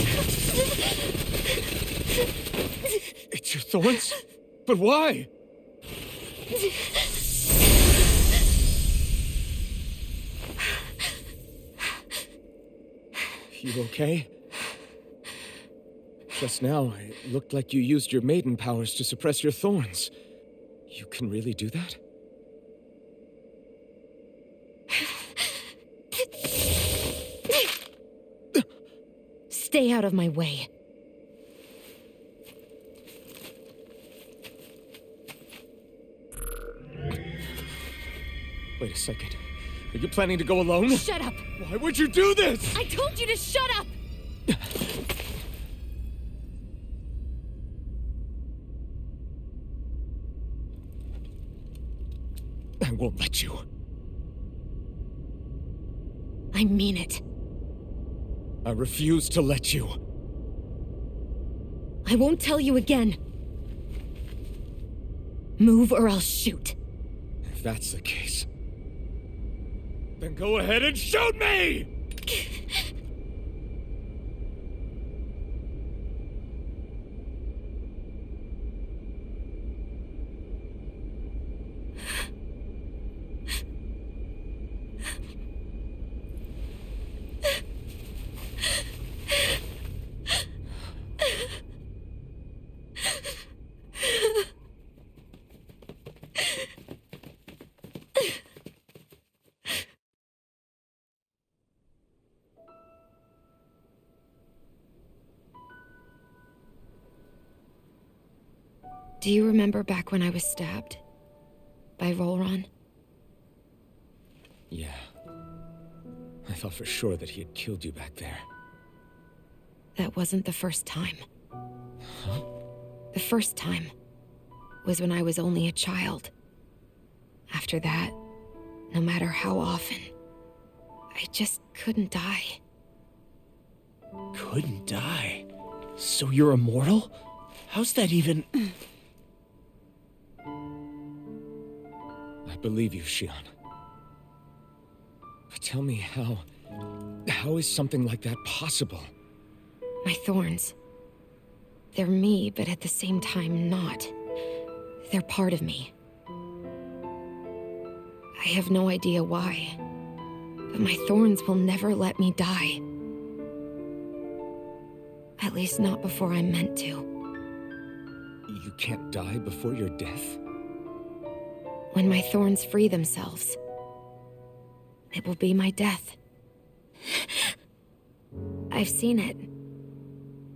It's your thorns? But why? You okay? Just now, it looked like you used your maiden powers to suppress your thorns. You can really do that? Stay out of my way. Wait a second. Are you planning to go alone? Shut up! Why would you do this? I told you to shut up! I won't let you. I mean it. I refuse to let you. I won't tell you again. Move or I'll shoot. If that's the case, then go ahead and shoot me! Do you remember back when I was stabbed? By Volron? Yeah. I thought for sure that he had killed you back there. That wasn't the first time. Huh? The first time was when I was only a child. After that, no matter how often, I just couldn't die. Couldn't die? So you're immortal? How's that even... I believe you, Xion. But tell me how is something like that possible? My thorns. They're me, but at the same time not. They're part of me. I have no idea why, but my thorns will never let me die. At least not before I'm meant to. You can't die before your death? When my thorns free themselves, it will be my death. I've seen it.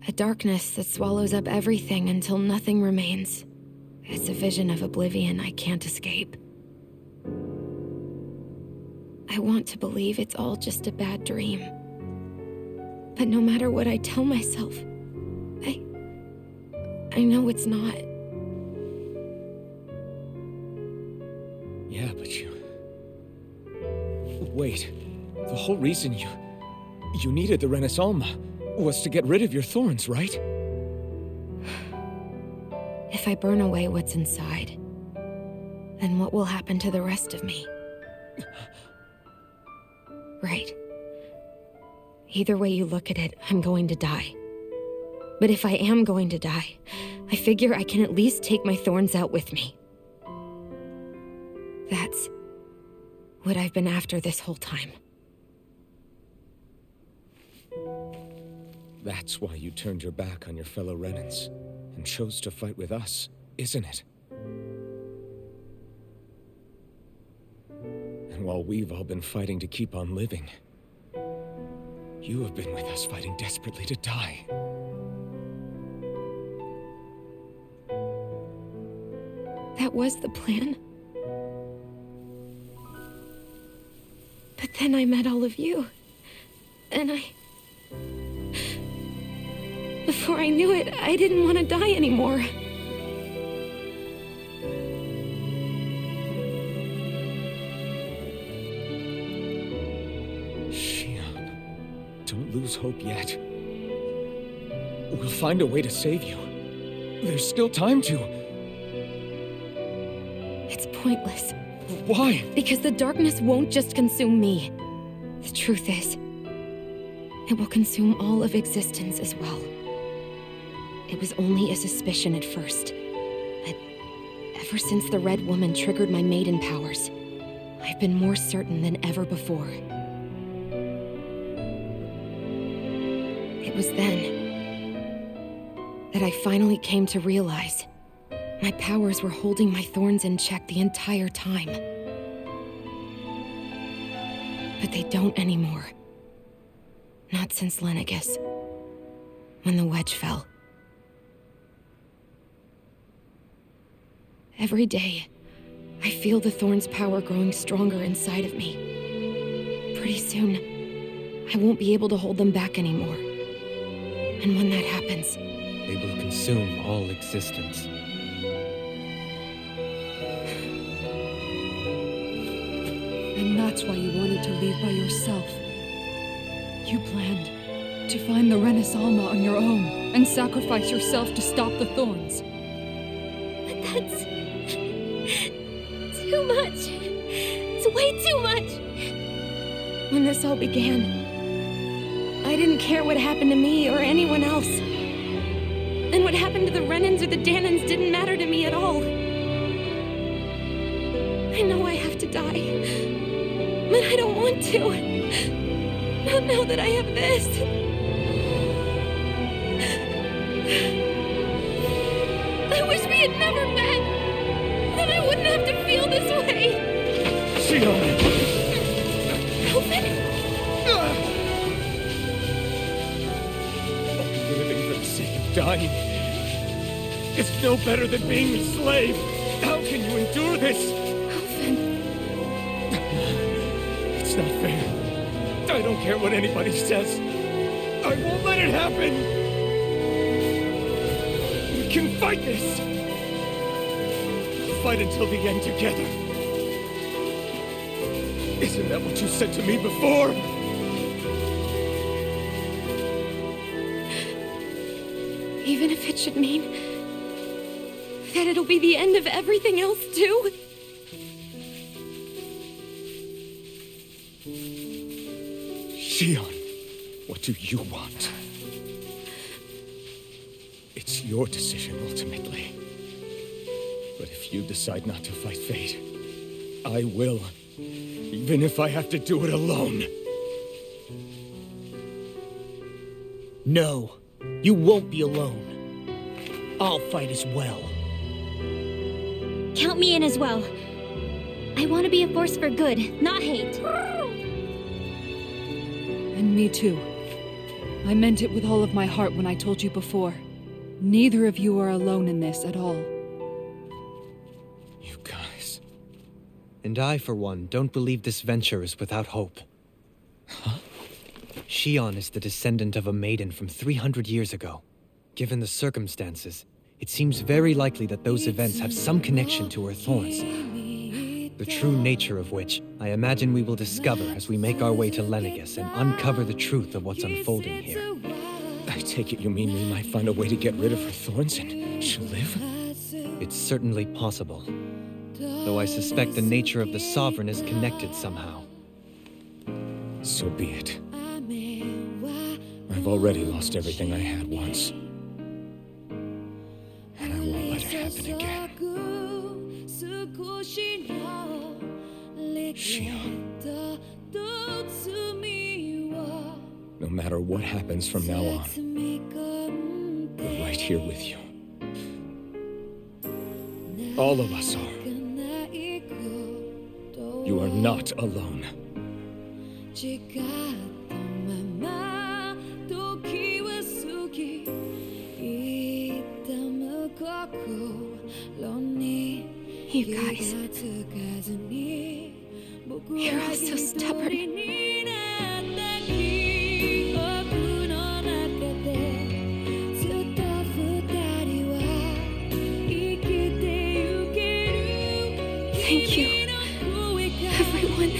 A darkness that swallows up everything until nothing remains. It's a vision of oblivion I can't escape. I want to believe it's all just a bad dream. But no matter what I tell myself, I know it's not. Yeah, but you... Wait. The whole reason you needed the Renaissance was to get rid of your thorns, right? If I burn away what's inside, then what will happen to the rest of me? Right. Either way you look at it, I'm going to die. But if I am going to die, I figure I can at least take my thorns out with me. That's what I've been after this whole time. That's why you turned your back on your fellow Renans and chose to fight with us, isn't it? And while we've all been fighting to keep on living, you have been with us fighting desperately to die. That was the plan. But then I met all of you. And before I knew it, I didn't want to die anymore. Shion, don't lose hope yet. We'll find a way to save you. There's still time to. It's pointless. Why? Because the darkness won't just consume me. The truth is, it will consume all of existence as well. It was only a suspicion at first, but ever since the Red Woman triggered my maiden powers, I've been more certain than ever before. It was then that I finally came to realize my powers were holding my thorns in check the entire time. But they don't anymore. Not since Lenegis, when the Wedge fell. Every day, I feel the thorn's power growing stronger inside of me. Pretty soon, I won't be able to hold them back anymore. And when that happens, They will consume all existence. And that's why you wanted to leave by yourself. You planned to find the Renaissance on your own and sacrifice yourself to stop the thorns. But that's too much. It's way too much. when this all began, I didn't care what happened to me or anyone else. And what happened to the Renans or the Dahnans didn't matter to me at all. I know I have to die, but I don't want to. Not now that I have this. I wish we had never met. Then I wouldn't have to feel this way. Alphen? Living for the sake of dying. It's no better than being a slave. How can you endure this? Alphen. It's not fair. I don't care what anybody says. I won't let it happen. We can fight this. We'll fight until the end together. Isn't that what you said to me before? Even if it should mean that it'll be the end of everything else, too? Shion, what do you want? It's your decision, ultimately. But if you decide not to fight fate, I will. Even if I have to do it alone. No, you won't be alone. I'll fight as well. Count me in as well. I want to be a force for good, not hate. And me too. I meant it with all of my heart when I told you before. Neither of you are alone in this at all. You guys... And I, for one, don't believe this venture is without hope. Huh? Shion is the descendant of a maiden from 300 years ago. Given the circumstances, it seems very likely that those events have some connection to her thorns. The true nature of which, I imagine we will discover as we make our way to Lenegis and uncover the truth of what's unfolding here. I take it you mean we might find a way to get rid of her thorns and she'll live? It's certainly possible. Though I suspect the nature of the Sovereign is connected somehow. So be it. I've already lost everything I had once. And I won't let it happen again. Shion. No matter what happens from now on, we're right here with you. All of us are. You are not alone. You guys. You're all so stubborn. Thank you, everyone.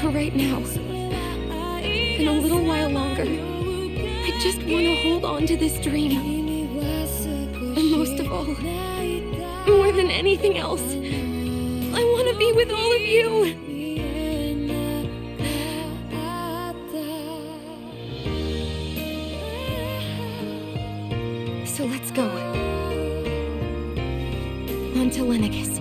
For right now, and a little while longer, I just want to hold on to this dream. And most of all, more than anything else, I want to be with all of you. So let's go. On to Lenegis.